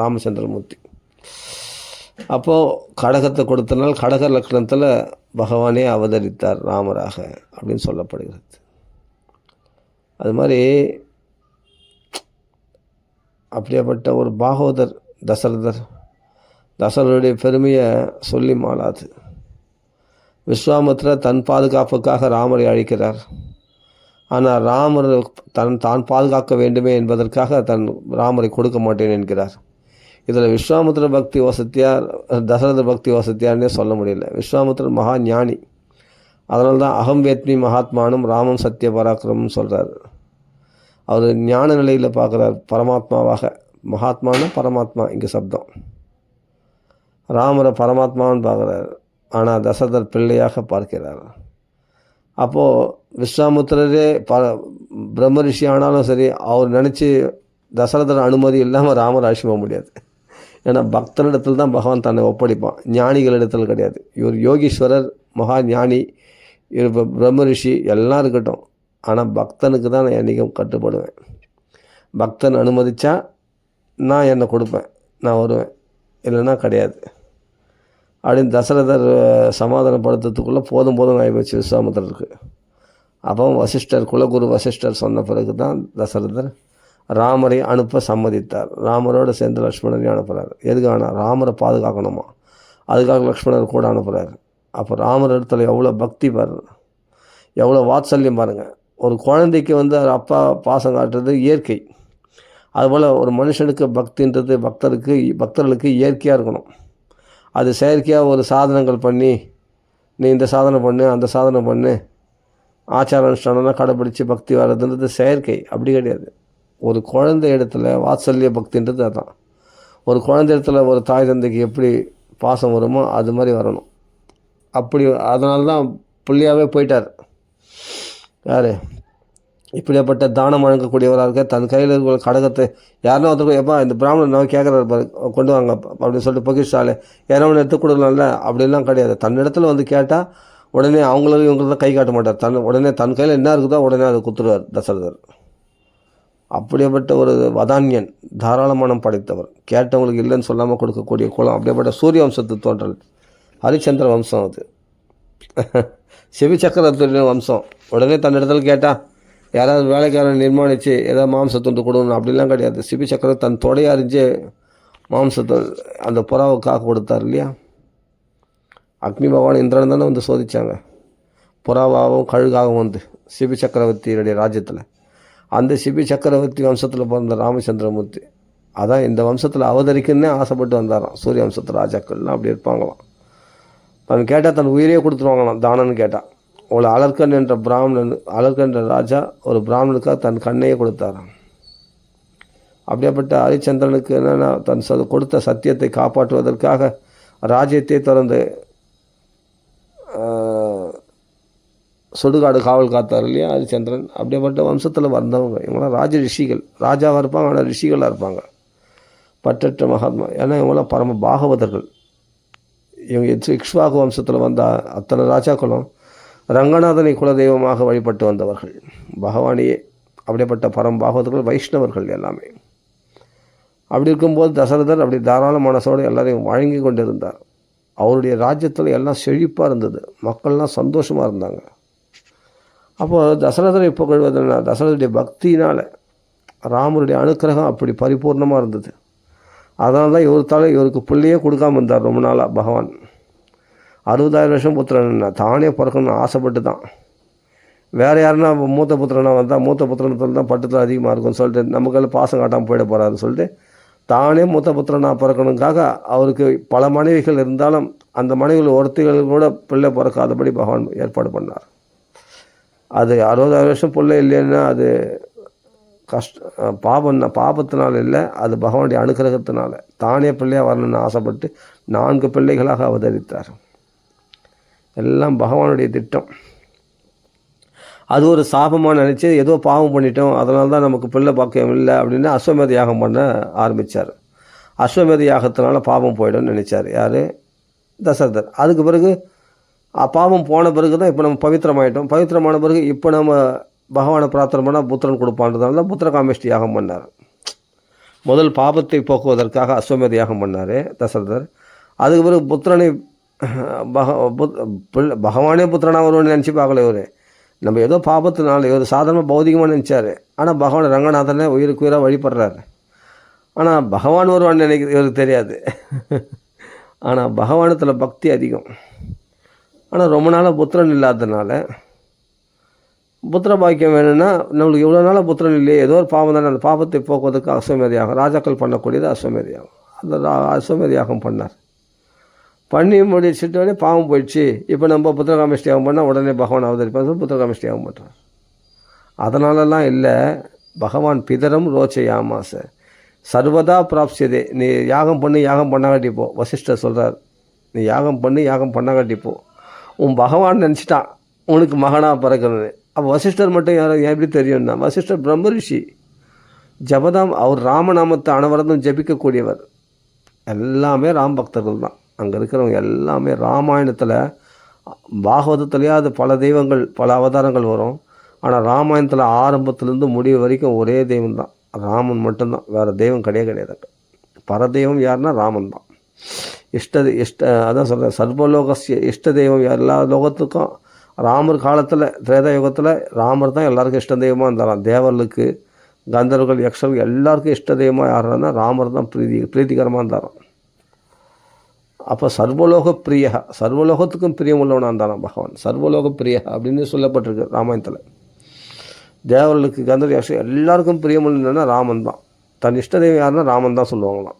ராமச்சந்திரமூர்த்தி. அப்போது கடகத்தை கொடுத்தனால் கடக லக்னத்தில் பகவானே அவதரித்தார் ராமராக அப்படின்னு சொல்லப்படுகிறது. அது மாதிரி அப்படியேப்பட்ட ஒரு பாகவதர் தசரருடைய பெருமையை சொல்லி மாளாது. விஸ்வாமித்திரர் தன் பாதுகாப்புக்காக ராமரை அழைக்கிறார். ஆனால் ராமர் தான் பாதுகாக்க வேண்டுமே என்பதற்காக ராமரை கொடுக்க மாட்டேன் என்கிறார். இதில் விஸ்வாமித்திர பக்தி வசத்தியார் தசரத பக்தி வசத்தியார்னே சொல்ல முடியல. விஸ்வாமித்திரர் மகா ஞானி. அதனால தான் அகம் வேத்மி மகாத்மானும் ராமம் சத்திய பராக்கிரமம் சொல்கிறார். அவர் ஞான நிலையில் பார்க்குறார் பரமாத்மாவாக. மகாத்மானா பரமாத்மா இங்கே சப்தம். ராமரை பரமாத்மான்னு பார்க்குறார். ஆனால் தசரதர் பிள்ளையாக பார்க்கிறார். அப்போது விஸ்வாமித்திரரே பிரம்ம ரிஷி ஆனாலும் சரி, அவர் நினச்சி தசரதர் அனுமதி இல்லாமல் ராமர் அழைச்சி போக முடியாது. ஏன்னா பக்தனிடத்தில் தான் பகவான் தன்னை ஒப்படைப்பான், ஞானிகளிடத்தில் கிடையாது. இவர் யோகீஸ்வரர், மகா ஞானி, இவர் பிரம்ம ரிஷி எல்லாம் இருக்கட்டும். ஆனால் பக்தனுக்கு தான் நான் என்றைக்கும் கட்டுப்படுவேன். பக்தன் அனுமதிச்சா நான் என்னை கொடுப்பேன், நான் வருவேன், இல்லைன்னா கிடையாது அப்படின்னு தசரதர் சமாதானப்படுத்துறதுக்குள்ளே போதும் ஆகிப்போச்சு விஸ்வாமித்திரருக்கு. அப்போ குலகுரு வசிஷ்டர் சொன்ன பிறகு தான் தசரதர் ராமரை அனுப்ப சம்மதித்தார். ராமரோடு சேர்ந்து லக்ஷ்மணரையும் அனுப்புகிறார். எதுக்கான? ராமரை பாதுகாக்கணுமா, அதுக்காக லக்ஷ்மணர் கூட அனுப்புகிறார். அப்போ ராமர் இடத்துல எவ்வளோ பக்தி பாருங்க, எவ்வளோ வாத்சல்யம் பாருங்கள். ஒரு குழந்தைக்கு அப்பா பாசம் காட்டுறது இயற்கை. அதுபோல் ஒரு மனுஷனுக்கு பக்தின்றது பக்தர்களுக்கு இயற்கையாக இருக்கணும். அது செயற்கையாக ஒரு சாதனங்கள் பண்ணி, நீ இந்த சாதனை பண்ணு, அந்த சாதனை பண்ணு, ஆச்சார அனுஷ்டானம்லாம் கடைப்பிடிச்சி பக்தி வர்றதுன்றது செயற்கை. அப்படி கிடையாது. ஒரு குழந்தை இடத்துல வாத்சல்ய பக்தின்றது அதுதான். ஒரு குழந்தை இடத்துல ஒரு தாய் தந்தைக்கு எப்படி பாசம் வருமோ அது மாதிரி வரணும். அப்படி அதனால தான் புள்ளியாகவே போயிட்டார். யார்? இப்படியாப்பட்ட தானம் வழங்கக்கூடியவராக இருக்க, தன் கையில் இருக்கிற கடகத்தை யாருன்னா ஒருத்தர் எப்பா இந்த பிராமணன் நான் கேட்குறாரு பாரு, கொண்டு வாங்க அப்படின்னு சொல்லிட்டு பொக்கிஷாலே யாரோ ஒன்று எடுத்து கொடுக்கலாம்ல, அப்படிலாம் கிடையாது. தன்னிடத்தில் கேட்டால் உடனே அவங்களுக்கு இவங்களுக்கு கை காட்ட மாட்டார். உடனே தன் கையில் என்ன இருக்குதோ உடனே அதை குத்துருவார் தசரதர். அப்படியேப்பட்ட ஒரு வதான்யன், தாராளமானம் படைத்தவர், கேட்டவங்களுக்கு இல்லைன்னு சொல்லாமல் கொடுக்கக்கூடிய குலம். அப்படியேப்பட்ட சூரிய வம்சத்து தோன்றல், ஹரிச்சந்திர வம்சம். அது சிவி சக்கரவர்த்தியுடைய வம்சம். உடனே தன்னிடத்தில் கேட்டால் யாராவது வேலைக்காரன் நிர்மாணித்து ஏதாவது மாம்சத்துண்டு கொடுக்கணும் அப்படிலாம் கிடையாது. சிபி சக்கரவர்த்தி தன் தொடையை அறிஞ்சே மாம்சத்தை அந்த புறாவுக்காக கொடுத்தார் இல்லையா. அக்னி பகவான் இந்திரன் தானே சோதித்தாங்க, புறாவாகவும் கழுகாகவும் சிபி சக்கரவர்த்தியுடைய ராஜ்யத்தில். அந்த சிபி சக்கரவர்த்தி வம்சத்தில் பிறந்த ராமச்சந்திரமூர்த்தி அதான் இந்த வம்சத்தில் அவதரிக்குன்னே ஆசைப்பட்டு வந்தாராம். சூரிய வம்சத்து ராஜாக்கள்லாம் அப்படி இருப்பாங்களாம். தன் கேட்டால் தன் உயிரையே கொடுத்துருவாங்களாம் தானன்னு கேட்டால். ஒரு அலர்கன் என்ற அலர்கன் என்ற ராஜா ஒரு பிராமணனுக்காக தன் கண்ணையே கொடுத்தாராம். அப்படியேப்பட்ட ஹரிச்சந்திரனுக்கு என்னென்னா தன் கொடுத்த சத்தியத்தை காப்பாற்றுவதற்காக ராஜ்யத்தை திறந்து சுடுகாடு காவல் காத்தார் இல்லையா ஹரிச்சந்திரன். அப்படியேப்பட்ட வம்சத்தில் வந்தவங்க இவங்களாம் ராஜ ரிஷிகள். ராஜாவாக இருப்பாங்க, ஆனால் ரிஷிகளாக இருப்பாங்க, பற்றற்ற மகாத்மா. ஏன்னா இவங்களாம் பரம பாகவதர்கள். இவங்க இக்ஷ்வாகு வம்சத்தில் வந்த அத்தனை ராஜாக்களும் ரங்கநாதனை குலதெய்வமாக வழிபட்டு வந்தவர்கள், பகவானியே. அப்படிப்பட்ட பரம்பாகவதர்கள், வைஷ்ணவர்கள் எல்லாமே. அப்படி இருக்கும்போது தசரதர் அப்படி தாராள மனசோடு எல்லாரையும் வழங்கி கொண்டிருந்தார். அவருடைய ராஜ்யத்தில் எல்லாம் செழிப்பாக இருந்தது, மக்கள்லாம் சந்தோஷமாக இருந்தாங்க. அப்போது தசரதரை புகழ்வதுன்னா தசரதருடைய பக்தியினால் ராமருடைய அனுக்கிரகம் அப்படி பரிபூர்ணமாக இருந்தது. அதனால தான் இவருக்கு பிள்ளையே கொடுக்காமல் இருந்தார் ரொம்ப நாளாக பகவான். 60,000 வருஷம் புத்திரன் தானே பிறக்கணும்னு ஆசைப்பட்டு தான். வேறு யாருன்னா மூத்த புத்திரனாக வந்தால் மூத்த புத்திரனத்தில் தான் பட்டத்தில் அதிகமாக இருக்கும்னு சொல்லிட்டு நமக்கெல்லாம் பாசம் காட்டாமல் போயிட போகிறாருன்னு சொல்லிட்டு தானே மூத்த புத்திரனாக பிறக்கணுங்காக அவருக்கு பல மனைவிகள் இருந்தாலும் அந்த மனைவிகள் ஒருத்திகள் கூட பிள்ளை பிறக்காதபடி பகவான் ஏற்பாடு பண்ணார். அது 60,000 வருஷம் பிள்ளை இல்லைன்னா அது பாபத்தினால் இல்லை, அது பகவானுடைய அனுகிரகத்தினால. தானே பிள்ளையாக வரணும்னு ஆசைப்பட்டு 4 பிள்ளைகளாக அவதரித்தார். எல்லாம் பகவானுடைய திட்டம். அது ஒரு சாபமாக நினச்சி ஏதோ பாவம் பண்ணிட்டோம், அதனால தான் நமக்கு பிள்ளை பாக்கியம் இல்லை அப்படின்னு அஸ்வமேத யாகம் பண்ண ஆரம்பித்தார். அஸ்வமேத யாகத்தினால பாவம் போய்டும்னு நினச்சார் யார்? தசரதர். அதுக்கு பிறகு பாவம் போன பிறகு தான் இப்போ நம்ம பவித்திரமாயிட்டோம். பவித்திரமான பிறகு இப்போ நம்ம பகவானை பிரார்த்தனை பண்ணால் புத்திரன் கொடுப்பான்றதுனால தான் புத்திர காமேஷ்டி யாகம் பண்ணார். முதல் பாபத்தை போக்குவதற்காக அஸ்வமேத யாகம் பண்ணார் தசரதர். அதுக்கு பிறகு புத்திரனை பகவானே புத்திரனாக வருவான்னு நினச்சி பார்க்கல இவர். நம்ம ஏதோ பாபத்தினால இவர் சாதாரண பௌதிகமாக நினச்சார். ஆனால் பகவான் ரங்கநாதனை உயிருக்கு உயிராக வழிபடுறாரு. ஆனால் பகவான் வருவான்னு இவருக்கு தெரியாது. ஆனால் பகவானத்தில் பக்தி அதிகம். ஆனால் ரொம்ப நாளாக புத்திரன் இல்லாததுனால புத்திர பாக்கியம் வேணும்னா நம்மளுக்கு இவ்வளோ நாளாக புத்திரன் இல்லையே, ஏதோ ஒரு பாவம் தானே, அந்த பாவத்தை போக்குவதற்கு அஸ்வமேத யாகம், ராஜாக்கள் பண்ணக்கூடியது அஸ்வமேத யாகம். அந்த அஸ்வமேத யாகம் பண்ணார். பண்ணி முடிச்சுட்டோடனே பாவம் போயிடுச்சு. இப்போ நம்ம புத்திரகாமேஷ்டி யாகம் பண்ணால் உடனே பகவான் அவதரிப்பார், புத்திரகாமேஷ்டி யாகம் பண்ணுறார். அதனாலலாம் இல்லை. பகவான் பிதரம் ரோச்சயாமாச சர்வதா பிராப்சியதே. நீ யாகம் பண்ணி யாகம் பண்ணாகாட்டிப்போ, வசிஷ்டர் சொல்கிறார், நீ யாகம் பண்ணி யாகம் பண்ணாகாட்டிப்போ உன் பகவான் நினச்சிட்டான் உனக்கு மகனாக பிறக்கிறது. அப்போ வசிஷ்டர் மட்டும் யாரும் எப்படி தெரியும்னா, வசிஷ்டர் பிரம்ம ரிஷி, ஜபதாம், அவர் ராமநாமத்தை அனவரதம் ஜபிக்கக்கூடியவர். எல்லாமே ராம் பக்தர்கள் தான். அங்கே இருக்கிறவங்க எல்லாமே ராமாயணத்தில் பாகவதத்துலேயே அது பல தெய்வங்கள் பல அவதாரங்கள் வரும். ஆனால் ராமாயணத்தில் ஆரம்பத்துலேருந்து முடிவு வரைக்கும் ஒரே தெய்வம் தான், ராமன் மட்டும்தான். வேறு தெய்வம் கிடையாது. பரதெய்வம் யாருன்னா ராமன் தான். அதான் சொல்கிறேன், சர்வலோகசிய இஷ்ட தெய்வம் எல்லா லோகத்துக்கும். ராமர் காலத்தில் திரேதா யுகத்தில் ராமர் தான் எல்லாருக்கும் இஷ்ட தெய்வமாக இருந்தாராம். தேவர்களுக்கு, கந்தர்கள், யக்ஷர்கள் எல்லாருக்கும் இஷ்ட தெய்வமாக யாருன்னா ராமர் தான் பிரீத்திகரமாக இருந்தாராம். அப்போ சர்வலோக பிரியா, சர்வலோகத்துக்கும் பிரியம் உள்ளவனாக இருந்தாராம் பகவான். சர்வலோக பிரியா அப்படின்னு சொல்லப்பட்டிருக்கு ராமாயணத்தில். தேவர்களுக்கு, கந்தர், யக்ஷர் எல்லாருக்கும் பிரியம் உள்ளனா ராமன் தான். தன் இஷ்ட தெய்வம் யாருன்னா ராமன் தான் சொல்லுவாங்களாம்.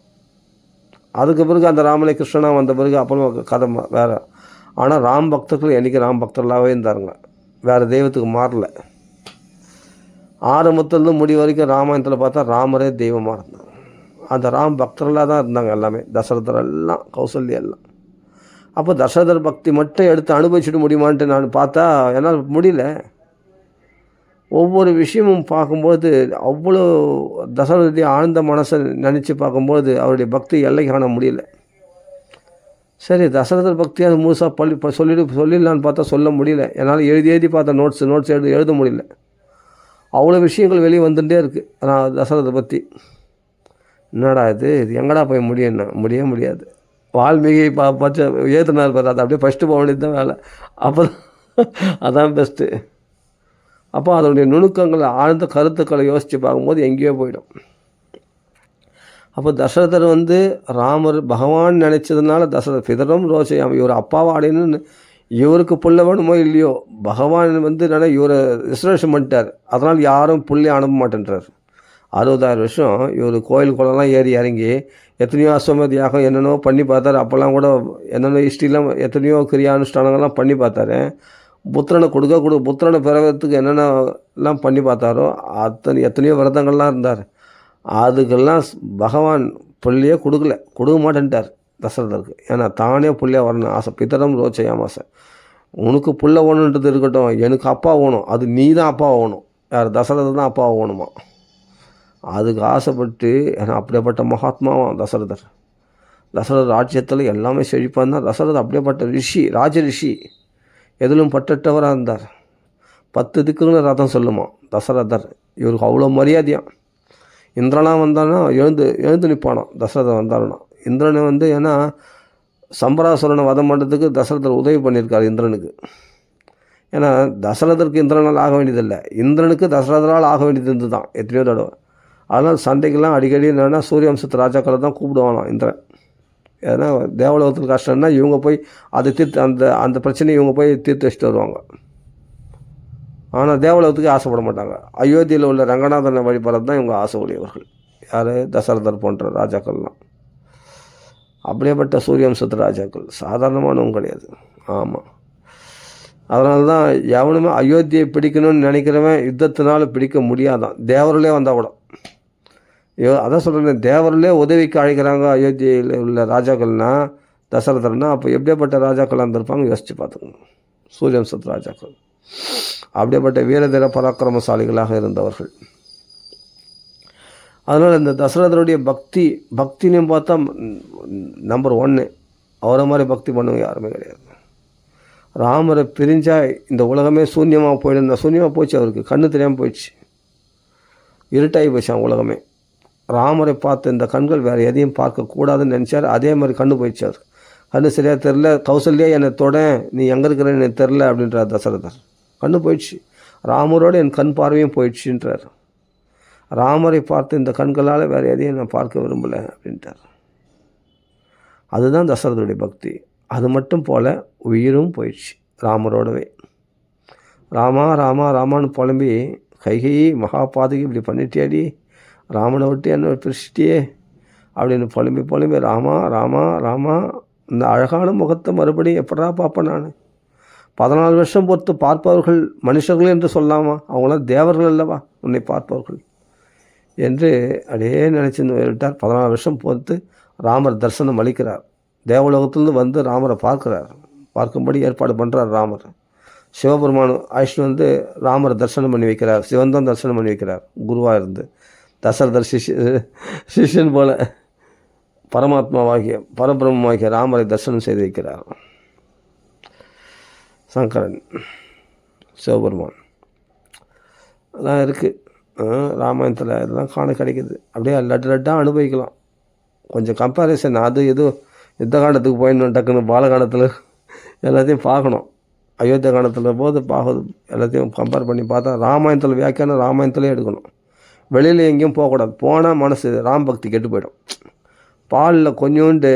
அதுக்கு பிறகு அந்த ராமனை கிருஷ்ணனாக வந்த பிறகு அப்புறம் கதை வேறு. ஆனால் ராம் பக்தர்கள் என்றைக்கு ராம் பக்தர்களாகவே இருந்தாருங்க, வேறு தெய்வத்துக்கு மாறல. ஆரம்பத்துலேருந்து முடி வரைக்கும் ராமாயணத்தில் பார்த்தா ராமரே தெய்வமாக இருந்தாங்க. அந்த ராம் பக்தர்களாக தான் இருந்தாங்க எல்லாமே, தசரதர் எல்லாம், கௌசல்யா எல்லாம். அப்போ தசரதர் பக்தி மட்டும் எடுத்து அனுபவிச்சுட்டு முடியுமான்ட்டு நான் பார்த்தா என்னால் முடியல. ஒவ்வொரு விஷயமும் பார்க்கும்போது அவ்வளோ தசரதருடைய ஆழ்ந்த மனசை நினச்சி பார்க்கும்போது அவருடைய பக்தி எல்லை காண முடியல. சரி, தசரதர் பக்தியாக முழுசாக சொல்லிடலான்னு பார்த்தா சொல்ல முடியல. என்னால் எழுதி பார்த்தா நோட்ஸ் எழுத முடியல. அவ்வளோ விஷயங்கள் வெளியே வந்துகிட்டே இருக்குது. நான் தசரதை பற்றி என்னடா இது எங்கடா போய் முடியாது. வால்மீகி பச்சை ஏற்றுனார் பாரு, அது அப்படியே ஃபஸ்ட்டு போக வேண்டியது தான் வேலை. அப்போ அதான் பெஸ்ட்டு. அப்போ அதனுடைய நுணுக்கங்களை, ஆழ்ந்த கருத்துக்களை யோசித்து பார்க்கும்போது எங்கேயோ போயிடும். அப்போ தசரதர் ராமர் பகவான் நினச்சதுனால தசரதர் பிதரம் ரோச்சையாம், இவர் அப்பாவை அடையணும்னு, இவருக்கு புள்ள வேணுமோ இல்லையோ, பகவான் இவரை ரிசர்வேஷன் பண்ணிட்டார். அதனால் யாரும் புள்ளி அனுப்ப மாட்டேன்றார். 60,000 வருஷம் இவர் கோயில் குளம்லாம் ஏறி இறங்கி எத்தனையோ அஸ்வமேதியாகம் என்னென்னோ பண்ணி பார்த்தார். அப்போல்லாம் கூட என்னென்ன ஹிஸ்ட்ரிலாம் எத்தனையோ கிரியானுஷ்டானங்கள்லாம் பண்ணி பார்த்தாரு. புத்திரனை புத்திரனை பிறகு என்னென்னலாம் பண்ணி பார்த்தாரோ எத்தனையோ விரதங்கள்லாம் இருந்தார். அதுக்கெல்லாம் பகவான் புள்ளியே கொடுக்க மாட்டேன்ட்டார் தசரதருக்கு. ஏன்னா தானே புள்ளியாக வரணும் ஆசை. பிதரம் ரோச்சையாமாசை, உனக்கு புள்ள வேணுன்றது இருக்கட்டும், எனக்கு அப்பா வேணும், அது நீ தான் அப்பா வேணும். யார்? தசரதர் தான் அப்பா வேணுமா. அதுக்கு ஆசைப்பட்டு, ஏன்னா அப்படியேப்பட்ட மகாத்மாவான் தசரதர். தசரதர் ராஜ்யத்தில் எல்லாமே செழிப்பாக இருந்தால். தசரதர் அப்படியேப்பட்ட ரிஷி, ராஜ ரிஷி, எதிலும் பட்டவராக இருந்தார். 10 திக்குன்னு ரதம் சொல்லுமா தசரதர். இவருக்கு அவ்வளோ மரியாதையான். இந்திரனாக வந்தான்னா எழுந்து நிற்பானான் தசரதர் வந்தாருன்னா. இந்திரனை ஏன்னா சம்பராசுரனை வதம் பண்ணுறதுக்கு தசரதர் உதவி பண்ணியிருக்கார் இந்திரனுக்கு. ஏன்னா தசரதருக்கு இந்திரனால் ஆக வேண்டியதில்லை, இந்திரனுக்கு தசரதரால் ஆக வேண்டியது இருந்து தான் எத்தனையோ தடவை. அதனால் சண்டைக்கெல்லாம் அடிக்கடி என்னென்னா சூரிய வம்சத்து ராஜாக்களை தான் கூப்பிடுவானாம் இந்திரன். ஏன்னா தேவலோகத்தில் கஷ்டம்னா இவங்க போய் அதை அந்த பிரச்சனையை இவங்க போய் தீர்த்து வச்சுட்டு வருவாங்க. ஆனால் தேவலோகத்துக்கு ஆசைப்பட மாட்டாங்க. அயோத்தியில் உள்ள ரங்கநாதனை வழிபடுறது தான் இவங்க ஆசை உடையவர்கள். யார்? தசரதர் போன்ற ராஜாக்கள்லாம். அப்படியேப்பட்ட சூரிய வம்சத்து ராஜாக்கள் சாதாரணமானவங்க கிடையாது. ஆமாம், அதனால தான் எவனுமே அயோத்தியை பிடிக்கணும்னு நினைக்கிறவன் யுத்தத்தினால பிடிக்க முடியாதான். தேவர்களே வந்தால் கூட அதான் சொல்கிறேன், தேவர்களே உதவிக்கு அழைக்கிறாங்க அயோத்தியில் உள்ள ராஜாக்கள்னால் தசரதர்னா. அப்போ எப்படியாப்பட்ட ராஜாக்களாக இருந்திருப்பாங்க யோசித்து பார்த்துக்கணும். சூரிய வம்சத்து ராஜாக்கள் அப்படியேப்பட்ட வீரதீர பராக்கிரமசாலிகளாக இருந்தவர்கள். அதனால் இந்த தசரதருடைய பக்தின்னு பார்த்தா நம்பர் 1. அவரை மாதிரி பக்தி பண்ணவங்க யாருமே கிடையாது. ராமரை பிரிஞ்சால் இந்த உலகமே சூன்யமாக போயிடுந்தா. சூன்யமாக போச்சு, அவருக்கு கண்ணு தெரியாமல் போயிடுச்சு, இருட்டாகி போச்சான் உலகமே. ராமரை பார்த்த இந்த கண்கள் வேறு எதையும் பார்க்கக்கூடாதுன்னு நினச்சார். அதே மாதிரி கண்ணு போயிடுச்சார். கண்ணு சரியாக தெரில. கௌசல்யா என்னை தொட, நீ எங்கே இருக்கிறன்னு எனக்கு தெரில அப்படின்றார் தசரதர். கண்ணு போயிடுச்சு. ராமரோடு என் கண் பார்வையும் போயிடுச்சுன்றார். ராமரை பார்த்து இந்த கண்களால் வேறு எதையும் நான் பார்க்க விரும்பலை அப்படின்ட்டார். அதுதான் தசரதனுடைய பக்தி. அது மட்டும் போல் உயிரும் போயிடுச்சு ராமரோடவே. ராமா ராமா ராமான்னு புலம்பி, கைகையை மகாபாதகி இப்படி பண்ணிட்டியாடி, ராமனை விட்டு என்ன பிரிச்சிட்டியே அப்படின்னு புலம்பி ராமா ராமா ராமா, இந்த அழகான முகத்தை மறுபடியும் எப்படா பார்ப்பேன் நான்? 14 வருஷம் பொறுத்து பார்ப்பவர்கள் மனுஷர்கள் என்று சொல்லாமா? அவங்களாம் தேவர்கள் அல்லவா உன்னை பார்ப்பவர்கள் என்று அப்படியே நினச்சி விட்டார். 14 வருஷம் பொறுத்து ராமர் தரிசனம் அளிக்கிறார். தேவலோகத்திலிருந்து வந்து ராமரை பார்க்கும்படி ஏற்பாடு பண்ணுறார் ராமர். சிவபெருமான் ஆயிஷ்ணு ராமரை தரிசனம் பண்ணி வைக்கிறார். சிவன் தான் தரிசனம் பண்ணி வைக்கிறார் குருவாக இருந்து. தசரதர் சிஷ்யன் போல பரமாத்மாவாகிய பரபிரம்மமாகிய ராமரை தரிசனம் செய்து வைக்கிறார் சங்கரன் சிவபெருமான். அதான் இருக்குது ராமாயணத்தில். இதெல்லாம் காண கிடைக்குது. அப்படியே லட்டாக அனுபவிக்கலாம். கொஞ்சம் கம்பேரிசன். அது எதுவும் யுத்த காண்டத்துக்கு போயிடணும் டக்குன்னு பாலகாண்டத்தில் எல்லாத்தையும் பார்க்கணும். அயோத்திய காண்டத்தில் போது எல்லாத்தையும் கம்பேர் பண்ணி பார்த்தா ராமாயணத்தில் வியாக்கியானம் ராமாயணத்துலேயே எடுக்கணும். வெளியில் எங்கேயும் போகக்கூடாது. போனால் மனசு ராம் பக்தி கெட்டு போயிடும். பாலில் கொஞ்சோண்டு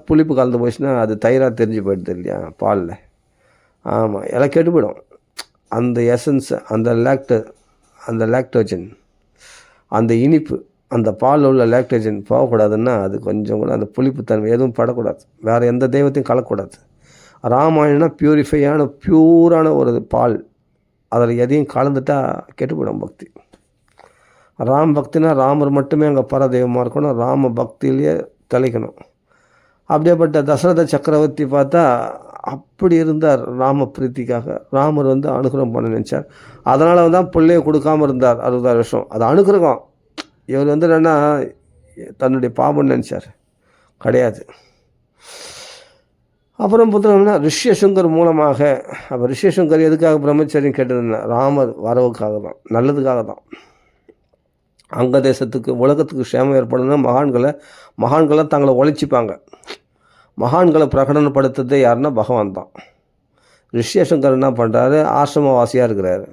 புளிப்பு கலந்து போச்சுன்னா அது தயிராக தெரிஞ்சு போயிடுது இல்லையா பாலில். ஆமாம், எல்லாம் கெட்டு போயிடும். அந்த எசன்ஸ், அந்த லாக்டோஜன், அந்த இனிப்பு, அந்த பாலில் உள்ள லாக்டோஜன் போகக்கூடாதுன்னா அது கொஞ்சம் கூட அந்த புளிப்புத்தன்மை எதுவும் படக்கூடாது. வேறு எந்த தெய்வத்தையும் கலக்கக்கூடாது. ராமாயணம்னா பியூரான ஒரு பால். அதில் எதையும் கலந்துட்டால் கெட்டுப்படும் பக்தி. ராம் பக்தினா ராமர் மட்டுமே அங்கே பரதெய்வமாக இருக்கணும். ராம பக்தியிலேயே தெளிக்கணும். அப்படியேப்பட்ட தசரத சக்கரவர்த்தி பார்த்தா அப்படி இருந்தார். ராம பிரீத்திக்காக ராமர் அனுகிரகம் பண்ண நினச்சார். அதனால தான் பிள்ளையை கொடுக்காமல் இருந்தார் 66 வருஷம். அது அனுகிரகம். இவர் என்னன்னா தன்னுடைய பாவம்னு நினச்சார். கிடையாது. அப்புறம் புத்தகம்னா ரிஷ்யசுங்கர் மூலமாக. அப்போ ரிஷ்யசுங்கர் எதுக்காக பிரம்மச்சரியம் கேட்டதுன்னா ராமர் வரவுக்காக தான், நல்லதுக்காக தான். அங்க தேசத்துக்கு உலகத்துக்கு க்ஷேமம் ஏற்படணும்னா மகான்களை தங்களை ஒழிச்சிப்பாங்க. மகான்களை பிரகடனப்படுத்துறதே யாருன்னா பகவான் தான். ரிஷ்யசங்கர் என்ன பண்ணுறாரு? ஆசிரமவாசியாக இருக்கிறாரு.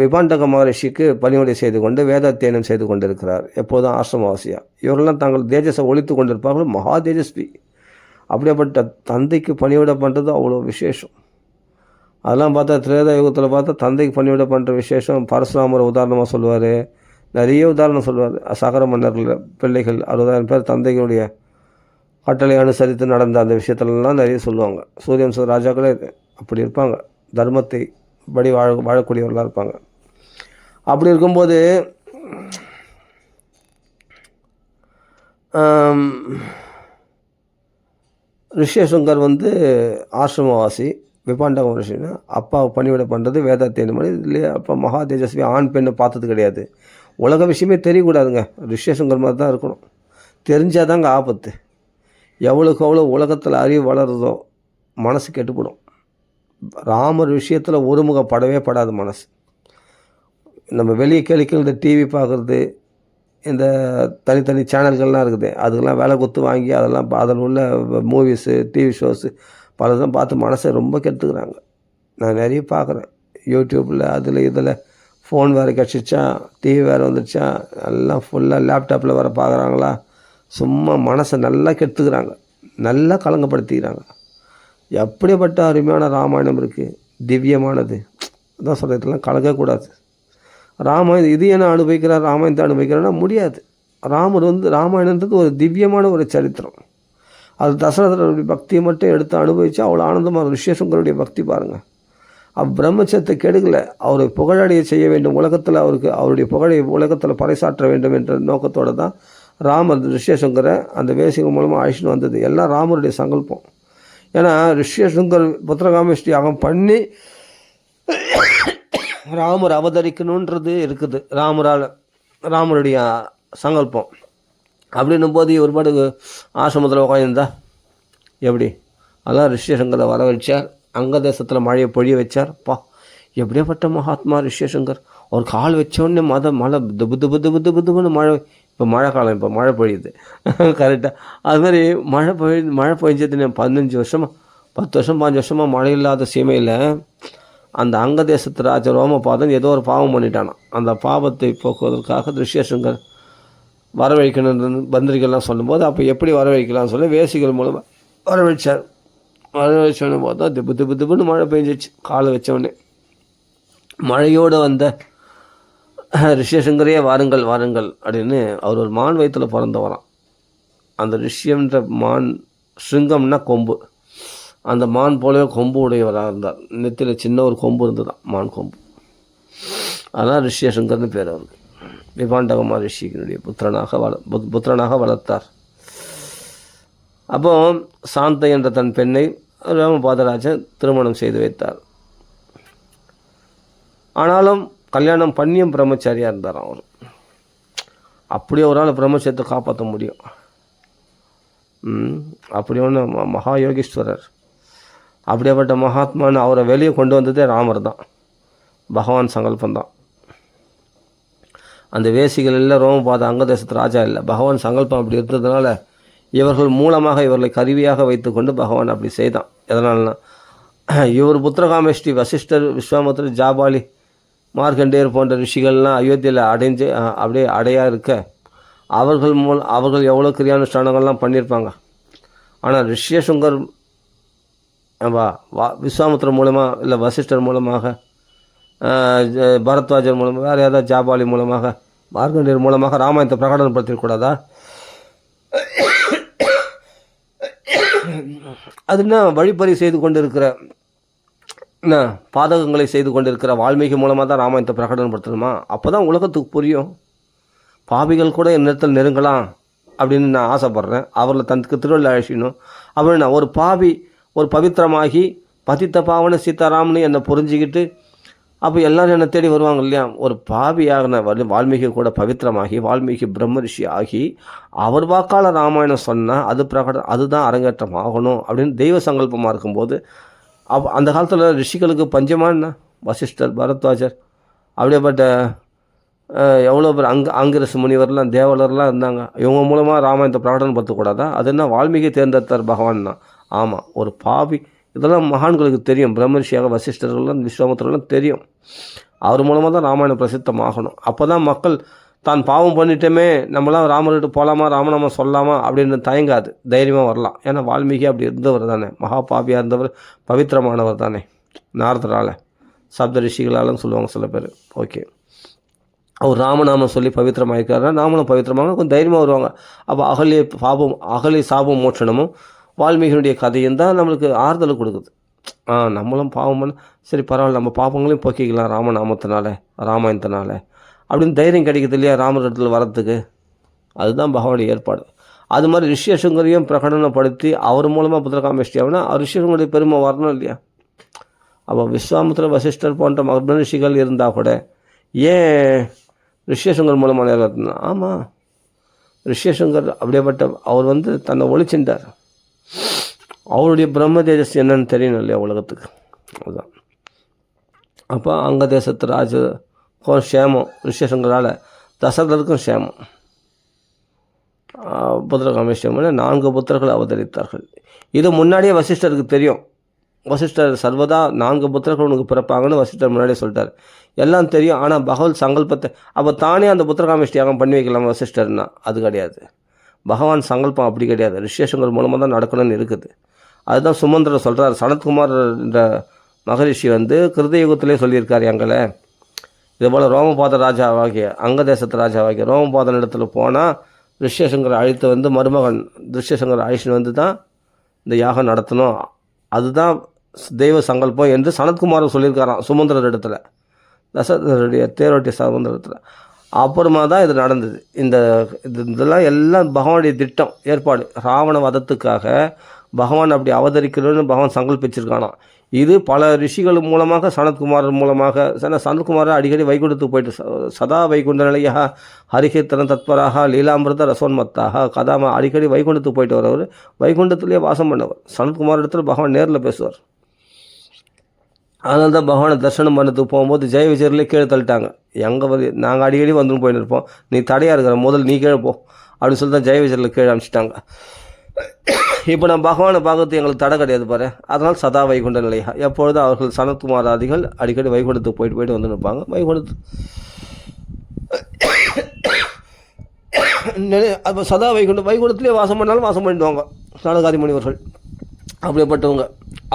விபாண்டக மகரிஷிக்கு பணிவிடை செய்து கொண்டு வேதாத்தியனம் செய்து கொண்டு இருக்கிறார். எப்போதும் ஆசிரமவாசியாக. இவரெல்லாம் தங்கள் தேஜஸை ஒழித்து கொண்டிருப்பார்கள். மகா தேஜஸ்வி. அப்படியேப்பட்ட தந்தைக்கு பணிவிடை பண்ணுறது அவ்வளோ விசேஷம். அதெல்லாம் பார்த்தா திரேதா யுகத்தில் பார்த்தா தந்தைக்கு பணிவிடை பண்ணுற விசேஷம். பரசுராமர் உதாரணமாக சொல்லுவார். நிறைய உதாரணம் சொல்லுவார். சகர மன்னர்கள் பிள்ளைகள் 60,000 பேர் தந்தைகளுடைய கட்டளை அனுசரித்து நடந்த அந்த விஷயத்துலலாம் நிறைய சொல்லுவாங்க. சூரியவம்ச ராஜாக்களே அப்படி இருப்பாங்க. தர்மத்தை படி வாழக்கூடியவர்களாக இருப்பாங்க. அப்படி இருக்கும்போது ரிஷ்யசுங்கர் ஆசிரமவாசி. விபாண்டக மகரிஷின்னா அப்பாவை பணிவிடை பண்ணுறது வேதாத்தியனம் பண்ணி இல்லையா. அப்போ மகா தேஜஸ்வி ஆண் பெண்ணை பார்த்தது கிடையாது. உலக விஷயமே தெரியக்கூடாதுங்க. ரிஷ்யசுங்கர் மாதிரி தான் இருக்கணும். தெரிஞ்சால் தாங்க ஆபத்து. எவ்வளோக்கு எவ்வளோ உலகத்தில் அறிவு வளருதோ மனசு கெட்டுப்படும். ராமர் விஷயத்தில் ஒருமுகப்படவே படாது மனசு. நம்ம வெளியே கேளிக்கல் இந்த டிவி பார்க்குறது, இந்த தனித்தனி சேனல்கள்லாம் இருக்குது. அதுக்கெல்லாம் வேலை கொடுத்து வாங்கி அதெல்லாம் அதில் உள்ள மூவிஸு டிவி ஷோஸு பலதான் பார்த்து மனசை ரொம்ப கெடுத்துக்கிறாங்க. நான் நிறைய பார்க்குறேன் யூடியூப்பில். இதில் ஃபோன் வேறு கிடச்சிச்சா, டிவி வேறு வந்துடுச்சா, எல்லாம் ஃபுல்லாக லேப்டாப்பில் வேறு பார்க்குறாங்களா. சும்மா மனசை நல்லா கெடுத்துக்கிறாங்க, நல்லா கலங்கப்படுத்திக்கிறாங்க. எப்படிப்பட்ட அருமையான ராமாயணம் இருக்குது, திவ்யமானது. அதான் சொல்கிறதுலாம் கலக்கக்கூடாது. ராமாயணம் இது என்ன அனுபவிக்கிறார், ராமாயணத்தை அனுபவிக்கிறான்னா முடியாது. ராமாயணன்றது ஒரு திவ்யமான ஒரு சரித்திரம். அது தசரதருடைய பக்தியை மட்டும் எடுத்து அனுபவித்து அவ்வளோ ஆனந்தமாக. ரிஷ்யசுங்கருடைய பக்தி பாருங்கள். பிரம்மச்சத்தை கெடுக்கலை. அவரை புகழடைய செய்ய வேண்டும், உலகத்தில் அவருடைய புகழை உலகத்தில் பறைசாற்ற வேண்டும் என்ற நோக்கத்தோடு தான் ராமர் ரிஷ்யசுங்கரை அந்த வேசிகள் மூலமாக அழிச்சுன்னு வந்தது. எல்லாம் ராமருடைய சங்கல்பம். ஏன்னா ரிஷ்யசுங்கர் புத்திரகாமேஷ்டி யாகம் பண்ணி ராமர் அவதரிக்கணுன்றது இருக்குது. ராமருடைய சங்கல்பம். அப்படின்னும் போது ஒரு பாட்டுக்கு ஆசிரமத்தில் உட்காந்துருந்தா எப்படி? அதெல்லாம் ரிஷ்யசங்கரை வர வச்சார். அங்க தேசத்தில் மழையை பொழிய வச்சார். எப்படியாப்பட்ட மகாத்மா ரிஷ்யசங்கர். அவர் கால் வச்சோடனே மழை துபு துபு துபு துபு துபுன்னு மழை. இப்போ மழை காலம், இப்போ மழை பொழியுது கரெக்டாக. அது மாதிரி மழை பொழிஞ்சது 15 வருஷமாக 10 வருஷம் 5 வருஷமாக மழை இல்லாத சீமையில் அந்த அங்க தேசத்து ராஜா ரோமபாதன் ஏதோ ஒரு பாவம் பண்ணிட்டானான். அந்த பாவத்தை போக்குவதற்காக ரிஷியசங்கர் வரவழைக்கணும்னு மந்திரிகள்லாம் சொல்லும்போது, அப்போ எப்படி வரவழைக்கலாம்னு சொல்லி வேசிகள் மூலமாக வரவழைச்சார். வரவழைச்சோன்னு பார்த்தா திப்பு திப்பு திப்புன்னு மழை பெஞ்சிச்சு காலை வச்சோடனே. மழையோடு வந்த ரிஷியசங்கரே வாருங்கள் வாருங்கள் அப்படின்னு அவர் ஒரு மான் வயிற்றில் பிறந்தவரான். அந்த ரிஷியன்ற மான், ஸ்ருங்கம்னா கொம்பு, அந்த மான் போலவே கொம்பு உடையவராக இருந்தார். நெத்தியில் சின்ன ஒரு கொம்பு இருந்ததான், மான் கொம்பு. அதனால் ரிஷியசங்கர்னு பேர் அவருக்கு. விபாண்டகமா ரிஷியினுடைய புத்திரனாக வளர்த்தார். அப்போ சாந்த என்ற தன் பெண்ணை ராமபாதராஜன் திருமணம் செய்து வைத்தார். ஆனாலும் கல்யாணம் பண்ணியும் பிரம்மச்சாரியாக இருந்தார் அவர். அப்படியே ஒரு நாள் பிரம்மச்சரியத்தை காப்பாற்ற முடியும். அப்படி ஒன்று மகா யோகீஸ்வரர், அப்படியேப்பட்ட மகாத்மான்னு அவரை வெளியே கொண்டு வந்ததே ராமர் தான், பகவான் சங்கல்பந்தான். அந்த வேசிகள் இல்லை, ரோமபாத அங்க தேசத்து ராஜா இல்லை, பகவான் சங்கல்பம் அப்படி இருந்ததுனால இவர்கள் மூலமாக இவர்களை கருவியாக வைத்துக்கொண்டு பகவான் அப்படி செய்தான். எதனால்னா, இவர் புத்திரகாமேஷ்டி வசிஷ்டர், விஸ்வாமித்திரர், ஜாபாலி, மார்க்கண்டேயர் போன்ற ரிஷிகள்லாம் அயோத்தியில் அப்படியே அடையாக இருக்க அவர்கள் எவ்வளோ கிரியானுஷ்டானங்கள்லாம் பண்ணியிருப்பாங்க. ஆனால் ரிஷியசுங்கர் விஸ்வாமித்திரர் மூலமாக இல்லை வசிஷ்டர் மூலமாக, பரத்வாஜர் மூலமாக, வேறு ஏதாவது ஜாபாலி மூலமாக, மார்க்கண்டேயர் மூலமாக ராமாயணத்தை பிரகடனப்படுத்திடக்கூடாதா? அதுனா வழிப்பறி செய்து கொண்டிருக்கிற பாதகங்களை செய்து கொண்டிருக்கிற வால்மீகி மூலமாக தான் ராமாயணத்தை பிரகடனப்படுத்தணுமா? அப்போ தான் உலகத்துக்கு புரியும். பாவிகள் கூட என்னிடத்தில் நெருங்கலாம் அப்படின்னு நான் ஆசைப்பட்றேன். அவர்களை தனக்கு திருவள்ளுவர் அழைச்சிக்கணும் அப்படின்னு ஒரு பாவி ஒரு பவித்திரமாகி பதித்த பாவனை சீதாராமனு என்னை புரிஞ்சிக்கிட்டு அப்போ எல்லோரும் என்னை தேடி வருவாங்க இல்லையா? ஒரு பாவியாக வால்மீகி கூட பவித்திரமாகி வால்மீகி பிரம்மரிஷி ஆகி அவர் வாக்கால் ராமாயணம் சொன்னால் அதுதான் அரங்கேற்றம் ஆகணும் அப்படின்னு தெய்வ சங்கல்பமாக இருக்கும்போது, அந்த காலத்தில் ரிஷிகளுக்கு பஞ்சமான வசிஷ்டர், பரத்வாஜர், அப்படியேப்பட்ட எவ்வளோ பேர் ஆங்கிரஸ் முனிவர்லாம் தேவலர்லாம் இருந்தாங்க. இவங்க மூலமாக ராமாயணத்தை பிரகடனப்படுத்தக்கூடாதா? அது என்ன வால்மீகி தேர்ந்தெடுத்தார் பகவான் தான். ஆமாம், ஒரு பாவி. இதெல்லாம் மகான்களுக்கு தெரியும். பிரம்மரிஷியாக வசிஷ்டர்கள்லாம் விஸ்வாமித்திரர்லாம் தெரியும். அவர் மூலமாக தான் ராமாயணம் பிரசித்தமாகணும். அப்போ தான் மக்கள் தான் பாவம் பண்ணிட்டோமே, நம்மளாம் ராமர்கிட்ட போகலாமா, ராமநாமம் சொல்லலாமா அப்படின்னு தயங்காது, தைரியமாக வரலாம். ஏன்னா வால்மீகி அப்படி இருந்தவர் தானே, மகா பாவியாக இருந்தவர், பவித்திரமானவர் தானே. நாரதரால், சப்த ரிஷிகளாலும் சொல்லுவாங்க சில பேர். ஓகே, அவர் ராமநாமம் சொல்லி பவித்திரமாயிருக்காருன்னா நாமளும் பவித்திரமாக கொஞ்சம் தைரியமாக வருவாங்க. அப்போ அகலிய சாபம் மோட்சணமும் வால்மீகியுடைய கதையும் தான் நம்மளுக்கு ஆறுதல் கொடுக்குது. நம்மளும் பாவம் பண்ண சரி பரவாயில்ல, நம்ம பாவங்களையும் போக்கிக்கலாம் ராமநாமத்தினால, ராமாயணத்தினால அப்படின்னு தைரியம் கிடைக்குது இல்லையா ராமர் இடத்துல வரத்துக்கு. அதுதான் பகவானுடைய ஏற்பாடு. அது மாதிரி ரிஷியசுங்கரையும் பிரகடனப்படுத்தி அவர் மூலமாக புத்திரகாமேஷ்டி ஆகுனா ரிஷியசுங்கருடைய பெருமை வரணும் இல்லையா? அப்போ விஸ்வாமித்திர வசிஷ்டர் போன்ற மர்ம ரிஷிகள் இருந்தால் கூட ஏன் ரிஷியசுங்கர் மூலமாக நிறைவேற்றினா? ஆமாம், ரிஷியசுங்கர் அப்படியேப்பட்ட அவர் தன்னை ஒழிச்சின்றார். அவருடைய பிரம்ம தேஜஸ் என்னன்னு தெரியணும் இல்லையா உலகத்துக்கு. அதுதான். அப்போ அங்க தேசத்து ராஜுக்கும் சேமம், ரிஷியசுங்கரால் தசரதருக்கும் சேமம். புத்திரகாமேஷ்டியம் 4 புத்திரர்கள் அவதரித்தார்கள். இது முன்னாடியே வசிஷ்டருக்கு தெரியும். வசிஷ்டர் சர்வதா 4 புத்திரர்கள் உனக்கு பிறப்பாங்கன்னு வசிஷ்டர் முன்னாடியே சொல்லிட்டார். எல்லாம் தெரியும். ஆனால் பகவத் சங்கல்பத்தை அப்போ தானே அந்த புத்திரகாமேஷ்டி யாகம் பண்ணி வைக்கலாம் வசிஷ்டர்னா? அது கிடையாது. பகவான் சங்கல்பம் அப்படி கிடையாது. ரிஷியசுங்கர் மூலமாக தான் நடக்கணும்னு இருக்குது. அதுதான் சுமந்திரர் சொல்கிறார். சனத்குமார் என்ற மகரிஷி கிருதயுகத்திலே சொல்லியிருக்கார் எங்களை. இதுபோல் ரோமபாத ராஜாவாகிய அங்க தேசத்து ராஜாவாகிய ரோமபாதன் இடத்துல போனால் ரிஷியசுங்கரை அழைத்து மருமகன் ரிஷியசுங்கரை அழைச்சின்னு தான் இந்த யாகம் நடத்தணும், அதுதான் தெய்வ சங்கல்பம் என்று சனத்குமார் சொல்லியிருக்காராம் சுமந்திரர் இடத்துல, தசரதனுடைய தேரோட்டி சுமந்திரத்தில். அப்புறமா தான் இது நடந்தது. இதெல்லாம் எல்லாம் பகவானுடைய திட்டம், ஏற்பாடு. ராவண வதத்துக்காக பகவான் அப்படி அவதரிக்கணும்னு பகவான் சங்கல்பிச்சிருக்கானாம். இது பல ரிஷிகள் மூலமாக, சனத்குமார் மூலமாக. சனத்குமார் அடிக்கடி வைகுண்டத்துக்கு போயிட்டு சதா வைகுண்ட நிலையா ஹரிகீர்த்தன தத்பராக லீலாமிருத ரசோன்மத்தாக கதாமா அடிக்கடி வைகுண்டத்துக்கு போயிட்டு வரவர், வைகுண்டத்திலே வாசம் பண்ணவர். சனத்குமார் இடத்துல பகவான் நேரில் பேசுவார். அதனால தான் பகவானை தரிசனம் பண்ணதுக்கு போகும்போது ஜெய விஜயர்லேயே கீழே தள்ளிட்டாங்க. எங்கே வந்து நாங்கள் அடிக்கடி வந்துன்னு போயின்னு இருப்போம், நீ தடையாக இருக்கிற முதல் நீ கீழே போ அப்படின்னு சொல்லி தான் ஜெய விஜயரில் கீழே அனுப்பிச்சிட்டாங்க. இப்போ நான் பகவானை பார்க்கறது எங்களுக்கு தடை கிடையாது பாரு. அதனால் சதா வைகுண்ட நிலையா எப்பொழுதும் அவர்கள் சனத்குமாராதிகள் அடிக்கடி வைகுண்டத்துக்கு போயிட்டு வந்து நிற்பாங்க. அப்போ சதா வைகுண்டத்திலே வாசம் பண்ணாலும் வாசம் பண்ணிடுவாங்க சனகாதி முனிவர்கள் அப்படிப்பட்டவங்க.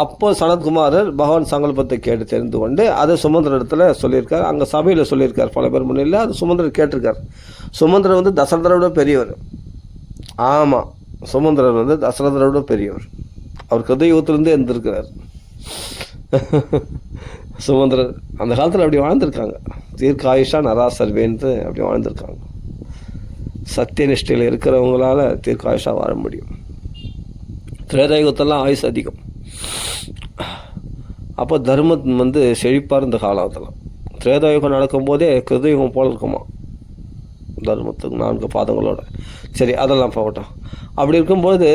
அப்போ சனத்குமாரர் பகவான் சங்கல்பத்தை கேட்டு தெரிந்து கொண்டு அதை சுமந்திர இடத்துல சொல்லியிருக்கார். அங்கே சபையில் சொல்லியிருக்கார், பல பேர் முன்னில் அது சுமந்திரர் கேட்டிருக்கார். சுமந்திரர் வந்து தசரதரோட பெரியவர். ஆமாம், சுமந்திரர் வந்து தசரதரோட பெரியவர். அவர் கிருதயுகத்திலேருந்தே இருந்திருக்கிறார். சுமந்திரர் அந்த காலத்தில் அப்படி வாழ்ந்திருக்காங்க. தீர்க்காயுஷா நரா சர்வேன்னு அப்படி வாழ்ந்திருக்காங்க. சத்திய நிஷ்டையில் இருக்கிறவங்களால தீர்க்காயுஷாக வாழ முடியும். திரேதாயுகத்தெல்லாம் ஆயுஷ் அதிகம். அப்போ தர்மம் வந்து செழிப்பாக இருந்த காலத்தில் திரேதாயுகம் நடக்கும்போதே கிருதயுகம் போல் இருக்குமா தர்மத்துக்கு 4 பாதங்களோட. சரி, அதெல்லாம் போகட்டும். அப்படி இருக்கும்போது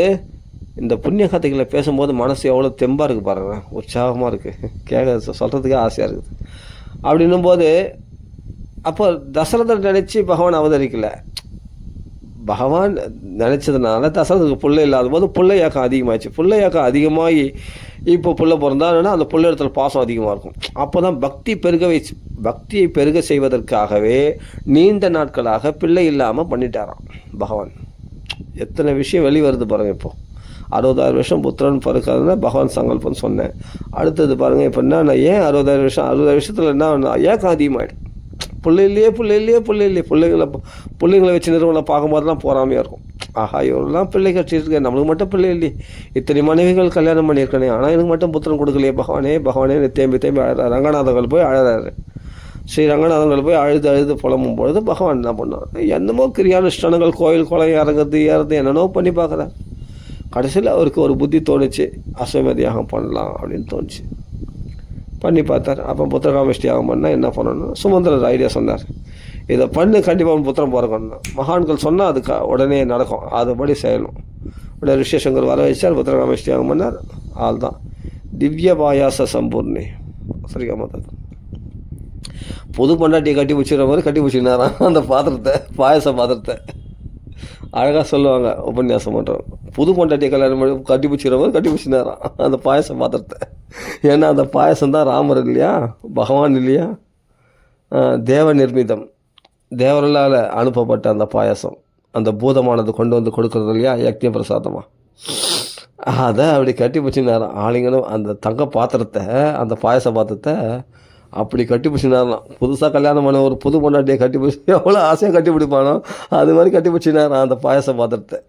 இந்த புண்ணிய கதைகளை பேசும்போது மனசு எவ்வளோ தெம்பாக இருக்குது பாருங்கள், உற்சாகமாக இருக்குது, கேட்க சொல்கிறதுக்கே ஆசையாக இருக்குது. அப்படின்னும்போது அப்போ தசரதர் நினச்சி பகவான் அவதரிக்கலை. பகவான் நினச்சதுனால தசரதுக்கு பிள்ளை இல்லாத போது பிள்ளை இயக்கம் அதிகமாகிடுச்சு. பிள்ளை இயக்கம் அதிகமாகி இப்போ பிள்ளை பிறந்தாங்கன்னா அந்த பிள்ளை இடத்துல பாசம் அதிகமாக இருக்கும். அப்போ தான் பக்தியை பெருக செய்வதற்காகவே நீண்ட நாட்களாக பிள்ளை இல்லாமல் பண்ணிட்டாராம் பகவான். எத்தனை விஷயம் வெளிவருது பாருங்கள். இப்போது 60,000 வருஷம் புத்திரன் பிறக்காதுன்னா பகவான் சங்கல்பம் சொன்னேன். அடுத்தது பாருங்கள், இப்போ என்ன நான் ஏன் 60,000 வருஷத்தில் என்ன ஏக்கம் அதிகமாகிடும். பிள்ளைங்களை வச்சு நிறுவனம் பார்க்கும்போதெல்லாம் போகாமையாக இருக்கும். ஆஹா, இவரெல்லாம் பிள்ளை கட்டிருக்கேன், நம்மளுக்கு மட்டும் பிள்ளை இல்லையே, இத்தனை மனைவிகள் கல்யாணம் பண்ணியிருக்கேனே, ஆனால் எனக்கு மட்டும் புத்திரன் கொடுக்கலையே பகவானே தேம்பி அழறாரு. ரங்கநாதங்கள் போய் அழறாரு. ஸ்ரீ ரங்கநாதங்கள் போய் அழுது புலம்பும் பொழுது பகவான் என்ன பண்ணார், என்னமோ கிரியானுஷ்டானங்கள் கோயில் குளம் இறங்குறது என்னென்னோ பண்ணி பார்க்குறாரு. கடைசியில் அவருக்கு ஒரு புத்தி தோணுச்சு, அஸ்வமேத யாகம் பண்ணலாம் அப்படின்னு தோணுச்சு. பண்ணி பார்த்தார். அப்போ புத்திரகாமேஷ்டி யாகம் பண்ணால் என்ன பண்ணணும், சுமந்திரர் ஐடியா சொன்னார், இதை பண்ணு கண்டிப்பாக புத்திரம் பிறக்கணும். மகான்கள் சொன்னால் அதுக்கு உடனே நடக்கும், அதுபடி செய்யணும். உடனே ரிஷிசங்கர் வர வச்சார், புத்திரகாமேஷ்டி யாகம் பண்ணார். ஆள் தான் திவ்ய பாயாச சம்பூர்ணி. சரிக்கா மாத்தாது புது பொண்டாட்டியை கட்டி பிடிச்சிக்கிற மாதிரி கட்டி பிடிச்சிக்கினாராம் அந்த பாத்திரத்தை, பாயச பாத்திரத்தை. அழகாக சொல்லுவாங்க உபன்யாசம் பண்ணுறோம், புது பொண்டாட்டியை கல்யாணம் பண்ணி கட்டி பிடிச்சிக்கிற மாதிரி கட்டி பிடிச்சினாராம் அந்த பாயச பாத்திரத்தை. ஏன்னா அந்த பாயசம் தான் ராமர் இல்லையா, பகவான் இல்லையா, தேவ நிர்மிதம், தேவர்களால் அனுப்பப்பட்ட அந்த பாயசம், அந்த பூதமானது கொண்டு வந்து கொடுக்குறது இல்லையா, யக்ஞ பிரசாதமாக. அதை அப்படி கட்டி பிடிச்சினாராம். ஆளுங்களும் அந்த தங்க பாத்திரத்தை, அந்த பாயச பாத்திரத்தை அப்படி கட்டி பிடிச்சினாராம். புதுசாக கல்யாணம் பண்ண ஒரு புது பொண்டாட்டியை கட்டி பிடிச்சி எவ்வளோ ஆசையாக கட்டி பிடிப்பானோ அது மாதிரி கட்டி பிடிச்சினாராம் அந்த பாயச பாத்திரத்தை.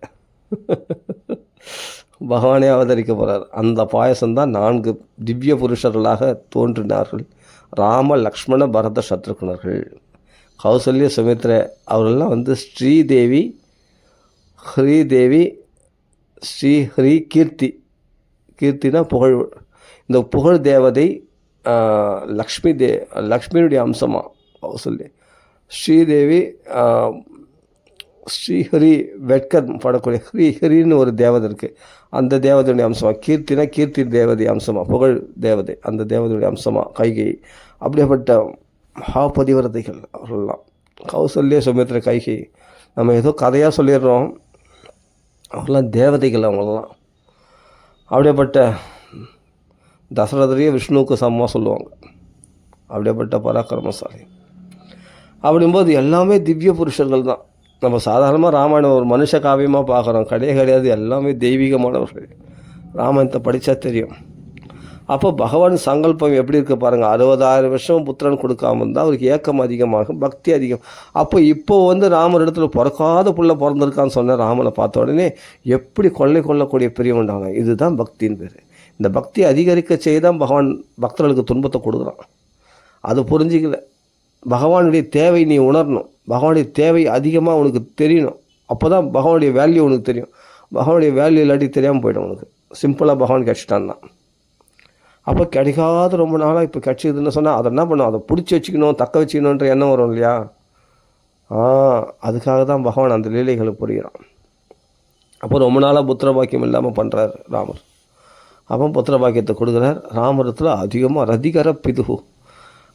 பகவானே அவதரிக்க போகிறார். அந்த பாயசம்தான் 4 திவ்ய புருஷர்களாக தோன்றினார்கள். ராம லக்ஷ்மண பரத சத்ருக்னர்கள். கௌசல்ய சுமித்ர அவர்கள்லாம் வந்து ஸ்ரீதேவி, ஸ்ரீஹரி, கீர்த்தினா புகழ். இந்த புகழ் தேவதை லக்ஷ்மியுடைய அம்சமாக கௌசல்ய. ஸ்ரீதேவி ஸ்ரீஹரி வெட்கர் படக்கூடிய ஹரின்னு ஒரு தேவதை இருக்குது, அந்த தேவதையுடைய அம்சமாக. கீர்த்தி தேவதை அம்சமாக, புகழ் தேவதை, அந்த தேவதையுடைய அம்சமாக கைகை. அப்படியேப்பட்ட மகாபதிவிரதைகள் அவர்கள்லாம். கௌசல்ய சுமித்ர கைகை நம்ம ஏதோ கதையாக சொல்லிடுறோம், அவங்களாம் தேவதைகள். அவங்களெல்லாம் அப்படியேப்பட்ட தசரதரையே விஷ்ணுவுக்கு சமமாக சொல்லுவாங்க. அப்படியேப்பட்ட பராக்கிரமசாலி. அப்படிங்கும்போது எல்லாமே திவ்ய புருஷர்கள் தான். நம்ம சாதாரணமாக ராமாயணம் ஒரு மனுஷ காவியமாக பார்க்குறோம், கிடையாது, எல்லாமே தெய்வீகமானவர்கள். ராமாயணத்தை படித்தா தெரியும். அப்போ பகவான் சங்கல்பம் எப்படி இருக்குது பாருங்கள். 60,000 வருஷம் புத்திரன் கொடுக்காம இருந்தால் அவருக்கு ஏக்கம் அதிகமாகும், பக்தி அதிகம். அப்போ வந்து ராமர் இடத்துல பிறக்காத புள்ள பிறந்திருக்கான்னு சொன்ன ராமனை பார்த்த உடனே எப்படி கொள்ளக்கூடிய பிரியமுண்டாங்க. இதுதான் பக்தின்னு பேர். இந்த பக்தி அதிகரிக்க செய்தான் பகவான் பக்தர்களுக்கு துன்பத்தை கொடுக்குறான். அது புரிஞ்சிக்கல. பகவானுடைய தேவை நீ உணரணும், பகவானுடைய தேவை அதிகமாக உனக்கு தெரியணும். அப்போ தான் பகவானுடைய வேல்யூ உனக்கு தெரியும். பகவானுடைய வேல்யூ இல்லாட்டி தெரியாமல் போய்டும் உனக்கு. சிம்பிளாக பகவான் கிடச்சிட்டான்னா. அப்போ கிடைக்காத ரொம்ப நாளாக இப்போ கிடச்சிதுன்னு சொன்னால் அதை என்ன பண்ணும், அதை பிடிச்சி வச்சுக்கணும், தக்க வச்சுக்கணுன்ற எண்ணம் வரும் இல்லையா. அதுக்காக தான் பகவான் அந்த லீலைகளை புரிகிறான். அப்போ ரொம்ப நாளாக புத்திர பாக்கியம் இல்லாமல் பண்ணுறார் ராமர். அப்போ புத்திர பாக்கியத்தை கொடுக்குறார். ராமரத்தில் அதிகமாக ரதிகர பிதுகு,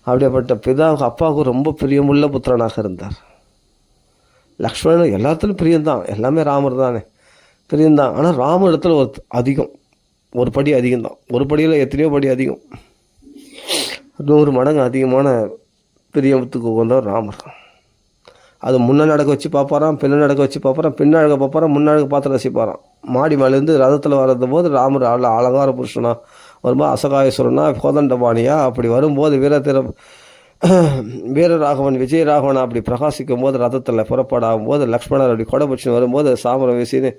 அப்படிப்பட்ட பிதாவுக்கு அப்பாவுக்கு ரொம்ப பிரியமுள்ள புத்திரனாக இருந்தார். லக்ஷ்மணன் எல்லாத்துலையும் பிரியம்தான், எல்லாமே ராமர் தானே, பிரியம்தான். ஆனால் ராமர் இடத்துல ஒரு அதிகம், ஒரு படி அதிகம்தான். ஒரு படியில் எத்தனையோ படி அதிகம், 100 மடங்கு அதிகமான பிரியத்துக்கு வந்தவர் ராமர். அது முன்ன நடக்க வச்சு பார்ப்பாராம், பின்ன நடக்க வச்சு பார்ப்பாராம், பின்னழக பார்ப்பாராம், முன்னழக பார்த்து ரசிப்பாராம். மாடி மேலேருந்து ரதத்தில் வர்றது போது ராமர் அலங்கார புருஷனா வரும்போது அசகாயசுரனா கோதண்டபாணியா அப்படி வரும்போது வீரராகவன் விஜயராகவன் அப்படி பிரகாசிக்கும் போது ரதத்தில் புறப்படாகும் போது லக்ஷ்மணர் அப்படி கொடைபட்சன் வரும்போது சாமரம் வீசின்னு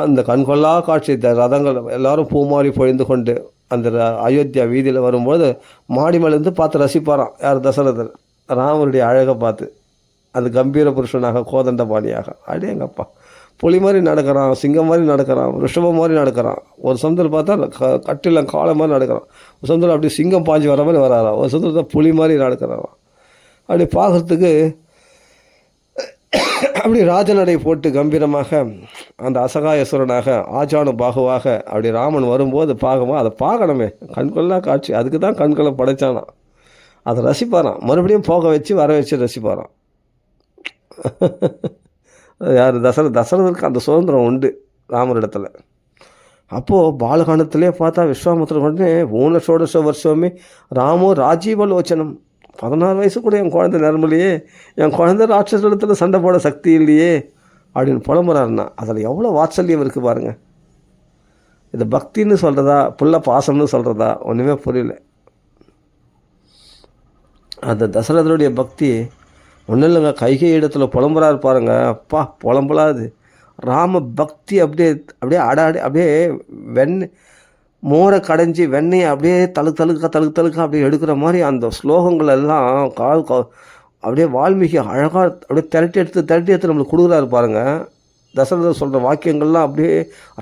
அந்த கண்கொள்ளா காட்சி, ரதங்கள் எல்லோரும் பூமாரி பொழிந்து கொண்டு அந்த அயோத்தியா வீதியில் வரும்போது மாடி மேலேருந்து பார்த்து ரசிப்பாராம். யார்? தசரதர். ராமருடைய அழகை பார்த்து அந்த கம்பீர புருஷனாக கோதண்டபாணியாக. அடேங்கப்பா, புலி மாதிரி நடக்கிறான், சிங்கம் மாதிரி நடக்கிறான், ரிஷபம் மாதிரி நடக்கிறான். ஒரு சமயத்தில் பார்த்தா கட்டில காளை மாதிரி நடக்கிறான், ஒரு சமயத்தில் அப்படி சிங்கம் பாஞ்சு வர மாதிரி வராராம், ஒரு சமயத்தில் புலி மாதிரி நடக்கிறாராம். அப்படி பார்க்குறதுக்கு அப்படி ராஜநடை போட்டு கம்பீரமாக அந்த அசகாயசுரனாக ஆஜானு பாகுவாக அப்படி ராமன் வரும்போது பார்க்கும்போது அதை பார்க்கணுமே, கண்கொள்ளா காட்சி. அதுக்கு தான் கண்களை படைச்சானா, அதை ரசிப்பாராம். மறுபடியும் போக வச்சு வர வச்சு ரசிப்பாராம். யார்? தசரதற்கு அந்த சுதந்திரம் உண்டு ராமரிடத்தில். அப்போது பாலகாண்டத்திலே பார்த்தா விஸ்வாமித்திரன் உடனே ஊனஷோடச வருஷமே ராமோ ராஜீவலோச்சனம், 16 வயசு கூட என் குழந்தை நிரம்பலையே, என் குழந்தை ராட்சசத்தில் சண்டை போட சக்தி இல்லையே அப்படின்னு புலம்புறாருன்னா அதில் எவ்வளோ வாத்சல்யம் இருக்குது பாருங்கள். இது பக்தின்னு சொல்கிறதா, புள்ள பாசம்னு சொல்கிறதா, ஒன்றுமே புரியல. அந்த தசரதனுடைய பக்தி ஒன்றும் இல்லைங்க. கைகை இடத்துல புலம்புறாரு பாருங்க, அப்பா புலம்பலாது. ராம பக்தி அப்படியே அப்படியே அப்படியே மோரை கடைஞ்சி வெண்ணெயை அப்படியே தழுக்க அப்படியே எடுக்கிற மாதிரி அந்த ஸ்லோகங்கள் எல்லாம் அப்படியே வால்மீகி அழகாக அப்படியே திரட்டி எடுத்து நம்மளுக்கு கொடுக்குறாரு பாருங்க. தசரதர் சொல்கிற வாக்கியங்கள்லாம் அப்படியே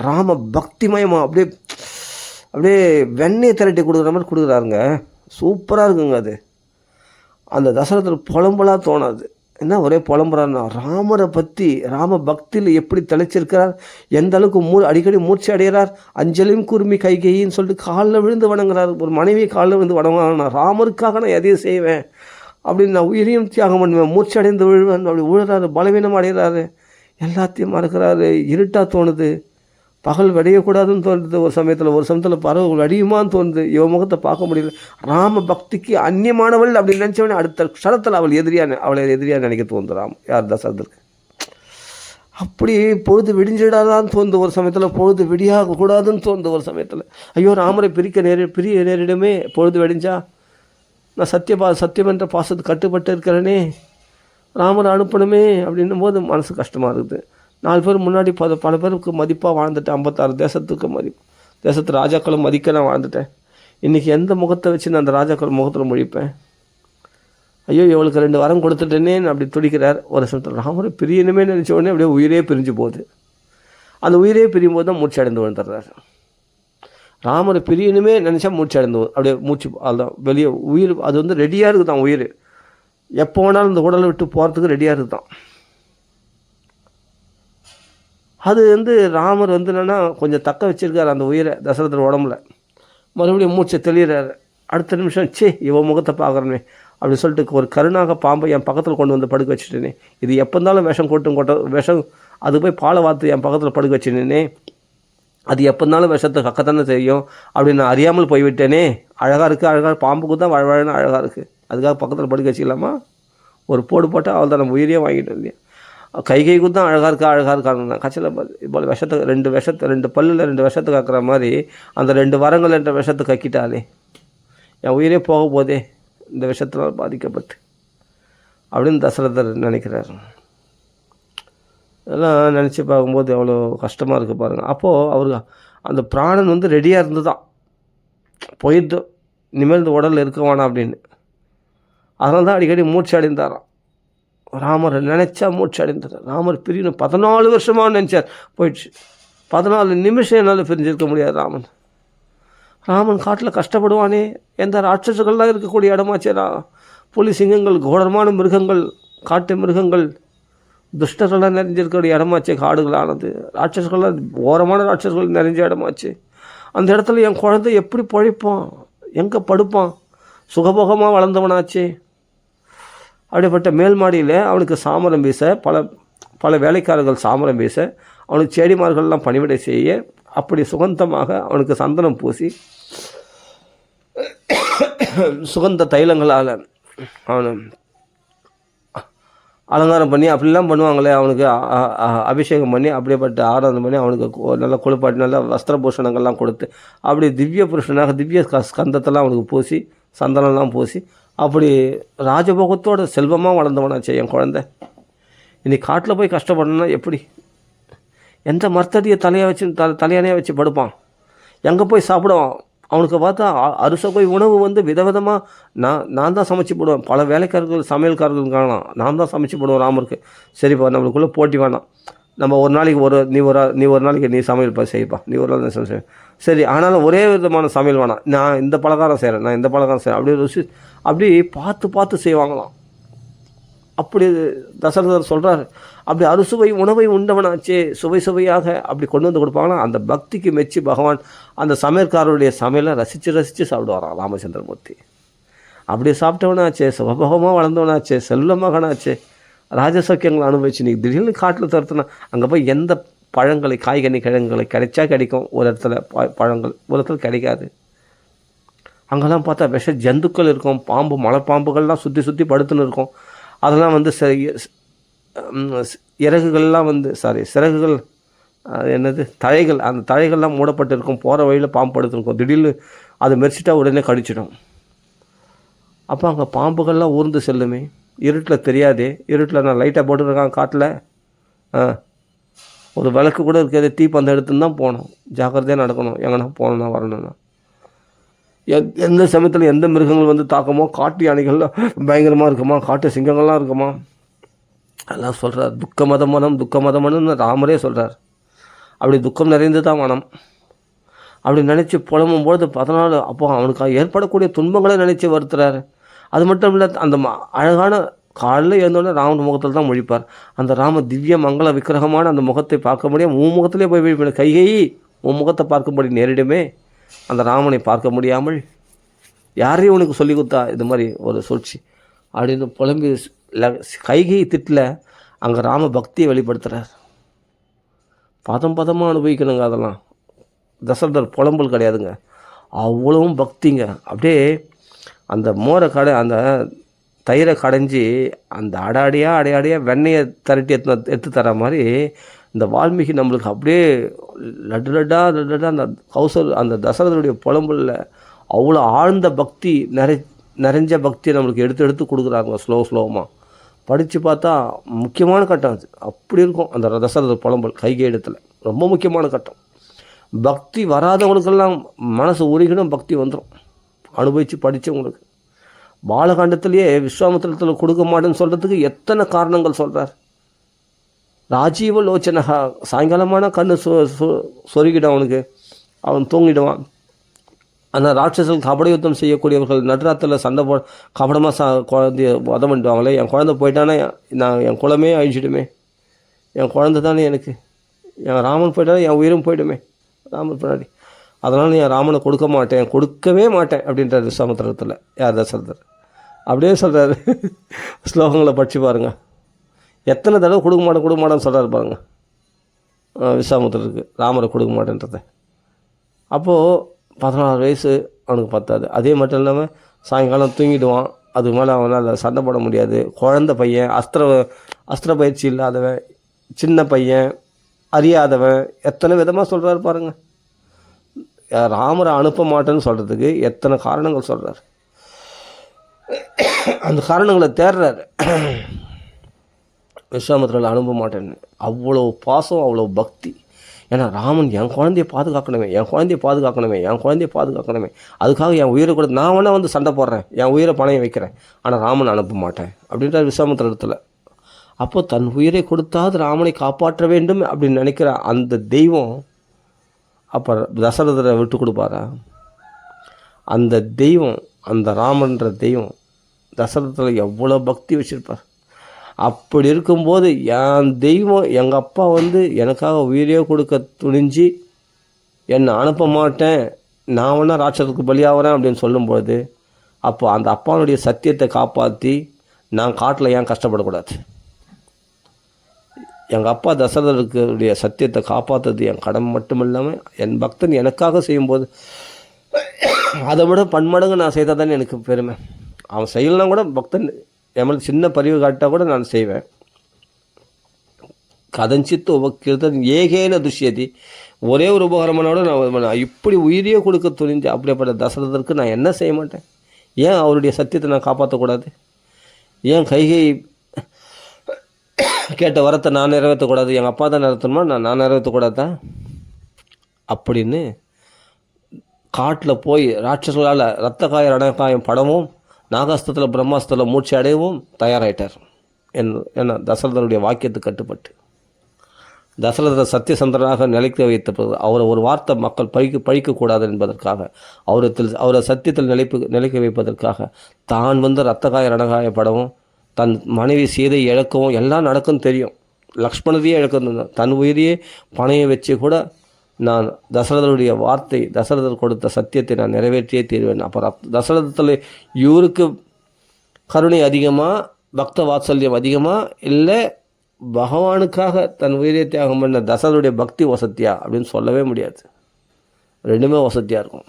ராம பக்திமயமாக அப்படியே அப்படியே வெண்ணெயை திரட்டி கொடுக்குற மாதிரி கொடுக்குறாருங்க. சூப்பராக இருக்குங்க அது. அந்த தசரதர் புலம்பலாக தோணாது. என்ன ஒரே புலம்புறாருன்னா, ராமரை பற்றி ராம பக்தியில் எப்படி தெளிச்சிருக்கிறார், எந்த அளவுக்கு அடிக்கடி மூர்ச்சி அடைகிறார். அஞ்சலியும் குருமி கைகையின்னு சொல்லிட்டு காலில் விழுந்து வணங்குறார். ஒரு மனைவி காலில் விழுந்து வணங்குவாங்க, நான் ராமருக்காக நான் எதையும் செய்வேன் அப்படின்னு, நான் உயிரையும் தியாகம் பண்ணுவேன், மூர்ச்சி அடைந்து விழுவேன். அப்படி விழுறாரு, பலவீனம் அடைகிறாரு, எல்லாத்தையும் மறக்கிறாரு. இருட்டாக தோணுது, பகல் வெடியக்கூடாதுன்னு தோணுது. ஒரு சமயத்தில் பறவை வெடியுமான்னு தோணுது. இவன் முகத்தை பார்க்க முடியல. ராம பக்திக்கு அந்நியமானவள் அப்படின்னு நினச்சவனே அடுத்த க்ஷணத்தில் அவளை எதிரியாக நினைக்க தோணுது ராம். யார்? தசரதருக்கு. அப்படி பொழுது விடிஞ்சிடாதான்னு தோணுது ஒரு சமயத்தில், பொழுது விடியாக கூடாதுன்னு தோணுது ஒரு சமயத்தில். ஐயோ, ராமரை பிரிய நேரிடமே, பொழுது வெடிஞ்சா நான் சத்தியம் என்ற பாசத்துக்கு கட்டுப்பட்டு இருக்கிறேனே, ராமரை அனுப்பணுமே அப்படின்னும் போது மனசு கஷ்டமாக இருக்குது. 4 பேர் முன்னாடி பல பேருக்கு மதிப்பாக வாழ்ந்துட்டேன். 56 தேசத்துக்கு தேசத்து ராஜாக்களும் மதிக்க நான் வாழ்ந்துட்டேன். இன்றைக்கி எந்த முகத்தை வச்சு நான் அந்த ராஜாக்கள் முகத்தில் முழிப்பேன்? ஐயோ, இவளுக்கு 2 வரம் கொடுத்துட்டேனே அப்படி துடிக்கிறார். ஒரு சமயத்தில் ராமரை பிரியணுமே நினச்ச உடனே அப்படியே உயிரே பிரிஞ்சு போகுது. அந்த உயிரே பிரியும் போது தான் மூச்சு அடைந்து விழுந்துடுறாரு. ராமரை பிரியணுமே நினச்சா மூச்சு அடைந்து அப்படியே மூச்சு அதுதான் வெளியே உயிர். அது ரெடியாக இருக்குது தான் உயிர், எப்போ வேணாலும் இந்த உடலை விட்டு போகிறதுக்கு ரெடியாக இருக்குது தான். அது ராமர் என்னென்னா கொஞ்சம் தக்க வச்சுருக்கார் அந்த உயிரை தசரதர் உடம்புல. மறுபடியும் மூச்சை தெளிகிறார். அடுத்த நிமிஷம் இவன் முகத்தை பார்க்குறனே அப்படி சொல்லிட்டு ஒரு கருணாக பாம்பை என் பக்கத்தில் கொண்டு வந்து படுக்க வச்சுட்டேனே, இது எப்போ இருந்தாலும் விஷம் அது போய் பாலை வார்த்து என் பக்கத்தில் படுக்க வச்சுனேனே, அது எப்போ இருந்தாலும் விஷத்தை கக்கத்தானே தெரியும் அப்படின்னு நான் அறியாமல் போய்விட்டேனே. அழகாக இருக்குது, பாம்புக்கு தான் வழவழன்னு அழகாக இருக்குது, அதுக்காக பக்கத்தில் படுக்க வச்சுக்கலாமா? ஒரு போடு போட்டால் அவள் தான் நம்ம உயிரியே வாங்கிட்டோம் இல்லையா? கைகைக்கு தான் அழகாக இருக்காங்க. கட்சியில் இப்போ விஷத்தை 2 பல்லில் 2 விஷத்தை கக்கிற மாதிரி அந்த 2 வரங்கள் என்ற விஷத்தை கக்கிட்டாலே என் உயிரே போக போதே இந்த விஷத்தினால் பாதிக்கப்பட்டு அப்படின்னு தசரதர் நினைக்கிறார். இதெல்லாம் நினச்சி பார்க்கும்போது எவ்வளோ கஷ்டமாக இருக்குது பாருங்கள். அப்போது அவருக்கு அந்த பிராணன் ரெடியாக இருந்து தான் போயிட்டு இனிமேல் இந்த உடலில் இருக்க வேணாம் அப்படின்னு. அதனால தான் அடிக்கடி மூச்சு அடைந்தாராம். ராமரை நினச்சா மூச்சு அடைந்தார். ராமர் பிரியணும் 14 வருஷமாக நினச்சார், போயிடுச்சு. 14 நிமிஷம் என்னால் பிரிஞ்சிருக்க முடியாது ராமன் காட்டில் கஷ்டப்படுவானே, எந்த ராட்சசங்கள்லாம் இருக்கக்கூடிய இடமாச்சேரா, புலி சிங்கங்கள் கோரமான மிருகங்கள் காட்டு மிருகங்கள் துஷ்டர்கள்லாம் நிறைஞ்சிருக்கக்கூடிய இடமாச்சு, காடுகளானது ராட்சசங்கள்லாம் ஓரமான ராட்சசர்கள் நிறைஞ்ச இடமாச்சு. அந்த இடத்துல என் குழந்தை எப்படி பழிப்பான், எங்கே படுப்பான், சுகபோகமாக வளர்ந்தவனாச்சே. அப்படிப்பட்ட மேல் மாடியில் அவனுக்கு சாமரம் வீச, பல பல வேலைக்காரர்கள் சாமரம் வீச, அவனுக்கு செடிமார்கள்லாம் பணிவிடை செய்ய, அப்படி சுகந்தமாக அவனுக்கு சந்தனம் பூசி சுகந்த தைலங்களால் அவனை அலங்காரம் பண்ணி அப்படிலாம் பண்ணுவாங்களே, அவனுக்கு அபிஷேகம் பண்ணி அப்படிப்பட்ட ஆராதனை பண்ணி அவனுக்கு நல்லா குளிப்பாட்டி நல்லா வஸ்திரபூஷணங்கள்லாம் கொடுத்து அப்படி திவ்ய புருஷனாக திவ்ய ஸ்கந்தத்தெல்லாம் அவனுக்கு பூசி சந்தனம்லாம் பூசி அப்படி ராஜபோகத்தோட செல்வமாக வளர்ந்தவனாச்சே என் குழந்தை. இன்னைக்கு காட்டில் போய் கஷ்டப்படணுன்னா எப்படி, எந்த மரத்தடியை தலையானையாக வச்சு படுப்பான், எங்கே போய் சாப்பிடுவான். அவனுக்கு பார்த்தா அறுசுவை உணவு விதவிதமாக நான் தான் சமைச்சு போடுவேன். பல வேலைக்காரர்கள் சமையல்காரர்கள் காணலாம், நான் தான் சமைச்சு போடுவேன் ராமருக்கு. சரிப்பா, நம்மளுக்குள்ளே போட்டி வேணாம், நம்ம ஒரு நாளைக்கு நீ ஒரு நாளைக்கு நீ சமையல் செய்யப்பா, நீ ஒரு நாள் சமையல் சரி, ஆனாலும் ஒரே விதமான சமையல் வேணாம், நான் இந்த பலகாரம் செய்கிறேன், நான் இந்த பலகாரம் செய்கிறேன், அப்படி ருசி அப்படி பார்த்து செய்வாங்களாம். அப்படி தசரதர் சொல்கிறார், அப்படி அறுசுவை உணவை உண்டவனாச்சே, சுவையாக அப்படி கொண்டு வந்து கொடுப்பாங்கன்னா அந்த பக்திக்கு மெச்சி பகவான் அந்த சமையல்காரருடைய சமையலை ரசித்து சாப்பிடுவாராம் ராமச்சந்திரமூர்த்தி. அப்படி சாப்பிட்டவனாச்சே, சுகபோகமாக வளர்ந்தவனாச்சே, செல்வ மகனாச்சே, ராஜசக்கியங்களை அனுபவிச்சு. நீ திடீர்னு காட்டில் தருத்துனா அங்கே போய் எந்த பழங்களை கிழங்குகளை கிடைச்சா கிடைக்கும், ஒரு இடத்துல பழங்கள் ஒரு இடத்துல கிடைக்காது. அங்கெல்லாம் பார்த்தா விஷ ஜந்துக்கள் இருக்கும், பாம்பு மலைப்பாம்புகள்லாம் சுற்றி படுத்துன்னு இருக்கும். அதெல்லாம் இறகுகள்லாம் சிறகுகள் என்னது தழைகள், அந்த தழைகள்லாம் மூடப்பட்டு இருக்கும். போகிற வழியில் பாம்பு படுத்துருக்கும், திடீர்னு அது மெரிச்சிட்டா உடனே கடிச்சிடும். அப்போ அங்கே பாம்புகள்லாம் ஊர்ந்து செல்லுமே, இருட்டில் தெரியாதே. இருட்டில் நான் லைட்டாக போட்டுருக்கான் காட்டில், ஒரு விளக்கு கூட இருக்காது, தீப்பந்தம் எடுத்துன்னு தான் போகணும், ஜாக்கிரதையாக நடக்கணும். எங்கன்னா போகணுன்னா வரணும்னா எந்த சமயத்தில் எந்த மிருகங்கள் தாக்கமோ, காட்டு யானைகள்லாம் பயங்கரமாக இருக்குமா, காட்டு சிங்கங்கள்லாம் இருக்குமா, அதெல்லாம் சொல்கிறார். துக்க மதமனம்னு ராமரே சொல்கிறார். அப்படி துக்கம் நிறைந்து தான் மனம். அப்படி நினச்சி புலம்பும்போது 14 அப்போ அவனுக்கு ஏற்படக்கூடிய துன்பங்களை நினச்சி வருத்துறாரு. அது மட்டும் இல்லை, அந்த அழகான காலையில் எழுந்தோடனே ராமன் முகத்தில் தான் முழிப்பார். அந்த ராம திவ்ய மங்கள விக்கிரகமான அந்த முகத்தை பார்க்க முடியும், உன் முகத்திலே போய் விழிப்பேன், கைகை உன் முகத்தை பார்க்கும்படி நேரிடுமே. அந்த ராமனை பார்க்க முடியாமல் யாரையும் உனக்கு சொல்லி கொடுத்தா இது மாதிரி ஒரு சூழ்ச்சி அப்படின்னு புலம்பி கைகை திட்டில் அங்கே ராம பக்தியை வெளிப்படுத்துகிறார். பதமாக அனுபவிக்கணுங்க. அதெல்லாம் தசரதர் புலம்பல் கிடையாதுங்க, அவ்வளவும் பக்திங்க. அப்படியே அந்த அந்த தயிரை கடைஞ்சி அந்த அடையாடியாக வெண்ணெயை திரட்டி எடுத்து தர மாதிரி இந்த வால்மீகி நம்மளுக்கு அப்படியே லட்டு அந்த தசரதனுடைய புலம்பலில் அவ்வளோ ஆழ்ந்த பக்தி நிறைஞ்ச பக்தியை நம்மளுக்கு எடுத்து கொடுக்குறாங்க. ஸ்லோவமாக படித்து பார்த்தா முக்கியமான கட்டம் அது. அப்படி இருக்கும் அந்த தசரத புலம்பல் கைகை இடத்துல ரொம்ப முக்கியமான கட்டம். பக்தி வராதவங்களுக்கெல்லாம் மனசு உருகிடும், பக்தி வந்துடும். அனுபவித்து படித்தவங்களுக்கு பாலகாண்டத்திலேயே விஸ்வாமித்திரத்தில் கொடுக்க மாட்டேன்னு சொல்கிறதுக்கு எத்தனை காரணங்கள் சொல்கிறார். ராஜீவ லோச்சனகா, சாயங்காலமான கண்ணு சொருகிடும் அவனுக்கு, அவன் தூங்கிடுவான். அந்த ராட்சசர்கள் கபட யுத்தம் செய்யக்கூடியவர்கள் நடுராத்தில் சண்டை கபடமாக குழந்தைய வதம் பண்ணிடுவாங்களே, என் குழந்தை போயிட்டானே நான் என் குலமே அழிச்சிடுமே, என் குழந்தை தானே எனக்கு, என் ராமன் போயிட்டானே என் உயிரும் போயிடுமே ராமன் பின்னாடி, அதனால் என் ராமனை கொடுக்கவே மாட்டேன் அப்படின்றார் விஸ்வாமித்திரத்தில். யார் தசரதர் அப்படியே சொல்கிறாரு. ஸ்லோகங்களை படித்து பாருங்கள், எத்தனை தடவை கொடுக்க மாட்டேன்னு சொல்கிறாரு பாருங்கள் விஸ்வாமித்திரருக்கு, ராமரை கொடுக்க மாட்டேன்றதை. அப்போது 14 வயசு அவனுக்கு பத்தாது. அதே மட்டும் இல்லாமல் சாயங்காலம் தூங்கிடுவான், அதுக்கு மேலே அவனால் சண்டை போட முடியாது. குழந்த பையன், அஸ்திர பயிற்சி இல்லாதவன், சின்ன பையன், அறியாதவன், எத்தனை விதமாக சொல்கிறாரு பாருங்கள். ராமரை அனுப்ப மாட்டேன்னு சொல்கிறதுக்கு எத்தனை காரணங்கள் சொல்கிறார். அந்த காரணங்களை தேடுறாரு. விஸ்வாமித்திரரை அனுப்ப மாட்டேன்னு அவ்வளோ பாசம், அவ்வளோ பக்தி. ஏன்னா ராமன் என் குழந்தைய பாதுகாக்கணுமே, அதுக்காக என் உயிரை கூட நான் வேணால் சண்டை போடுறேன், என் உயிரை பணையம் வைக்கிறேன், ஆனால் ராமன் அனுப்ப மாட்டேன் அப்படின்ற விஸ்வாமித்திர இடத்துல. அப்போ தன் உயிரை கொடுத்தாவது ராமனை காப்பாற்ற வேண்டும் அப்படின்னு நினைக்கிற அந்த தெய்வம் அப்போ தசரதரை விட்டு கொடுப்பாரா? அந்த தெய்வம், அந்த ராமன்ற தெய்வம் தசரதத்தில் எவ்வளோ பக்தி வச்சுருப்பார். அப்படி இருக்கும்போது என் தெய்வம், எங்கள் அப்பா எனக்காக உயிரே கொடுக்க துணிஞ்சு என்னை அனுப்ப மாட்டேன், நான் வேணா ராட்சதத்துக்கு பலியாகிறேன் அப்படின்னு சொல்லும்போது, அப்போ அந்த அப்பாவுடைய சத்தியத்தை காப்பாற்றி நான் காட்டில் ஏன் கஷ்டப்படக்கூடாது? எங்கள் அப்பா தசரதருடைய சத்தியத்தை காப்பாற்றுறது என் கடமை மட்டும் இல்லாமல் என் பக்தன் எனக்காக செய்யும்போது அதை விட பன்மடங்கு நான் செய்தால் தானே எனக்கு பெருமை. அவன் செய்யலாம் கூட பக்தன் என் சின்ன பரிவு காட்டால் கூட நான் செய்வேன். கதஞ்சித்து உபகிருத்தன் ஏகேன துஷ்யதி, ஒரே ஒரு உபகரமனோட நான் இப்படி உயிரியே கொடுக்க துணிஞ்சு அப்படிப்பட்ட தசரதற்கு நான் என்ன செய்ய மாட்டேன்? ஏன் அவருடைய சத்தியத்தை நான் காப்பாற்றக்கூடாது? ஏன் கைகை கேட்ட வரத்தை நான் நிறைவேற்றக்கூடாது? எங்கள் அப்பா தான் நிறைவேற்றணுமா, நான் நிறைவேற்றக்கூடாதா அப்படின்னு காட்டில் போய் ராட்சசர்களால் ரத்த காயம் ரணகாயம் படவும் நாகாஸ்திரத்தில் பிரம்மாஸ்திரத்தில் மூச்சு அடையவும் தயாராகிட்டார். என்ன தசரதனுடைய வாக்கியத்துக்கு கட்டுப்பட்டு தசரதர் சத்தியசந்திரனாக நிலைக்க வைத்த பிறகு அவரை ஒரு வார்த்தை மக்கள் பழிக்கக்கூடாது என்பதற்காக அவரை சத்தியத்தில் நிலைக்க வைப்பதற்காக தான் ரத்தகாய ரணகாயப்படவும் தன் மனைவி சீதை இழக்கவும் எல்லாம் நடக்கும் தெரியும். லக்ஷ்மணரையே இழக்கணும், தன் உயிரையே பணையை வச்சு கூட நான் தசரதருடைய வார்த்தை, தசரதர் கொடுத்த சத்தியத்தை நான் நிறைவேற்றியே தீர்வேன். அப்புறம் தசரதத்தில் இவருக்கு கருணை அதிகமாக, பக்த வாத்சல்யம் அதிகமாக, இல்லை பகவானுக்காக தன் உயிரை தியாகம் பண்ண தசரருடைய பக்தி வசத்தியா அப்படின்னு சொல்லவே முடியாது. ரெண்டுமே வசதியாக இருக்கும்.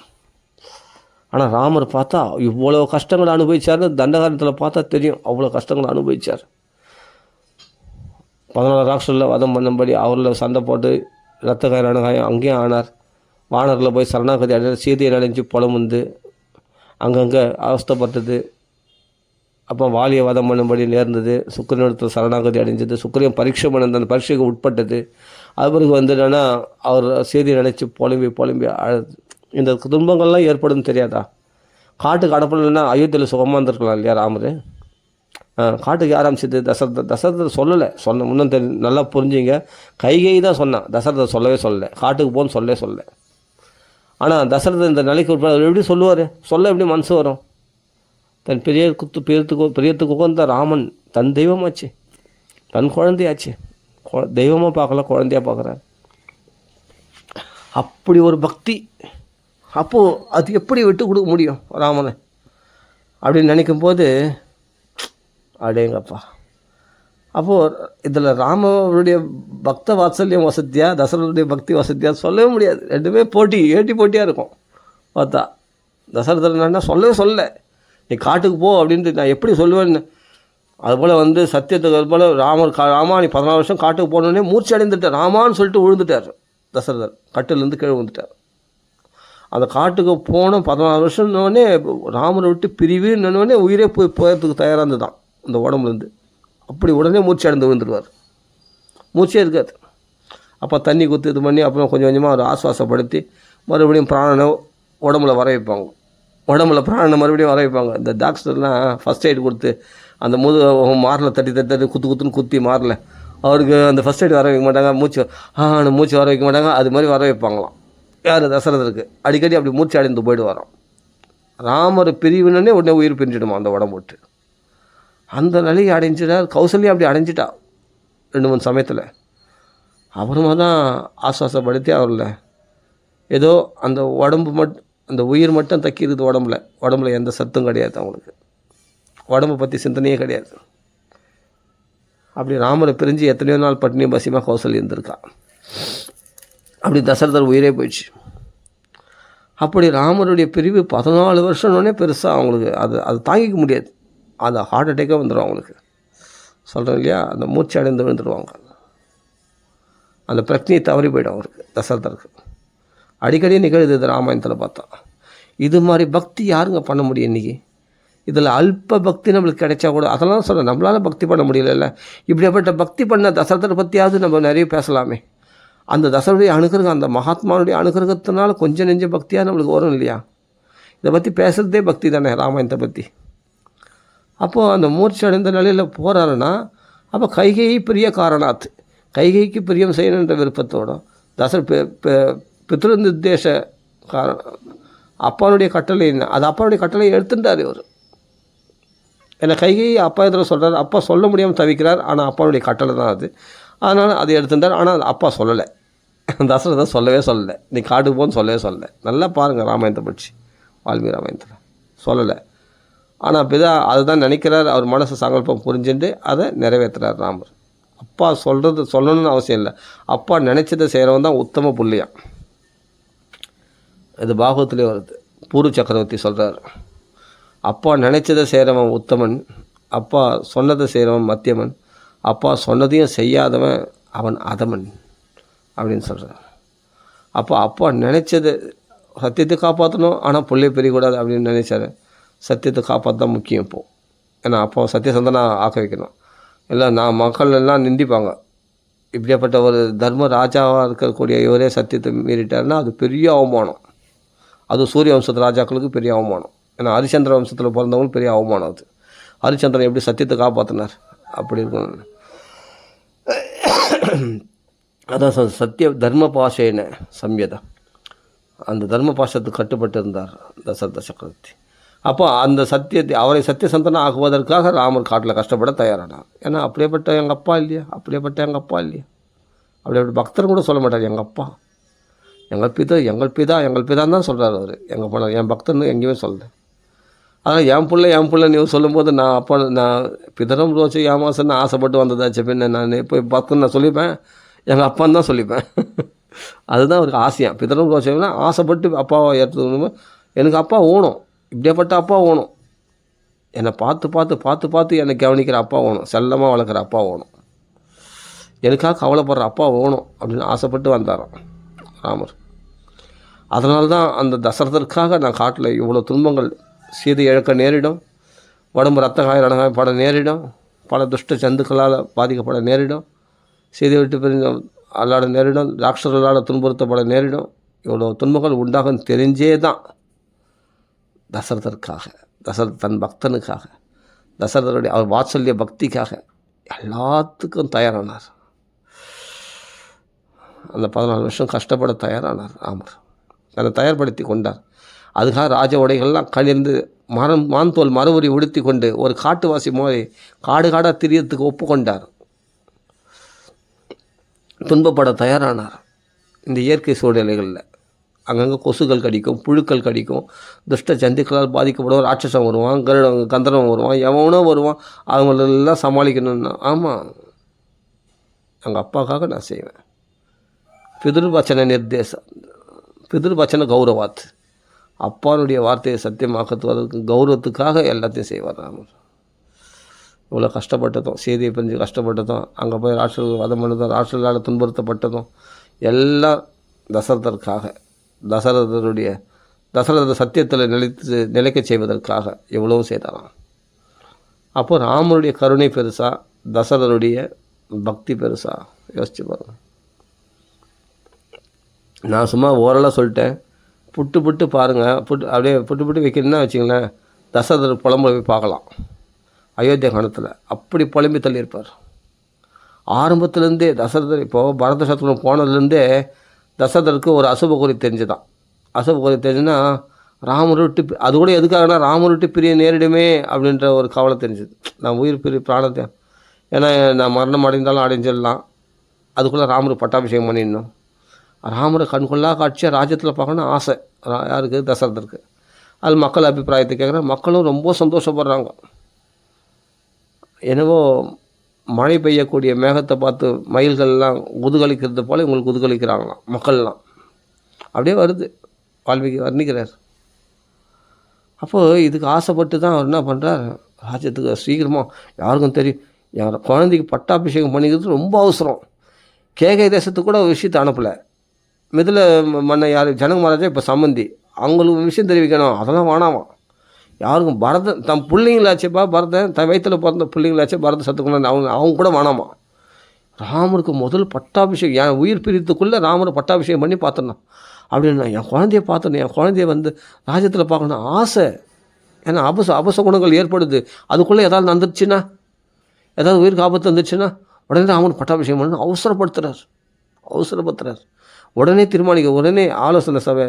ஆனால் ராமர் பார்த்தா இவ்வளோ கஷ்டங்களை அனுபவிச்சார்னு தண்டகாரத்தில் பார்த்தா தெரியும். அவ்வளோ கஷ்டங்களை அனுபவித்தார். 14 ராட்சஸில் வதம் பண்ணும்படி அவரில் சண்டை போட்டு ரத்தகாய ரணகாயம் அங்கேயும் ஆனார். வானரில் போய் சரணாகதி அடைஞ்சு சீதையை நடைஞ்சு புலமுந்து அங்கங்கே அவஸ்தப்பட்டது. அப்போ வாலியை வதம் பண்ணும்படி நேர்ந்தது. சுக்கிரனிடத்தில் சரணாகதி அடைஞ்சது. சுக்கிரன் பரீட்சை பண்ண அந்த பரீட்சைக்கு உட்பட்டது. அது பிறகு என்னென்னா அவர் சீதையை நினச்சி புலம்பி அழுது. இந்த துன்பங்கள்லாம் ஏற்படும் தெரியாதா? காட்டுக்கு அடப்படலைன்னா அயோத்தியில் சுகமாக இருந்திருக்கலாம் இல்லையா ராமர்? காட்டுக்கு ஆரம்பிச்சது தசரதர் சொல்லலை. இன்னும் நல்லா புரிஞ்சுங்க. கைகை தான் சொன்னான், தசரதர் சொல்லவே சொல்லலை. காட்டுக்கு போன்னு சொல்லலை. ஆனால் தசரதர் இந்த நிலைக்கு எப்படி சொல்லுவார்? சொல்ல எப்படி மனசு வரும்? தன் பிரியத்துக்கு உகந்த ராமன் தன் தெய்வமாச்சு, தன் குழந்தையாச்சு. தெய்வமாக பார்க்கல, குழந்தையாக பார்க்குறார். அப்படி ஒரு பக்தி. அப்போது அது எப்படி விட்டு கொடுக்க முடியும் ராமனை அப்படின்னு நினைக்கும்போது அடேங்கப்பா. அப்போது இதில் ராமனுடைய பக்த வாத்சல்யம் வசதியாக, தசரதனுடைய பக்தி வசதியாக சொல்லவே முடியாது. ரெண்டுமே போட்டியாக இருக்கும். பார்த்தா தசரதர் என்னன்னா சொல்லலை, நீ காட்டுக்கு போ அப்படின்ட்டு நான் எப்படி சொல்லுவேன்னு. அதுபோல் சத்தியத்துக்கு அதுபோல் ராமா நீ 14 வருஷம் காட்டுக்கு போனோடனே மூர்ச்சி அடைந்துட்டார். ராமான்னு சொல்லிட்டு விழுந்துட்டார் தசரதர். கட்டிலேருந்து கீழே விழுந்துட்டார். அந்த காட்டுக்கு போன 14 வருஷம்னோடனே ராமரை விட்டு பிரிவுன்னொடனே உயிரே போகிறதுக்கு தயாராக இருந்துதான் அந்த உடம்புலேருந்து. அப்படி உடனே மூச்சு அடைந்து விழுந்துடுவார். மூச்சே இருக்காது. அப்போ தண்ணி குத்து இது பண்ணி அப்புறம் கொஞ்சம் கொஞ்சமாக அவர் ஆஸ்வாசப்படுத்தி மறுபடியும் பிராணனை உடம்புல வர வைப்பாங்க. உடம்புல பிராணனை மறுபடியும் வர வைப்பாங்க. இந்த டாக்டர்லாம் ஃபஸ்ட் எய்டு கொடுத்து அந்த மாரில் தட்டி குத்துன்னு குத்தி மாரில் அவருக்கு அந்த ஃபஸ்ட் எய்டு வர வைக்க மாட்டாங்க. மூச்சு வர வைக்க மாட்டாங்க. அது மாதிரி வர வைப்பாங்களாம். யார்? தசரதருக்கு. அடிக்கடி அப்படி மூச்சு அடைந்து போய்ட்டு வரோம். ராமர் பிரிவுனே உடனே உயிர் பிரிஞ்சிடுமா அந்த உடம்பு விட்டு. அந்த நிலையை அடைஞ்சிட்டார். கௌசல்யா அப்படி அடைஞ்சிட்டா 2-3 சமயத்தில். அப்புறமா தான் ஆஸ்வாசப்படுத்தி அவரில் ஏதோ அந்த உடம்பு அந்த உயிர் மட்டும் தக்கிடுது. உடம்புல எந்த சத்தும் கிடையாது அவங்களுக்கு. உடம்பை பற்றி சிந்தனையே கிடையாது. அப்படி ராமரை பிரிஞ்சு எத்தனையோ நாள் பட்டினியும் பசியமாக கௌசல்யா இருந்திருக்கா. அப்படி தசரதர் உயிரே போயிடுச்சு. அப்படி ராமருடைய பிரிவு 14 வருஷம்னே பெருசாக அவங்களுக்கு அது தாங்கிக்க முடியாது. அது ஹார்ட் அட்டேக்காக வந்துடும் அவங்களுக்கு. சொல்கிறேன் இல்லையா, அந்த மூச்சு அடைந்து விழுந்துடுவாங்க. அந்த பிரச்சனையை தவறி போய்டும் அவருக்கு, தசரதருக்கு. அடிக்கடி நிகழுது இது ராமாயணத்தில் பார்த்தா. இது மாதிரி பக்தி யாருங்க பண்ண முடியும் இன்றைக்கி? இதில் அல்ப பக்தி நம்மளுக்கு கிடைச்சா கூட அதெல்லாம் சொல்கிறேன், நம்மளால் பக்தி பண்ண முடியல. இப்படிப்பட்ட பக்தி பண்ண தசரதரை பற்றியாவது நம்ம நிறைய பேசலாமே. அந்த தசரனுடைய அனுகிரகம், அந்த மகாத்மாவுடைய அனுகிரகத்தினால கொஞ்சம் நெஞ்ச பக்தியாக நம்மளுக்கு வரும் இல்லையா? இதை பற்றி பேசுகிறதே பக்தி தானே, ராமாயணத்தை பற்றி. அப்போது அந்த மூர்ச்சி அடைந்த நிலையில் போகிறாருன்னா அப்போ கைகையை பிரிய காரணாத், கைகைக்கு பிரியம் செய்யணுன்ற விருப்பத்தோட பித்ருநிர்தேச அப்பாவுடைய கட்டளை என்ன, அது அப்பாவுடைய கட்டளையை எடுத்துட்டார் இவர். ஏன்னா கைகை அப்பா இதில் சொல்கிறார், அப்பா சொல்ல முடியாமல் தவிக்கிறார். ஆனால் அப்பாவுடைய கட்டளை தான் அது. அதனால் அதை எடுத்துட்டார். ஆனால் அப்பா சொல்லலை. தசரதன் சொல்லவே சொல்லலை, நீ காட்டுக்கு போன்னு சொல்லவே சொல்லலை. நல்லா பாருங்கள் ராமாயணத்தை படிச்சு, வால்மீகி ராமாயணத்தில் சொல்லலை. ஆனால் பிதா அதுதான் நினைக்கிறார், அவர் மனசு சங்கல்பம் புரிஞ்சுட்டு அதை நிறைவேற்றுறார் ராமர். அப்பா சொல்லணும்னு அவசியம் இல்லை, அப்பா நினச்சதை செய்கிறவன் தான் உத்தம புள்ளியான். இது பாகவத்திலே வருது. பூர்வ சக்கரவர்த்தி சொல்கிறார், அப்பா நினச்சதை செய்கிறவன் உத்தமன், அப்பா சொன்னதை செய்கிறவன் மத்தியமன், அப்பா சொன்னதையும் செய்யாதவன் அவன் அதமன் அப்படின்னு சொல்கிறார். அப்பா நினச்சதை சத்தியத்தை காப்பாற்றணும், ஆனால் பிள்ளைய பெரியக்கூடாது அப்படின்னு நினைச்சாரு. சத்தியத்தை காப்பாற்ற தான் முக்கியம் இப்போது. ஏன்னா அப்போ சத்தியசந்தனா ஆக்க வைக்கணும். இல்லை மக்கள் எல்லாம் நிந்திப்பாங்க, இப்படியாப்பட்ட ஒரு தர்ம ராஜாவாக இருக்கக்கூடிய இவரே சத்தியத்தை மீறிட்டாருன்னா அது பெரிய அவமானம். அது சூரிய வம்சத்து ராஜாக்களுக்கு பெரிய அவமானம். ஏன்னா ஹரிச்சந்திர வம்சத்தில் பிறந்தவங்களுக்கு பெரிய அவமானம் அது. ஹரிச்சந்திரன் எப்படி சத்தியத்தை காப்பாற்றினார் அப்படி இருக்கும். அதான் சத்திய தர்ம பாஷைன சம்யதா, அந்த தர்ம பாஷத்துக்கு கட்டுப்பட்டு இருந்தார் தசரத சக்கரவர்த்தி. அப்போ அந்த சத்தியத்தை அவரை சத்தியசந்தனம் ஆகுவதற்காக ராமர் காட்டில் கஷ்டப்பட தயாரானார். ஏன்னா அப்படியேப்பட்ட எங்கள் அப்பா இல்லையா, அப்படியேப்பட்ட பக்தர் கூட சொல்ல மாட்டார் எங்கள் அப்பா, எங்கள் பிதான்னு தான் சொல்கிறார் அவர். எங்கள் அப்பா என் பக்தர்னு எங்கேயுமே சொல்லலை. அதனால் என் பிள்ளை நீ சொல்லும்போது நான் பிதரம் ரோச்சு ஏமாசன்னு ஆசைப்பட்டு வந்ததாச்சு. பின்ன நான் இப்போ பக்தன் நான் சொல்லிப்பேன், எங்கள் அப்பான்னு தான் சொல்லிப்பேன். அதுதான் அவருக்கு ஆசையாக. பிதரம் ரோச்சைனா ஆசைப்பட்டு அப்பாவை ஏற்றுக்கணும். எனக்கு அப்பா ஓணும், இப்படியேப்பட்ட அப்பா ஓணும், என்னை பார்த்து என்னை கவனிக்கிற அப்பா ஓணும், செல்லமாக வளர்க்குற அப்பா ஓணும், எனக்காக கவலைப்படுற அப்பா ஓணும் அப்படின்னு ஆசைப்பட்டு வந்தாராம் ராமர். அதனால தான் அந்த தசரதற்காக நான் காட்டில் இவ்வளோ துன்பங்கள், சீதை இழக்க நேரிடும், உடம்பு ரத்த காயப்பட நேரிடும், பல துஷ்ட ஜந்துக்களால் பாதிக்கப்பட நேரிடும், சீதை விட்டு பிரிஞ்ச அல்லாட நேரிடும், ராட்சர்களால் துன்புறுத்தப்பட நேரிடும். இவ்வளோ துன்பங்கள் உண்டாகும் தெரிஞ்சே தான் தசரதற்காக, தன் பக்தனுக்காக, தசரதருடைய அவர் வாத்சல்ய பக்திக்காக எல்லாத்துக்கும் தயாரானார். அந்த 14 வருஷம் கஷ்டப்பட தயாரானார் ராமர். அதை தயார்படுத்தி கொண்டார். அதுக்காக ராஜ உடைகள்லாம் கழிந்து மான் தோல் மறுபடி உடுத்தி கொண்டு ஒரு காட்டுவாசி மாதிரி காடாக திரியத்துக்கு ஒப்புக்கொண்டார். துன்பப்பட தயாரானார். இந்த இயற்கை சூழ்நிலைகளில் அங்கங்கே கொசுகள் கடிக்கும், புழுக்கள் கடிக்கும், துஷ்ட ஜந்துக்களால் பாதிக்கப்படும், ராட்சசம் வருவான், கந்தரம் வருவான், எவனோ வருவான், அவங்களெல்லாம் சமாளிக்கணும்னா ஆமாம் எங்கள் அப்பாவுக்காக நான் செய்வேன். பிதிர்வச்சன கௌரவாத், அப்பானுடைய வார்த்தையை சத்தியமாக்குவதற்கு கௌரவத்துக்காக எல்லாத்தையும் செய்வார் ராமர். இவ்வளோ கஷ்டப்பட்டதும், செய்தியை பிரிஞ்சு கஷ்டப்பட்டதும், அங்கே போய் ராட்சர்கள் வதம் பண்ணதும், ராட்சர்களால் துன்புறுத்தப்பட்டதும் எல்லாம் தசரதற்காக, தசரத சத்தியத்தில் நிலைக்க செய்வதற்காக எவ்வளவும் செய்தாராம். அப்போது ராமனுடைய கருணை பெருசா, தசரதனுடைய பக்தி பெருசா? யோசிச்சு பாருங்க. நான் சும்மா ஓரளவு சொல்லிட்டேன், புட்டு பாருங்கள், அப்படியே புட்டு வைக்கணும்னா வச்சிங்களேன், தசரதர் புலம்பு போய் பார்க்கலாம். அயோத்தியா காலத்தில் அப்படி புலம்பி தள்ளியிருப்பார். ஆரம்பத்துலேருந்தே தசரதர், இப்போது பரத சத்ருகன் போனதுலேருந்தே தசரதருக்கு ஒரு அசுபகுறி தெரிஞ்சுதான். அசுபகுறி தெரிஞ்சுன்னா ராமர் விட்டு, அது கூட எதுக்காகனா ராமர் விட்டு பிரிய நேரிடுமே அப்படின்ற ஒரு கவலை தெரிஞ்சுது. நான் உயிர் பிராணத்தை, ஏன்னா நான் மரணம் அடைந்தாலும் அடைஞ்சிடலாம், அதுக்குள்ளே ராமருக்கு பட்டாபிஷேகம் பண்ணிடணும், ராமரை கண்கொள்ளா காட்சியாக ராஜ்யத்தில் பார்க்கணும் ஆசை யாருக்கு? தசரதருக்கு. அது மக்கள் அபிப்பிராயத்தை கேட்குறேன். மக்களும் ரொம்ப சந்தோஷப்படுறாங்க. என்னவோ மழை பெய்யக்கூடிய மேகத்தை பார்த்து மயில்கள்லாம் குதுகலிக்கிறது போல் இவங்களுக்கு குதுகலிக்கிறாங்களாம் மக்கள்லாம். அப்படியே வருது, வால்மீகி வர்ணிக்கிறார். அப்போது இதுக்கு ஆசைப்பட்டு தான் அவர் என்ன பண்ணுறார், ராஜ்யத்துக்கு சீக்கிரமாக யாருக்கும் தெரியும், யார் குழந்தைக்கு பட்டாபிஷேகம் பண்ணிக்கிறது ரொம்ப அவசரம். கேகை தேசத்துக்கு கூட ஒரு விஷயத்தை அனுப்பலை. மிதில் மன்ன யார் ஜனக மகாராஜா இப்போ சம்மந்தி, அவங்களுக்கு விஷயம் தெரிவிக்கணும், அதெல்லாம் வேணாமா யாருக்கும். பரதன் தன் பிள்ளைங்களாச்சேப்பா, பரதன் தன் வயிற்றில் பிறந்த பிள்ளைங்களாச்சே பரத சத்துக்கணும், அவங்க கூட வேணாமா. ராமருக்கு முதல் பட்டாபிஷேகம், என் உயிர் பிரித்துக்குள்ளே ராமரை பட்டாபிஷேகம் பண்ணி பார்த்துடணும் அப்படின்னா, என் குழந்தைய பார்த்துடணும், என் குழந்தைய ராஜ்யத்தில் பார்க்கணும் ஆசை. ஏன்னா அபச குணங்கள் ஏற்படுது, அதுக்குள்ளே ஏதாவது வந்துருச்சுன்னா, ஏதாவது உயிருக்கு ஆபத்து வந்துருச்சுன்னா உடனே ராமன் பட்டாபிஷேகம் பண்ணணும் அவசரப்படுத்துறார். உடனே தீர்மானிக்க, உடனே ஆலோசனை சபை,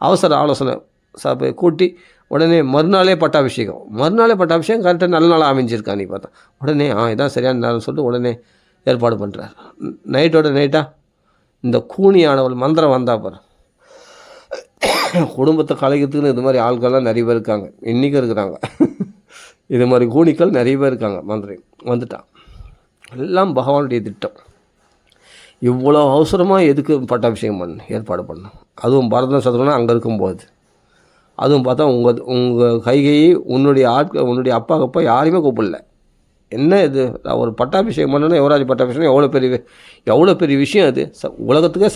அவசர ஆலோசனை சபை கூட்டி உடனே மறுநாளே பட்டாபிஷேகம் கரெக்டாக நல்ல நாளாக அமைஞ்சிருக்கா நீ பார்த்தா. உடனே இதான் சரியான நேரம் சொல்லிட்டு உடனே ஏற்பாடு பண்ணுறார். நைட்டோட நைட்டாக இந்த கூனியானவள் மந்திரம் வந்தா பாரு, குடும்பத்தை கலைக்கிறதுக்குன்னு இது மாதிரி ஆட்கள்லாம் நிறைய பேர் இருக்காங்க, இன்றைக்கும் இருக்கிறாங்க. இது மாதிரி கூனிக்கள் நிறைய பேர் இருக்காங்க. மந்திரி வந்துட்டான், எல்லாம் பகவானுடைய திட்டம். இவ்வளோ அவசரமாக எதுக்கு பட்டாபிஷேகம் ஏற்பாடு பண்ணணும்? அதுவும் பரதன் சத்ருனா அங்கே இருக்கும்போது. அதுவும் பார்த்தா உங்கள் கைகையை உன்னுடைய அப்பா யாரையுமே கூப்பிடல. என்ன இது? ஒரு பட்டாபிஷேகம் பண்ணணும்னா யுவராஜ் பட்டாபிஷேகம் எவ்வளோ பெரிய விஷயம் அது. உலகத்துக்கே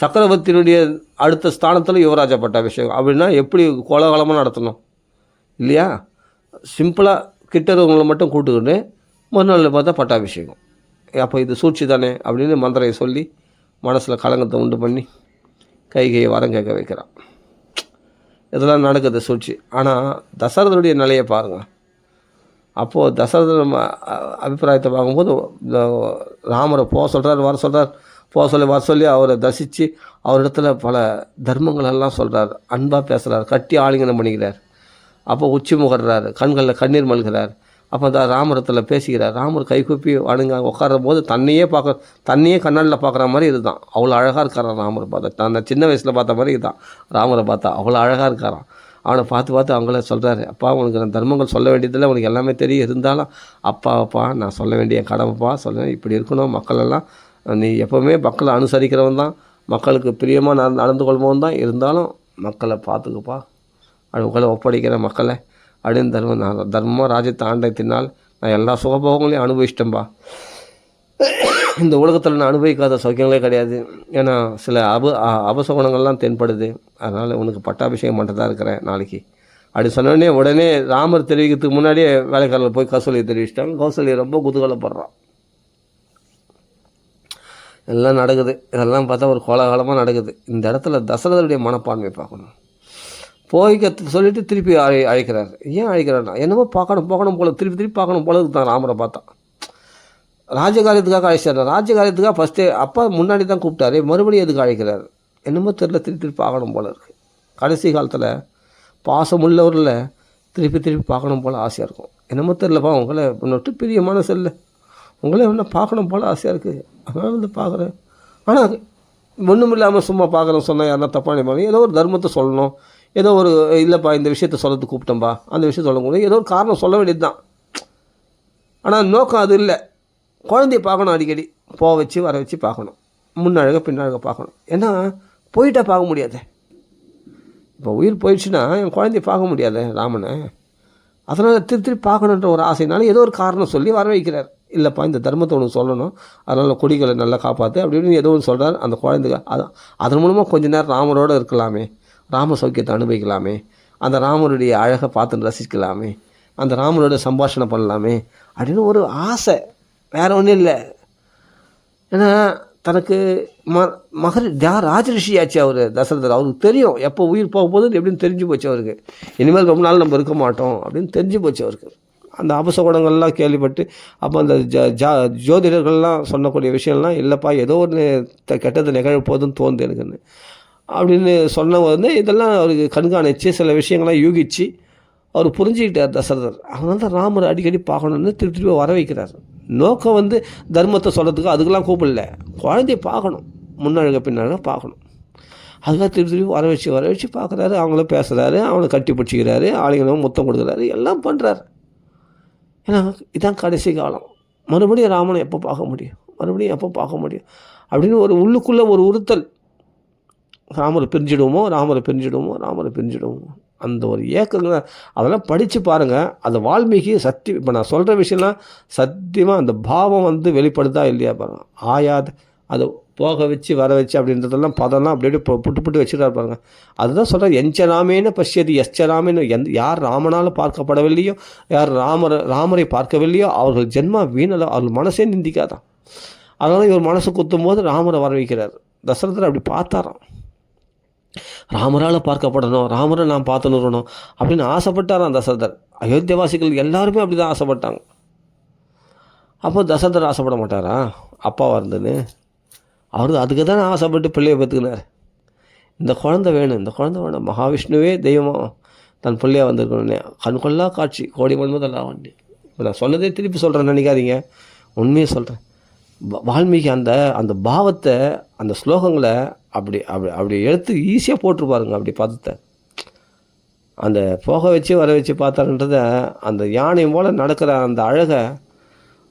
சக்கரவர்த்தியினுடைய அடுத்த ஸ்தானத்தில் யுவராஜா பட்டாபிஷேகம் அப்படின்னா எப்படி கோலாகலமாக நடத்தணும் இல்லையா? சிம்பிளாக கிட்ட இருக்கவங்களை மட்டும் கூட்டுக்கிட்டு மறுநாள் பார்த்தா பட்டாபிஷேகம். அப்போ இது சூழ்ச்சி தானே அப்படின்னு மந்திரையை சொல்லி மனசில் கலங்கத்தை உண்டு பண்ணி கைகையை வரம் கேட்க வைக்கிறான். இதெல்லாம் நடக்குது சூழ்ச்சி. ஆனால் தசரதனுடைய நிலையை பாருங்கள். அப்போது தசரதர் அபிப்பிராயத்தை பார்க்கும்போது ராமரை வர சொல்லி அவரை தரிசித்து அவரிடத்துல பல தர்மங்களெல்லாம் சொல்கிறார், அன்பாக பேசுகிறார், கட்டி ஆலிங்கனம் பண்ணிக்கிறார். அப்போ உச்சி முகர்றார், கண்களில் கண்ணீர் மல்கிறார். அப்போ தான் ராமரத்தில் பேசிக்கிறார். ராமர் கைகூப்பி வணங்க உட்காரும் போது தன்னையே கண்ணாடியில் பார்க்குற மாதிரி இதுதான். அவ்வளோ அழகாக இருக்காரான் ராமரை பார்த்தா. நான் சின்ன வயசில் பார்த்த மாதிரி இதுதான். ராமரை பார்த்தா அவ்வளோ அழகாக இருக்காரான். அவனை பார்த்து அவங்கள சொல்கிறாரு, அப்பா உனக்கு நான் தர்மங்கள் சொல்ல வேண்டியதில்லை, உனக்கு எல்லாமே தெரியும், இருந்தாலும் அப்பா நான் சொல்ல வேண்டிய கடமைப்பா சொல்லுவேன், இப்படி இருக்கணும். மக்களெல்லாம் நீ எப்போவுமே மக்களை அனுசரிக்கிறவன் தான், மக்களுக்கு பிரியமாக நடந்து கொள்பவன் தான், இருந்தாலும் மக்களை பார்த்துக்குப்பா, அவங்களை ஒப்படைக்கிற மக்களை அப்படின்னு நான் தர்மமாக ராஜ்யத்தை ஆண்டத்தினால் நான் எல்லா சுகபோகங்களையும் அனுபவிச்சிட்டேன்பா. இந்த உலகத்தில் நான் அனுபவிக்காத சௌக்கியங்களே கிடையாது. ஏன்னா சில அபசகுணங்கள்லாம் தென்படுது. அதனால் உனக்கு பட்டாபிஷேகம் பண்ணுறதா இருக்கிறேன் நாளைக்கு அப்படி சொன்னோடனே உடனே ராமர் தெரிவிக்கிறதுக்கு முன்னாடியே வேலைக்காரர்கள் போய் கௌசல்யை தெரிவிச்சிட்டாங்க. கௌசல்யை ரொம்ப குதூகலப்படுறான். எல்லாம் நடக்குது. இதெல்லாம் பார்த்தா ஒரு கோலாகலமாக நடக்குது. இந்த இடத்துல தசரதனுடைய மனப்பான்மை பார்க்கணும். போய் சொல்லிவிட்டு திருப்பி அழைக்கிறார். ஏன் அழைக்கிறார்னா என்னமோ பார்க்கணும் போல, திருப்பி பார்க்கணும் போல தான் ராமரை பார்த்தா. ராஜகாரியத்துக்காக அழைச்சார். ராஜகாரியத்துக்காக ஃபஸ்ட்டு அப்பா முன்னாடி தான் கூப்பிட்டாரு, மறுபடியும் எதுக்கு அழைக்கிறார் என்னமோ தெரில. திருப்பி பார்க்கணும் போல இருக்குது. கடைசி காலத்தில் பாசமுள்ளவரில் திருப்பி பார்க்கணும் போல் ஆசையாக இருக்கும். என்னமோ தெரிலப்பா, உங்களை விட்டு பெரிய மனசு இல்லை, உங்களே இன்னும் பார்க்கணும் போல் ஆசையாக இருக்குது, அதனால் வந்து பார்க்குறேன். ஆனால் ஒன்றும் இல்லாமல் சும்மா பார்க்குறேன்னு சொன்னால் யாருன்னா தப்பான மாதிரி ஏதோ ஒரு தர்மத்தை சொல்லணும், ஏதோ ஒரு இல்லைப்பா இந்த விஷயத்தை சொல்லத்துக்கு கூப்பிட்டோம்பா, அந்த விஷயத்தை சொல்லக்கூடாது, ஏதோ ஒரு காரணம் சொல்ல வேண்டியது தான். ஆனால் நோக்கம் அது இல்லை. குழந்தைய பார்க்கணும், அடிக்கடி போக வச்சு வர வச்சு பார்க்கணும், முன்னழக பின்னழக பார்க்கணும். ஏன்னா போயிட்டா பார்க்க முடியாது. இப்போ உயிர் போயிடுச்சுன்னா என் குழந்தைய பார்க்க முடியாது ராமனை. அதனால் திருப்பி பார்க்கணுன்ற ஒரு ஆசைனால ஏதோ ஒரு காரணம் சொல்லி வர வைக்கிறார். இல்லைப்பா இந்த தர்மத்தை ஒன்று சொல்லணும், அதனால் கொடிகளை நல்லா காப்பாற்று அப்படின்னு ஏதோ ஒன்று சொல்கிறார். அந்த குழந்தைங்க அதன் மூலமாக கொஞ்ச நேரம் ராமரோடு இருக்கலாமே, ராம சௌக்கியத்தை அனுபவிக்கலாமே, அந்த ராமருடைய அழகை பார்த்து ரசிக்கலாமே, அந்த ராமரோட சம்பாஷணை பண்ணலாமே அப்படின்னு ஒரு ஆசை, வேறு ஒன்றும் இல்லை. ஏன்னா தனக்கு ராஜரிஷி ஆச்சு அவர் தசரதர். அவருக்கு தெரியும் எப்போ உயிர் போக போகுதுன்னு எப்படின்னு தெரிஞ்சு போச்சு அவருக்கு. இனிமேல் ரொம்ப நாள் நம்ம இருக்க மாட்டோம் அப்படின்னு தெரிஞ்சு போச்சு அவருக்கு. அந்த அபசகுணங்கள்லாம் கேள்விப்பட்டு அப்போ அந்த ஜோதிடர்கள்லாம் சொன்னக்கூடிய விஷயம்லாம் இல்லைப்பா ஏதோ ஒன்று கெட்டது நிகழ போகுதுன்னு தோணுது எனக்குன்னு அப்படின்னு சொன்ன வந்து இதெல்லாம் அவருக்கு கண்காணித்து சில விஷயங்கள்லாம் யூகிச்சு அவர் புரிஞ்சுக்கிட்டார் தசரதர். அதனால தான் ராமர் அடிக்கடி பார்க்கணுன்னு திருப்பி வர வைக்கிறார். நோக்கம் வந்து தர்மத்தை சொல்கிறதுக்கு அதுக்கெல்லாம் கூப்பிடல, குழந்தைய பார்க்கணும், முன்னழக பின்னழக பார்க்கணும். அதுக்காக திருப்பி வர வச்சு பார்க்குறாரு. அவங்களும் பேசுகிறாரு, அவனை கட்டி பிடிச்சிக்கிறாரு, ஆளுங்களும் முத்தம் கொடுக்குறாரு, எல்லாம் பண்ணுறாரு. ஏன்னா இதான் கடைசி காலம், மறுபடியும் ராமனை எப்போ பார்க்க முடியும் அப்படின்னு ஒரு உள்ளுக்குள்ளே ஒரு உறுத்தல். ராமரை பிரிஞ்சிடுவோமோ அந்த ஒரு ஏக்கங்கள். அதெல்லாம் படித்து பாருங்கள். அந்த வால்மீகி இப்போ நான் சொல்கிற விஷயம்லாம் சத்தியமாக அந்த பாவம் வந்து வெளிப்படுதா இல்லையா பாருங்கள். ஆயாது அதை போக வச்சு வர வச்சு அப்படின்றதெல்லாம் பதம்லாம் அப்படியே புட்டு வச்சுட்டா பாருங்கள். அதுதான் சொல்கிறேன், எஞ்சராமேன பஷ்யதி எஸ்சராமேன்னு. யார் ராமனால் பார்க்கப்படவில்லையோ, யார் ராமரை பார்க்கவில்லையோ அவர்கள் ஜென்மா வீணல, அவர்கள் மனசே நிந்திக்காதான். அதனால் இவர் மனசு குத்தும் போது ராமரை வர வைக்கிறார். தசரதர் அப்படி பார்த்தாராம், ராமரால் பார்க்கப்படணும், ராமரை நான் பார்த்துன்னு அப்படின்னு ஆசைப்பட்டாராம் தசரதர். அயோத்தியவாசிகள் எல்லாருமே அப்படி தான் ஆசைப்பட்டாங்க. அப்போ தசரதர் ஆசைப்பட மாட்டாரா அப்பாவாக இருந்துன்னு? அவர் அதுக்கு தானே ஆசைப்பட்டு பிள்ளையை பெற்றுக்கினார். இந்த குழந்தை வேணும், மகாவிஷ்ணுவே தெய்வமாக தன் பிள்ளையாக வந்திருக்கணுன்னே கண்கொள்ளா காட்சி, கோடி மன்மதெல்லாம் வண்டி. இப்போ நான் சொன்னதே திருப்பி சொல்கிறேன் நினைக்காதீங்க, உண்மையை சொல்கிறேன். வால்மீகி அந்த அந்த பாவத்தை, அந்த ஸ்லோகங்களை அப்படி அப்படி அப்படி எடுத்து ஈஸியாக போட்டிருப்பாருங்க. அப்படி பதத்தை அந்த போக வச்சு வர வச்சு பார்த்தாருன்றத, அந்த யானை போல் நடக்கிற அந்த அழகை,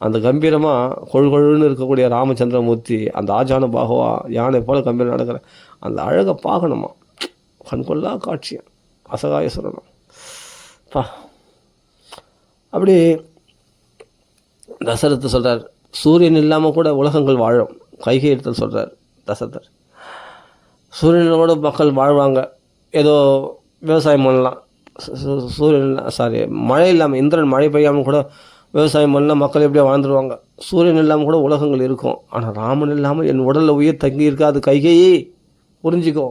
அந்த கம்பீரமாக கொழுன்னு இருக்கக்கூடிய ராமச்சந்திரமூர்த்தி, அந்த ஆஜான பாகவா யானை போல் கம்பீரம் நடக்கிற அந்த அழகை பார்க்கணுமா. கண்கொள்ளா காட்சி, அசகாய சொல்லணும் பா. அப்படி தசரத்தை சொல்கிறார், சூரியன் இல்லாமல் கூட உலகங்கள் வாழும். கைகை எடுத்து சொல்கிறார் தசரதர். சூரியனோட மக்கள் வாழ்வாங்க, ஏதோ விவசாயம் பண்ணலாம். மழை இல்லாமல், இந்திரன் மழை பெய்யாமல் கூட விவசாயம் பண்ணலாம், மக்கள் எப்படியோ வாழ்ந்துருவாங்க. சூரியன் இல்லாமல் கூட உலகங்கள் இருக்கும். ஆனால் ராமன் இல்லாமல் என் உடலில் உயிர் தங்கி இருக்காது. கைகையே புரிஞ்சிக்கோ,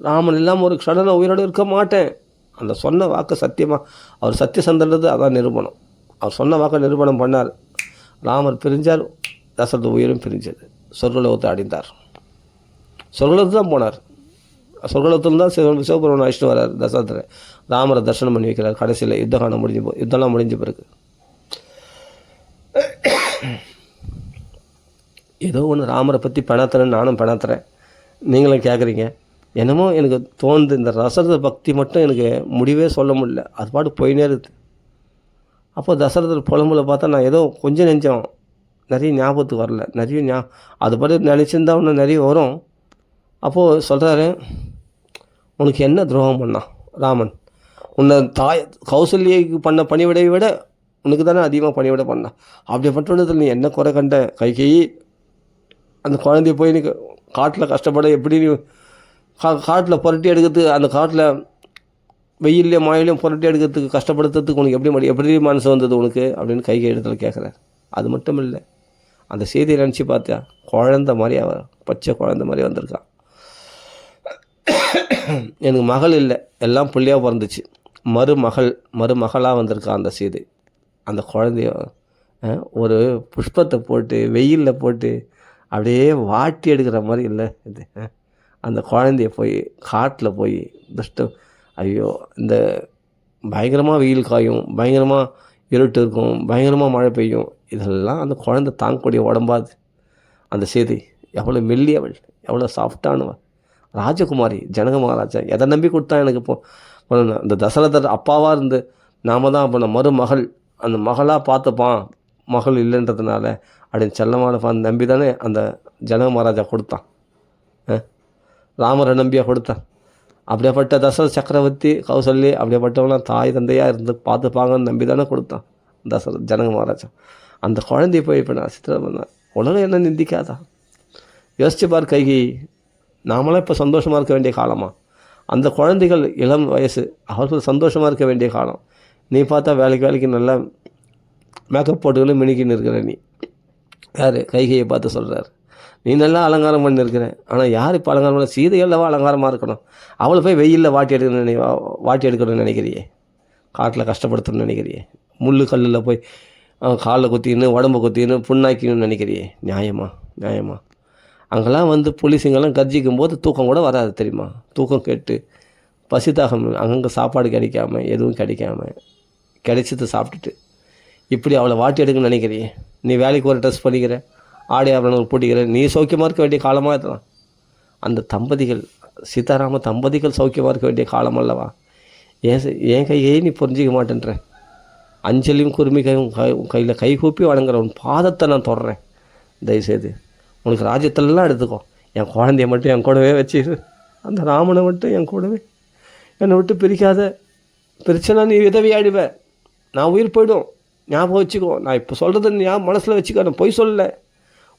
ராமன் இல்லாமல் ஒரு க்ஷணன உயிரோடு இருக்க மாட்டேன். அந்த சொன்ன வாக்கு சத்தியமாக, அவர் சத்தியசந்தன்றது அதான் நிரூபணம். அவர் சொன்ன வாக்கை நிரூபணம் பண்ணார். ராமர் பிரிஞ்சார், தசரத உயிரும் பிரிஞ்சது. சொர்க்கலோகத்தை அடைந்தார். சொர்க்கலோகத்து தான் போனார். சொர்க்கலோகத்தில் தான் சிவபெருமான் அழைச்சிட்டு வர்றார் தசரதரை. ராமரை தரிசனம் பண்ணி வைக்கிறார். கடைசியில் யுத்தகாலம் யுத்தம்லாம் முடிஞ்ச பிறகு ஏதோ ஒன்று ராமரை பற்றி பணத்துறேன், நானும் பணத்துறேன், நீங்களும் கேட்குறீங்க. என்னமோ எனக்கு தோணுது, இந்த தசரத பக்தி மட்டும் எனக்கு முடிவே சொல்ல முடியல, அது பாட்டு போயினே இருக்குது. அப்போ தசரதர் புலம்புல பார்த்தா நான் ஏதோ கொஞ்சம் நெஞ்சம் நிறைய ஞாபகத்துக்கு வரல. நிறைய அது பாட்டு நினச்சிருந்தா இன்னும் நிறைய வரும். அப்போது சொல்கிறாரு, உனக்கு என்ன துரோகம் பண்ணான் ராமன்? உன்னை தாய் கௌசல்யக்கு பண்ண பணிவிடை விட உனக்கு தானே அதிகமாக பணிவிடை பண்ணான். அப்படிப்பட்டதில் நீ என்ன குறை கண்ட? கைகேயி அந்த குழந்தைய போய் நீ காட்டில் கஷ்டப்பட எப்படி நீ காட்டில் புரட்டி எடுக்கிறதுக்கு, அந்த காட்டில் வெயிலையும் மழையிலையும் புரட்டி எடுக்கிறதுக்கு கஷ்டப்படுத்துறதுக்கு உனக்கு எப்படி மனசு வந்தது உனக்கு அப்படின்னு கைகை இடத்துல கேட்குறாரு. அது மட்டும் இல்லை, அந்த செய்தியை நினச்சி பார்த்தியா, குழந்த மாதிரி அவன் பச்சை குழந்த மாதிரி வந்திருக்கான். எனக்கு மகள் இல்லை, எல்லாம் பிள்ளையாக பிறந்துச்சு. மருமகளாக வந்திருக்கான் அந்த சீதை. அந்த குழந்தைய ஒரு புஷ்பத்தை போட்டு வெயிலில் போட்டு அப்படியே வாட்டி எடுக்கிற மாதிரி இல்லை இது. அந்த குழந்தைய போய் காட்டில் போய் ஐயோ, இந்த பயங்கரமாக வெயில் காயும், பயங்கரமாக இருட்டு இருக்கும், பயங்கரமாக மழை பெய்யும், இதெல்லாம் அந்த குழந்தை தாங்கக்கூடிய உடம்பாது. அந்த சீதை எவ்வளோ மெல்லியவள், எவ்வளோ சாஃப்டானவள், ராஜகுமாரி, ஜனக மகாராஜா. எதை நம்பி கொடுத்தா எனக்கு இந்த தசரதர் அப்பாவாக இருந்து நாம தான் அப்போ மருமகள், அந்த மகளாக பார்த்துப்பான், மகள் இல்லைன்றதுனால அப்படின்னு செல்லமான நம்பி தானே அந்த ஜனக மகாராஜா கொடுத்தான். ராமரை நம்பியாக கொடுத்தான். அப்படியேப்பட்ட தசரத சக்கரவர்த்தி கௌசல்யா அப்படியேப்பட்டவங்களாம் தாய் தந்தையாக இருந்து பார்த்துப்பாங்கன்னு நம்பி தானே கொடுத்தான் ஜனக மகாராஜா. அந்த குழந்தைய போய் இப்போ நான் சித்திரம் பண்ணேன். உலகம் என்ன நிந்திக்காதா? யோசிச்சு பார் கைகி, நாமளாம் இப்போ சந்தோஷமாக இருக்க வேண்டிய காலமா? அந்த குழந்தைகள் இளம் வயசு, அவர்கள் சந்தோஷமாக இருக்க வேண்டிய காலம். நீ பார்த்தா வேலைக்கு நல்லா மேக்கப் போட்டுகளும் மினிக்கின்னு இருக்கிற நீ. யார்? கைகையை பார்த்து சொல்கிறார், நீ நல்லா அலங்காரம் பண்ணியிருக்கிற. ஆனால் யார் இப்போ அலங்காரம் பண்ண? சீதையல்லவா அலங்காரமாக இருக்கணும். அவளை போய் வெயிலில் வாட்டி எடுக்கணும்னு நினைக்கிறியே, காட்டில் கஷ்டப்படுத்தணும்னு நினைக்கிறியே, முள் கல்லில் போய் காலில் குத்தின்னு உடம்பை குத்தின்னு புண்ணாக்கின்னு நினைக்கிறியே. நியாயமா? அங்கெல்லாம் வந்து புலிசிங்கெல்லாம் கர்ஜிக்கும் போது தூக்கம் கூட வராது தெரியுமா? தூக்கம் கேட்டு பசிதாகம், அங்கங்கே சாப்பாடு கிடைக்காம, எதுவும் கிடைச்சது சாப்பிட்டுட்டு இப்படி அவளை வாட்டி எடுக்கணும்னு நினைக்கிறியே. நீ வேலைக்கு ஒரு ட்ரெஸ் பண்ணிக்கிற, ஆடை ஆபரணங்கள் போட்டிக்கிற, நீ சௌக்கியமாக இருக்க வேண்டிய காலமாக இருக்கலாம். அந்த தம்பதிகள், சீதாராம தம்பதிகள் சௌக்கியமாக இருக்க வேண்டிய காலம் அல்லவா? ஏன் கையே நீ புரிஞ்சிக்க மாட்டேன்ற? அஞ்சலியும் குருமிகையும் கையில் கைகூப்பி வணங்குற உன் பாதத்தை நான் தொடறேன். தயவுசெய்து உனக்கு ராஜ்யத்திலலாம் எடுத்துக்கோ, என் குழந்தைய மட்டும் என் கூடவே வச்சிரு. அந்த ராமனை மட்டும் என் கூடவே, என்னை விட்டு பிரிக்காத. பிரிச்சனா நீ விதவியாடிவ, நான் உயிர் போய்டும். ஞாபகம் வச்சுக்கோ, நான் இப்போ சொல்கிறது நீ மனசில் வச்சுக்கோ, நான் பொய் சொல்லலை.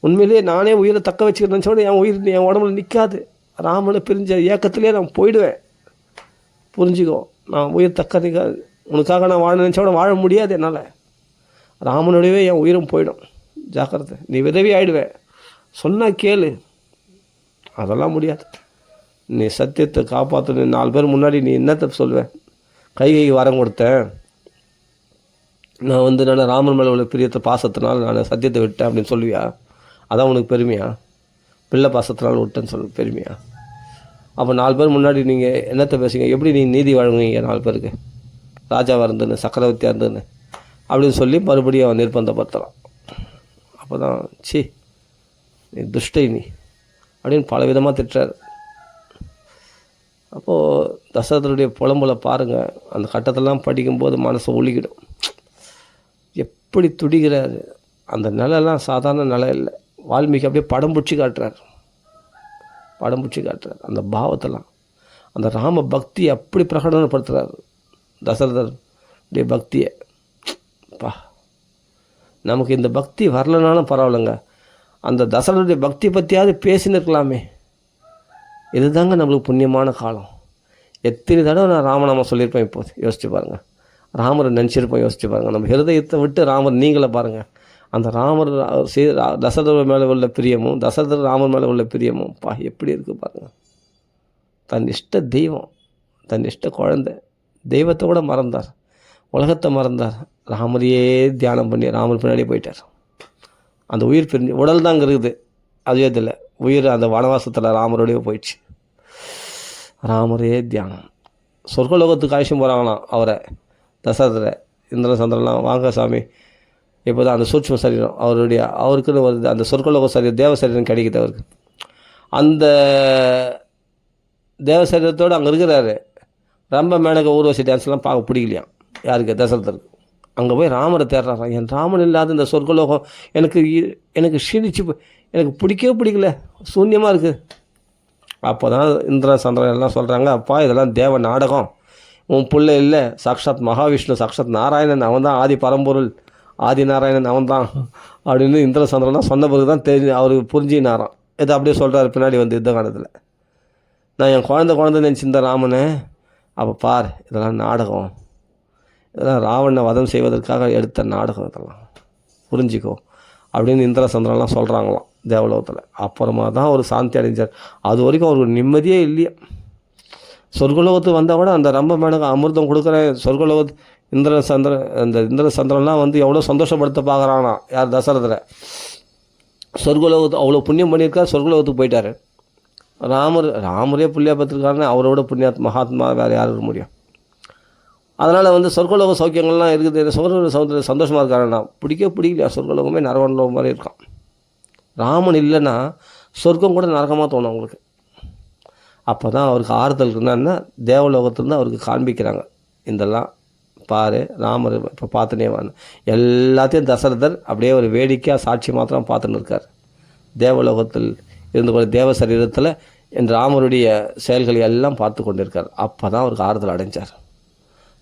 உண்மையிலேயே நானே உயிரை தக்க வச்சுக்கிறேன்னு சொல்ல என் உயிர் என் உடம்புல நிற்காது. ராமனை பிரிஞ்ச ஏக்கத்திலே நான் போயிடுவேன். புரிஞ்சுக்கோ, நான் உயிர் தக்க நிற்காது. உனக்காக நான் வாழ நினச்சோட வாழ முடியாது என்னால். ராமனுடையவே என் உயிரும் போயிடும். ஜாக்கிரதை, நீ விதவி ஆகிடுவேன். சொன்னால் கேளு. அதெல்லாம் முடியாது. நீ சத்தியத்தை காப்பாற்று. 4 பேர் முன்னாடி நீ என்னத்தை சொல்வேன்? கைகைக்கு வரம் கொடுத்தேன், நான் நான் ராமன் மேலே உள்ள பிரியத்தை பாசத்தினால் நான் சத்தியத்தை விட்டேன் அப்படின்னு சொல்லுவியா? அதான் உனக்கு பெருமையா? பிள்ளை பாசத்தினால் விட்டேன்னு சொல்ல பெருமையா? அப்போ 4 பேர் முன்னாடி நீங்கள் என்னத்தை பேசுங்க? எப்படி நீங்கள் நீதி வழங்குவீங்க 4 பேருக்கு? ராஜாவாக இருந்துன்னு, சக்கரவர்த்தியாக இருந்துன்னு அப்படின்னு சொல்லி மறுபடியும் அவன் நிர்பந்தப்படுத்தலாம். அப்போ தான் நீ துஷ்டை நீ அப்படின்னு பல விதமாக திட்டுறாரு. அப்போது தசரதனுடைய புலம்பலை பாருங்கள். அந்த கட்டத்தெல்லாம் படிக்கும்போது மனசு ஒழுகிடும். எப்படி துடிக்கிறாரு. அந்த நிலைலாம் சாதாரண நிலை இல்லை. வால்மீகி அப்படியே படம் பிடிச்சி காட்டுறார். அந்த பாவத்தெல்லாம், அந்த ராம பக்தியை அப்படி பிரகடனப்படுத்துகிறார். தசரதனுடைய பக்தியை நமக்கு இந்த பக்தி வரலனாலும் பரவாயில்லைங்க, அந்த தசரதனுடைய பக்தி பற்றியாவது பேசினிருக்கலாமே. இதுதாங்க நம்மளுக்கு புண்ணியமான காலம். எத்தனை தடவை நான் ராமநாமம் சொல்லியிருப்பேன். இப்போது யோசிச்சு பாருங்கள். ராமரை நினச்சிருப்போம். யோசிச்சு பாருங்கள். நம்ம ஹிருதயத்தை விட்டு ராமர் நீங்களே பாருங்கள். அந்த ராமர் தசரதர் மேலே உள்ள பிரியமும், தசரதர் ராமர் மேலே உள்ள பிரியமும் எப்படி இருக்குது பாருங்கள். தன் இஷ்ட தெய்வம், தன் இஷ்ட குழந்தை, தெய்வத்தை கூட மறந்தார், உலகத்தை மறந்தார். ராமரையே தியானம் பண்ணி ராமர் பின்னாடியே போயிட்டார். அந்த உயிர் பிரிஞ்சு உடல் தாங்க இருக்குது அயோத்தியில், உயிர் அந்த வனவாசத்தில் ராமரோடையே போயிடுச்சு. ராமரே தியானம். சொர்க்கலோகத்துக்கு ஆயுஷம் போகிறாங்களாம் அவரை, தசரதரை. இந்திரன் சந்திரன்லாம் வாங்க சாமி, இப்போ தான் அந்த சூட்சும சரீரம் அவருக்குன்னு வருது. அந்த சொர்க்கலோக சரீரம், தேவ சரீரம் கிடைக்குது அவருக்கு. அந்த தேவ சரீரத்தோடு அங்கே இருக்கிறாரு. ரொம்ப மேனக ஊர்வசி டான்ஸ்லாம் பார்க்க பிடிக்கலையாம் யாருக்கு, தசரதருக்கு. அங்கே போய் ராமரை தேடுறாராம். என் ராமன் இல்லாத இந்த சொர்க்கலோகம் எனக்கு க்ஷீணிச்சு, எனக்கு பிடிக்கல, சூன்யமாக இருக்குது. அப்போ தான் இந்திரன் சந்திரன் எல்லாம் சொல்கிறாங்க, அப்பா இதெல்லாம் தேவ நாடகம், உன் பிள்ளை இல்லை, சாக்ஷாத் மகாவிஷ்ணு, சாக்ஷாத் நாராயணன், அவன் தான் ஆதி பரம்பொருள், ஆதி நாராயணன் அவன் தான் அப்படின்னு இந்திர சந்திரன்லாம் சொன்ன பிறகு தான் தெரிஞ்சு அவருக்கு புரிஞ்சினாராம். இதை அப்படியே சொல்கிறார் பின்னாடி வந்து யுத்த காலத்தில். நான் என் குழந்தை நினச்சிருந்த ராமனை, அப்போ பார் இதெல்லாம் நாடகம், இதெல்லாம் ராவணனை வதம் செய்வதற்காக எடுத்த நாடகம், இதெல்லாம் புரிஞ்சிக்கோ அப்படின்னு இந்திர சந்திரன்லாம் சொல்கிறாங்களாம் தேவலோகத்தில். அப்புறமா தான் அவர் சாந்தி அடைஞ்சார். அது வரைக்கும் அவருக்கு நிம்மதியே இல்லையா. சொர்க்கலோகத்துக்கு வந்தால் கூட அந்த ரொம்ப மேனக அமிர்தம் கொடுக்குற சொர்க்கலோகத்து இந்திர சந்திரன்லாம் வந்து எவ்வளோ சந்தோஷப்படுத்த பார்க்குறானா யார், தசரதரை. சொர்க்கலோகத்து அவ்வளோ புண்ணியம் பண்ணியிருக்கார், சொர்க்கலோகத்துக்கு போயிட்டார். ராமரே புள்ளியா பார்த்துருக்காருன்னு அவரோட புண்ணிய மகாத்மா வேறு யார் இருக்க முடியும். அதனால் வந்து சொர்க்கலோக சௌக்கியங்கள்லாம் இருக்குது. சொர்க்க சந்தோஷமாக இருக்காருண்ணா, பிடிக்கலையா. சொர்க்கலோகமே நரகலோகம் மாதிரி இருக்கான். ராமன் இல்லைன்னா சொர்க்கம் கூட நரகமாக தோணும் அவங்களுக்கு. அப்போ தான் அவருக்கு ஆறுதல் இருந்தான்னா தேவலோகத்துலேருந்து அவருக்கு காண்பிக்கிறாங்க. இதெல்லாம் பாரு, ராமர் இப்போ பார்த்துனே வாங்க. எல்லாத்தையும் தசரதர் அப்படியே ஒரு வேடிக்கையாக சாட்சி மாத்திரம் பார்த்துன்னு இருக்கார். தேவலோகத்தில் இருந்து கொண்டு தேவ சரீரத்தில் என் ராமருடைய செயல்களை எல்லாம் பார்த்து கொண்டு இருக்கார். அப்போ தான் அவருக்கு ஆறுதல் அடைஞ்சார்.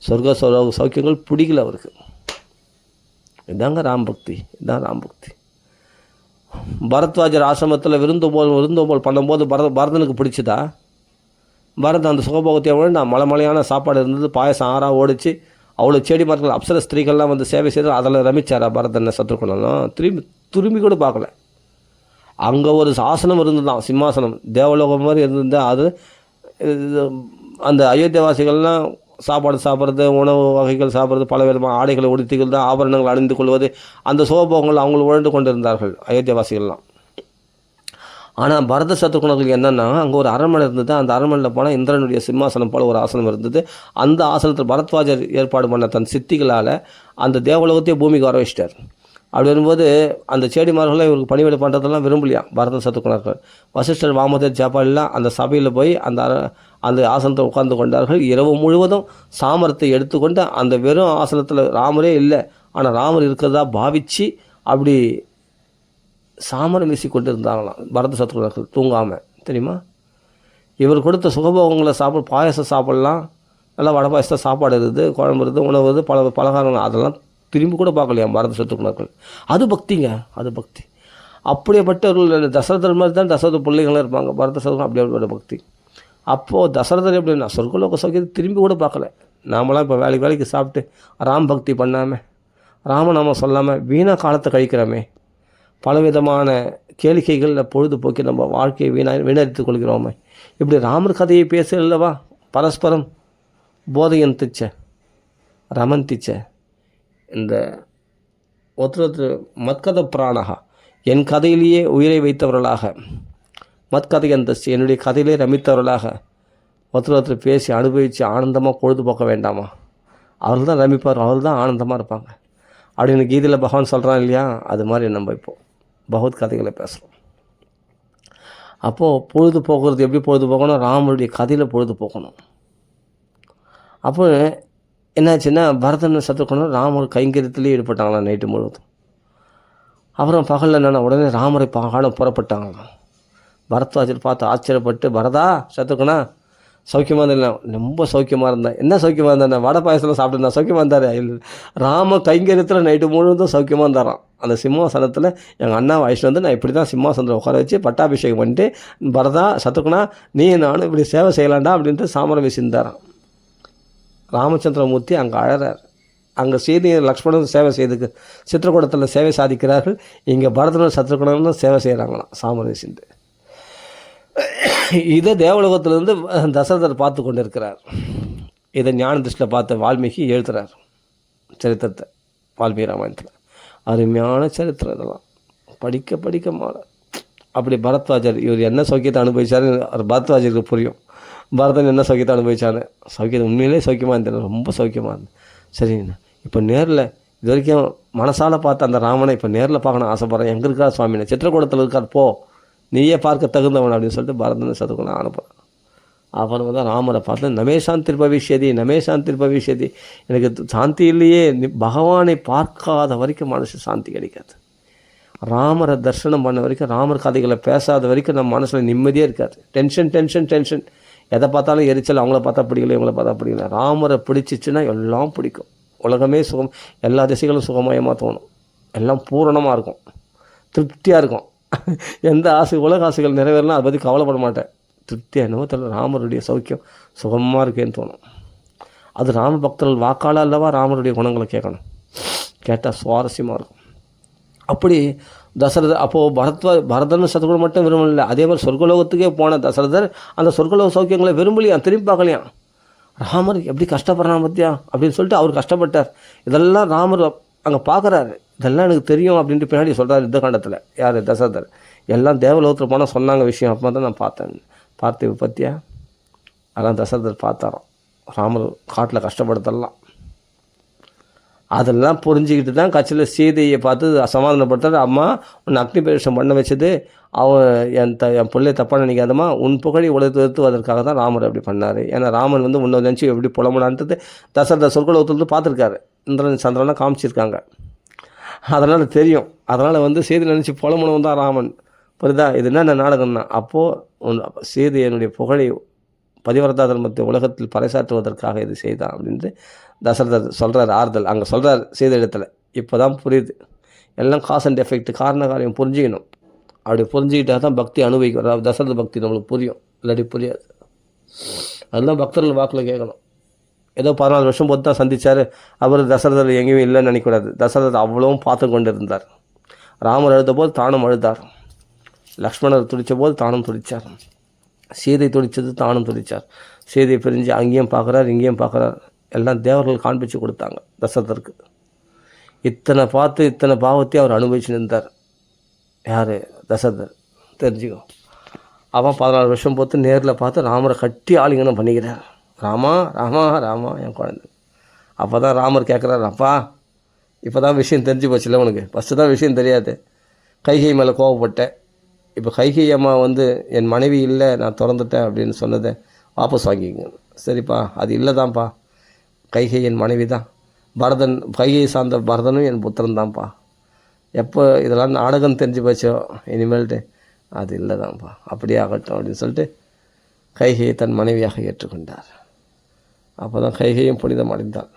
சொர்க்க சௌக்கியங்கள் பிடிக்கல அவருக்கு. இதாங்க ராம்பக்தி, இதுதான் ராம்பக்தி. பரத்வாஜர் ஆசிரமத்தில் விருந்தோம்பல் பண்ணும்போது பரதனுக்கு பிடிச்சதா? பரதன் அந்த சுகபோகத்தை விட நான் மலையான சாப்பாடு இருந்தது, பாயசம் ஆறாக ஓடிச்சு, அவ்வளோ செடி மரங்கள் அப்சர ஸ்திரீகள்லாம் வந்து சேவை செய்து அதில் ரமிச்சாரா பரதனை சத்ருக்கணும்? திரும்பி கூட பார்க்கல. அங்கே ஒரு ஆசனம் இருந்துதான், சிம்மாசனம் தேவலோகம் மாதிரி இருந்திருந்தால் அது அந்த அயோத்தியவாசிகள்லாம் சாப்பாடு சாப்பிட்றது, உணவு வகைகள் சாப்பிட்றது, பல விதமான ஆடைகளை உடுத்திகள் தான், ஆபரணங்கள் அணிந்து கொள்வது, அந்த சுகபோகங்கள் அவங்கள் உழந்து கொண்டு இருந்தார்கள் அயோத்தியவாசிகள்லாம். ஆனால் பரத சத்ருகுணர்கள் என்னென்னா, அங்கே ஒரு அரண்மனை இருந்தது. அந்த அரண்மனையில் போனால் இந்திரனுடைய சிம்மாசனம் போல் ஒரு ஆசனம் இருந்தது. அந்த ஆசனத்தில் பரத்வாஜர் ஏற்பாடு பண்ண தன் சித்திகளால் அந்த தேவலோகத்தையே பூமிக்கு வர வச்சிட்டார். அப்படி வரும்போது அந்த செடிமார்கள்லாம் இவருக்கு பணிவிடை பண்ணுறதெல்லாம் விரும்பலையா பரத சத்ருகுணர்கள். வசிஷ்டர், வாமதேவர், ஜாபாலெலாம் அந்த சபையில் போய் அந்த ஆசனத்தை உட்கார்ந்து கொண்டார்கள். இரவு முழுவதும் சாமரத்தை எடுத்துக்கொண்டு அந்த வெறும் ஆசனத்தில் ராமரே இல்லை, ஆனால் ராமர் இருக்கிறதா பாவித்து அப்படி சாமரம் வீசி கொண்டு இருந்தாங்களாம் பரத சத்ருகுணர்கள் தூங்காமல். தெரியுமா? இவர் கொடுத்த சுகபோகங்களை பாயசம் சாப்பிட்லாம், நல்லா வடை பாயசத்தை சாப்பாடு இருக்குது, குழம்பு இருக்குது, உணவு இருக்குது, பலகாரங்கள், அதெல்லாம் திரும்பி கூட பார்க்கலையா பரத சத்ருகுணர்கள். அது பக்திங்க, அது பக்தி. அப்படியேப்பட்டவர்கள் தசரதர் மாதிரி தான் தசரத பிள்ளைகளும் இருப்பாங்க. பரத சத்ருகுணம் அப்படியே பக்தி. அப்போது தசரதர் எப்படின்னா சொர்க்கலோக சௌக்கியத்தை திரும்பி கூட பார்க்கல. நாமெல்லாம் இப்போ வேலைக்கு சாப்பிட்டு ராம் பக்தி பண்ணாமல், ராமநாமம் சொல்லாமல் வீணாக காலத்தை கழிக்கிறோமே, பலவிதமான கேளிக்கைகளில் பொழுதுபோக்கி நம்ம வாழ்க்கையை வீணடித்துக் கொள்கிறோமே. இப்படி ராமர் கதையை பேசலவா பரஸ்பரம் போதையன் திச்ச ரமன் திச்ச இந்த ஒருத்தர் மத்கத பிராணகா, என் கதையிலேயே உயிரை வைத்தவர்களாக, மத்கதையன் தச்சு என்னுடைய கதையிலே ரமித்தவர்களாக ஒருத்தர் பேசி அனுபவித்து ஆனந்தமாக பொழுதுபோக்க வேண்டாமா? அவர்கள் தான் ரமிப்பார், அவர்கள் தான் ஆனந்தமாக இருப்பாங்க அப்படின்னு கீதையில் பகவான் சொல்கிறான் இல்லையா? அது மாதிரி நம்ம இப்போது பகவத் கதைகளை பேசுகிறோம். அப்போது பொழுது போக்குறது எப்படி பொழுது போக்கணும், ராமருடைய கதையில் பொழுது போக்கணும். அப்போ என்னாச்சுன்னா பரதன் சத்ருகனும் ராமர் கைங்கரியத்திலே ஈடுபட்டாங்களாம் நைட்டு முழுவதும். அப்புறம் பகலில் என்னென்னா உடனே ராமரை காண புறப்பட்டாங்களாம். பரத்வாஜர் பார்த்து ஆச்சரியப்பட்டு, பரதா சத்ருகனா சௌக்கியமாக இருந்தேன். ரொம்ப சௌக்கியமாக இருந்தேன். என்ன சௌக்கியமாக இருந்தேன், வடை பாயசம்லாம் சாப்பிட்டுருந்தேன், சௌக்கியமாக இருந்தார். ராம கைங்கரியத்தில் நைட்டு முழுவதும் சௌக்கியமாக இருந்தாராம். அந்த சிம்மாசனத்தில் எங்கள் அண்ணா வயசில் வந்து நான் இப்படி தான் சிம்மாசனத்தில் உட்கார வச்சு பட்டாபிஷேகம் பண்ணிட்டு, பரதா சத்ருகனா நீ நானும் இப்படி சேவை செய்யலாண்டா அப்படின்ட்டு சாமரம் வீசியிருந்தாராம். ராமச்சந்திரமூர்த்தி அங்கே அழறார். அங்கே சீதை லக்ஷ்மணன் சேவை செய்துக்கு சித்திரக்கூடத்தில் சேவை சாதிக்கிறார்கள். இங்கே பரதனும் சத்ருகனும் சேவை செய்கிறாங்களாம் சாமரம் வீசிட்டு. இதை தேவலோகத்திலிருந்து தசரதர் பார்த்து கொண்டு இருக்கிறார். இதை ஞான திருஷ்டியில் பார்த்த வால்மீகி எழுதுகிறார் சரித்திரத்தை. வால்மீகி ராமாயணத்தில் அருமையான சரித்திரம். இதெல்லாம் படிக்க படிக்க மாற. அப்படி பரத்வாஜர் இவர் என்ன சௌக்கியத்தை அனுபவிச்சாரு பரத்வாஜருக்கு புரியும். பரதன் என்ன சௌக்கியத்தை அனுபவிச்சானு. சௌக்கியத்தை உண்மையிலே சௌக்கியமாக இருந்தேன், ரொம்ப சௌக்கியமாக இருந்தேன். சரிங்கண்ணா, இப்போ நேரில் இது வரைக்கும் மனசால் பார்த்து அந்த ராமனை இப்போ நேரில் பார்க்கணும் ஆசைப்பட்றேன். எங்கே இருக்கார் சுவாமினை, சித்திரக்கூடத்தில் இருக்கார், போ நீயே பார்க்க தகுந்தவன் அப்படின்னு சொல்லிட்டு பரதன் சத்ருகனை அனுப்புகிறான். அப்புறம் தான் ராமரை பார்த்து நமேசாந்திர் பவிஷ்யதி நமேசாந்திர் பவிஷ்யதி, எனக்கு சாந்தி இல்லையே, பகவானை பார்க்காத வரைக்கும் மனசு சாந்தி கிடைக்காது. ராமரை தரிசனம் பண்ண வரைக்கும், ராமர் கதைகளை பேசாத வரைக்கும் நம்ம மனசில் நிம்மதியே இருக்காது. டென்ஷன் டென்ஷன் டென்ஷன், எதை பார்த்தாலும் எரிச்சல், அவங்கள பார்த்தா பிடிக்கல இவங்கள பார்த்தா பிடிக்கல. ராமரை பிடிச்சிச்சுன்னா எல்லாம் பிடிக்கும். உலகமே சுகம், எல்லா திசைகளும் சுகமயமாக தோணும், எல்லாம் பூரணமாக இருக்கும், திருப்தியாக இருக்கும். எந்த ஆசை உலக ஆசைகள் நிறைவேறலாம் அதை பற்றி கவலைப்பட மாட்டேன். திருப்தியாக என்னவோ தெரியல, ராமருடைய சௌக்கியம் சுகமாக இருக்கேன்னு தோணும். அது ராம பக்தர்கள் வாக்காள அல்லவா ராமருடைய குணங்களை கேட்கணும், கேட்டால் சுவாரஸ்யமாக இருக்கும். அப்படி தசரதர் அப்போது பரதன் சத்ருகன் மட்டும் விரும்பல, அதே மாதிரி சொர்க்கலோகத்துக்கே போன தசரதர் அந்த சொர்க்கலோக சௌக்கியங்களை விரும்பலையாம், திரும்பி பார்க்கலையாம். ராமர் எப்படி கஷ்டப்படுறான் பத்தியா அப்படின்னு சொல்லிட்டு அவர் கஷ்டப்பட்டார். இதெல்லாம் ராமர் அங்கே பார்க்குறாரு. இதெல்லாம் எனக்கு தெரியும் அப்படின்ட்டு பின்னாடி சொல்கிறார் யுத்த காண்டத்தில். யார் தசரதர் எல்லாம் தேவலோகத்தில் போனால் சொன்னாங்க விஷயம். அப்போ தான் நான் பார்த்தேன், பார்த்து பற்றியா அதெல்லாம் தசரதர் பார்த்தாராம். ராமர் காட்டில் கஷ்டப்படுத்தலாம் அதெல்லாம் புரிஞ்சுக்கிட்டு தான் கட்சியில் சீதையை பார்த்து சமாதானப்படுத்தார். அம்மா உன்னை அக்னி பிரவேசம் பண்ண வச்சது அவன் என் பிள்ளை தப்பாக நினைக்காதம்மா, உன் புகழை உலகத்துவதற்காக தான் ராமர் அப்படி பண்ணார். ஏன்னா ராமன் வந்து உன்னை நினச்சி எப்படி புலம்புனான்றது தசரத சொற்குலத்துலேருந்து பார்த்துருக்காரு. இந்திரன் சந்திரன்லாம் காமிச்சிருக்காங்க, அதனால் தெரியும். அதனால் வந்து சீதை நினச்சி புலம்புனவன் தான் ராமன். புரியுதா? இது என்ன நாடகம்னா, அப்போது சீதை என்னுடைய புகழை பதிவரதா தர்மத்தை உலகத்தில் பறைசாற்றுவதற்காக இது செய்தான் அப்படின்ட்டு தசரதர் சொல்கிறார். ஆறுதல் அங்கே சொல்கிறார் சீதை இடத்துல. இப்போ தான் புரியுது எல்லாம் காஸ் அண்ட் எஃபெக்ட், காரண காரியம் புரிஞ்சுக்கணும். அப்படி புரிஞ்சுக்கிட்டால் தான் பக்தி அனுபவிக்கும். தசரத பக்தி நம்மளுக்கு புரியும், இல்லாட்டி புரியாது. அதெல்லாம் பக்தர்கள் வாக்கில் கேட்கணும். ஏதோ 14 வருஷம் போது தான் சந்தித்தார். அவர் தசரதர் எங்கேயும் இல்லைன்னு நினைக்கூடாது. தசரதர் அவ்வளவும் பார்த்து கொண்டு இருந்தார். ராமர் அழுத போது தானும் அழுதார், லக்ஷ்மணர் துடித்த போது தானும் துடித்தார், சீதை துடித்தது தானும் துடித்தார். சீதை பிரிஞ்சு அங்கேயும் பார்க்குறார் இங்கேயும் பார்க்குறார். எல்லாம் தேவர்கள் காண்பிச்சு கொடுத்தாங்க தசரதருக்கு. இத்தனை பார்த்து இத்தனை பாவத்தையும் அவர் அனுபவிச்சு நின்றார். யார்? தசரதர். தெரிஞ்சுக்கோ. அவன் 14 வருஷம் போட்டு நேரில் பார்த்து ராமரை கட்டி ஆலிங்கனம் பண்ணிக்கிறார். ராமா ராமா ராமா என் குழந்தை. அப்போ தான் ராமர் கேட்குறாரு, அப்பா இப்போ தான் விஷயம் தெரிஞ்சு போச்சுல்ல உனக்கு, ஃபஸ்ட்டு தான் விஷயம் தெரியாது. கைகை மேலே கோவப்பட்டேன், இப்போ கைகை அம்மா வந்து என் மனைவி இல்லை நான் திறந்துட்டேன் அப்படின்னு சொன்னதை வாபஸ் வாங்கிக்கங்க. சரிப்பா, அது இல்லை தான்ப்பா, கைகை என் மனைவி தான், பரதன் கைகையை சார்ந்த பரதனும் என் புத்திரன் தான்ப்பா. எப்போ இதெல்லாம் நாடகம் தெரிஞ்சு போச்சோ இனிமேல்ட்டு அது இல்லை தான்ப்பா, அப்படியே ஆகட்டும் அப்படின்னு சொல்லிட்டு கைகையை தன் மனைவியாக ஏற்றுக்கொண்டார். அப்போ தான் கைகையும் புனிதம் அடைந்தாள்.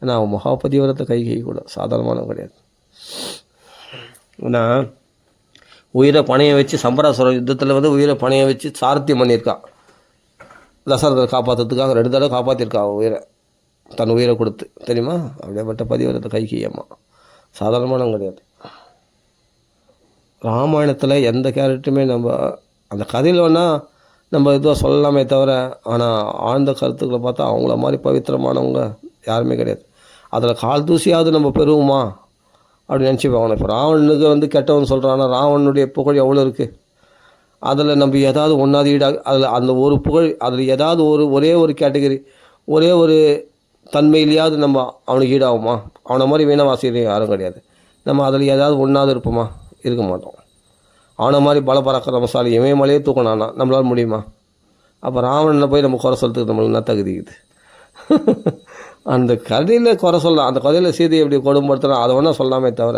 ஏன்னா அவன் மகாபதிவரத்தை கைகை கூட சாதாரணமானவன் கிடையாது. ஏன்னா உயிரை பணைய வச்சு சம்பராசுரம் யுத்தத்தில் வந்து உயிரை பணைய வச்சு சாரத்தியம் பண்ணியிருக்கான். தசரதரை காப்பாற்றுறதுக்காக 2 தடவை காப்பாற்றிருக்கான் உயிரை, தன் உயிரை கொடுத்து. தெரியுமா? அப்படியேப்பட்ட பதிவரத்தை கைகை அம்மா சாதாரணமானவன் கிடையாது. ராமாயணத்தில் எந்த கேரக்டருமே நம்ம அந்த கதையில் வேணால் நம்ம இதுவாக சொல்லலாமே தவிர, ஆனால் ஆழ்ந்த கருத்துக்களை பார்த்தா அவங்கள மாதிரி பவித்திரமானவங்க யாருமே கிடையாது. அதில் கால் தூசியாவது நம்ம பெறுவோமா அப்படின்னு நினச்சிப்பாங்க. இப்போ ராவணனுக்கு வந்து கெட்டவன் சொல்கிறான்னா ராவணனுடைய புகழ் எவ்வளோ இருக்குது, அதில் நம்ம ஏதாவது ஒன்றாவது ஈடாக அதில் அந்த ஒரு புகழ் அதில் ஏதாவது ஒரே ஒரு கேட்டகரி ஒரே ஒரு தன்மையிலேயாவது நம்ம அவனுக்கு ஈடாகுமா? அவனை மாதிரி வீணவாசிகள் யாரும் கிடையாது. நம்ம அதில் ஏதாவது ஒன்றாவது இருப்போமா? இருக்க மாட்டோம். அவனை மாதிரி பலபராக்கிரமசாலி இவன் மலையே தூக்கணானா நம்மளால் முடியுமா? அப்போ ராவணனை போய் நம்ம குறை சொல்கிறதுக்கு நம்மளுக்கு என்ன தகுதிக்குது? அந்த கதையில் குறை சொல்லலாம், அந்த கதையில் சீதையை எப்படி கொடுமைப்படுத்துனா அதை ஒன்றா சொல்லாமே தவிர,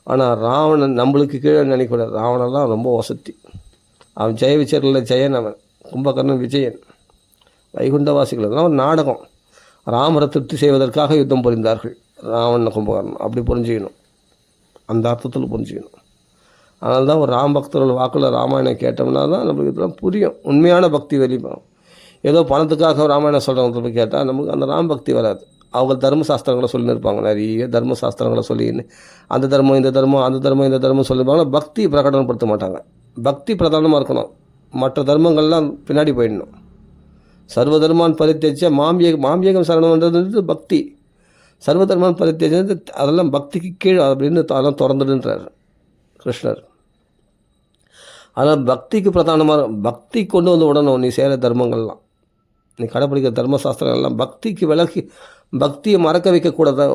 ஆனால் ராவணன் நம்மளுக்கு கீழே நினைக்கூடாது. ராவணன்லாம் ரொம்ப வசதி. அவன் ஜெய விச்சரில் ஜெயன், அவன் கும்பகர்ணன் விஜயன், வைகுண்டவாசிகள். அதெல்லாம் ஒரு நாடகம். ராமரை திருப்தி செய்வதற்காக யுத்தம் புரிந்தார்கள் ராவணன் கும்பகர்ணன். அப்படி புரிஞ்சுக்கணும், அந்த அர்த்தத்தில் புரிஞ்சுக்கணும். அதனால தான் ஒரு ராம் பக்தர்கள் வாக்கில் ராமாயணம் கேட்டோம்னா தான் நம்மளுக்கு இதெல்லாம் புரியும். உண்மையான பக்தி வெளிப்படும். ஏதோ பணத்துக்காக ராமாயணம் சொல்கிறவங்க போய் கேட்டால் நமக்கு அந்த ராம் பக்தி வராது. அவங்க தர்மசாஸ்திரங்களை சொல்லின்னு இருப்பாங்க, நிறைய தர்மசாஸ்திரங்களை சொல்லின்னு அந்த தர்மம் இந்த தர்மம் அந்த தர்மம் இந்த தர்மம் சொல்லியிருப்பாங்க. பக்தி பிரகடனப்படுத்த மாட்டாங்க. பக்தி பிரதானமாக இருக்கணும், மற்ற தர்மங்கள்லாம் பின்னாடி போயிடணும். சர்வ தர்மான் பரித்தேஜ மாமியகம் சரணம்ன்றது பக்தி. சர்வ தர்மான் பரித்தேஜது அதெல்லாம் பக்திக்கு கீழே அப்படின்னு அதெல்லாம் திறந்துடுன்றார் கிருஷ்ணர். அதனால் பக்திக்கு பிரதானமாக பக்தி கொண்டு வந்து விடணும். நீ செய்கிற தர்மங்கள்லாம், நீ கடைப்பிடிக்கிற தர்மசாஸ்திரங்கள்லாம் பக்திக்கு விலக்கி பக்தியை மறக்க வைக்கக்கூடாதாக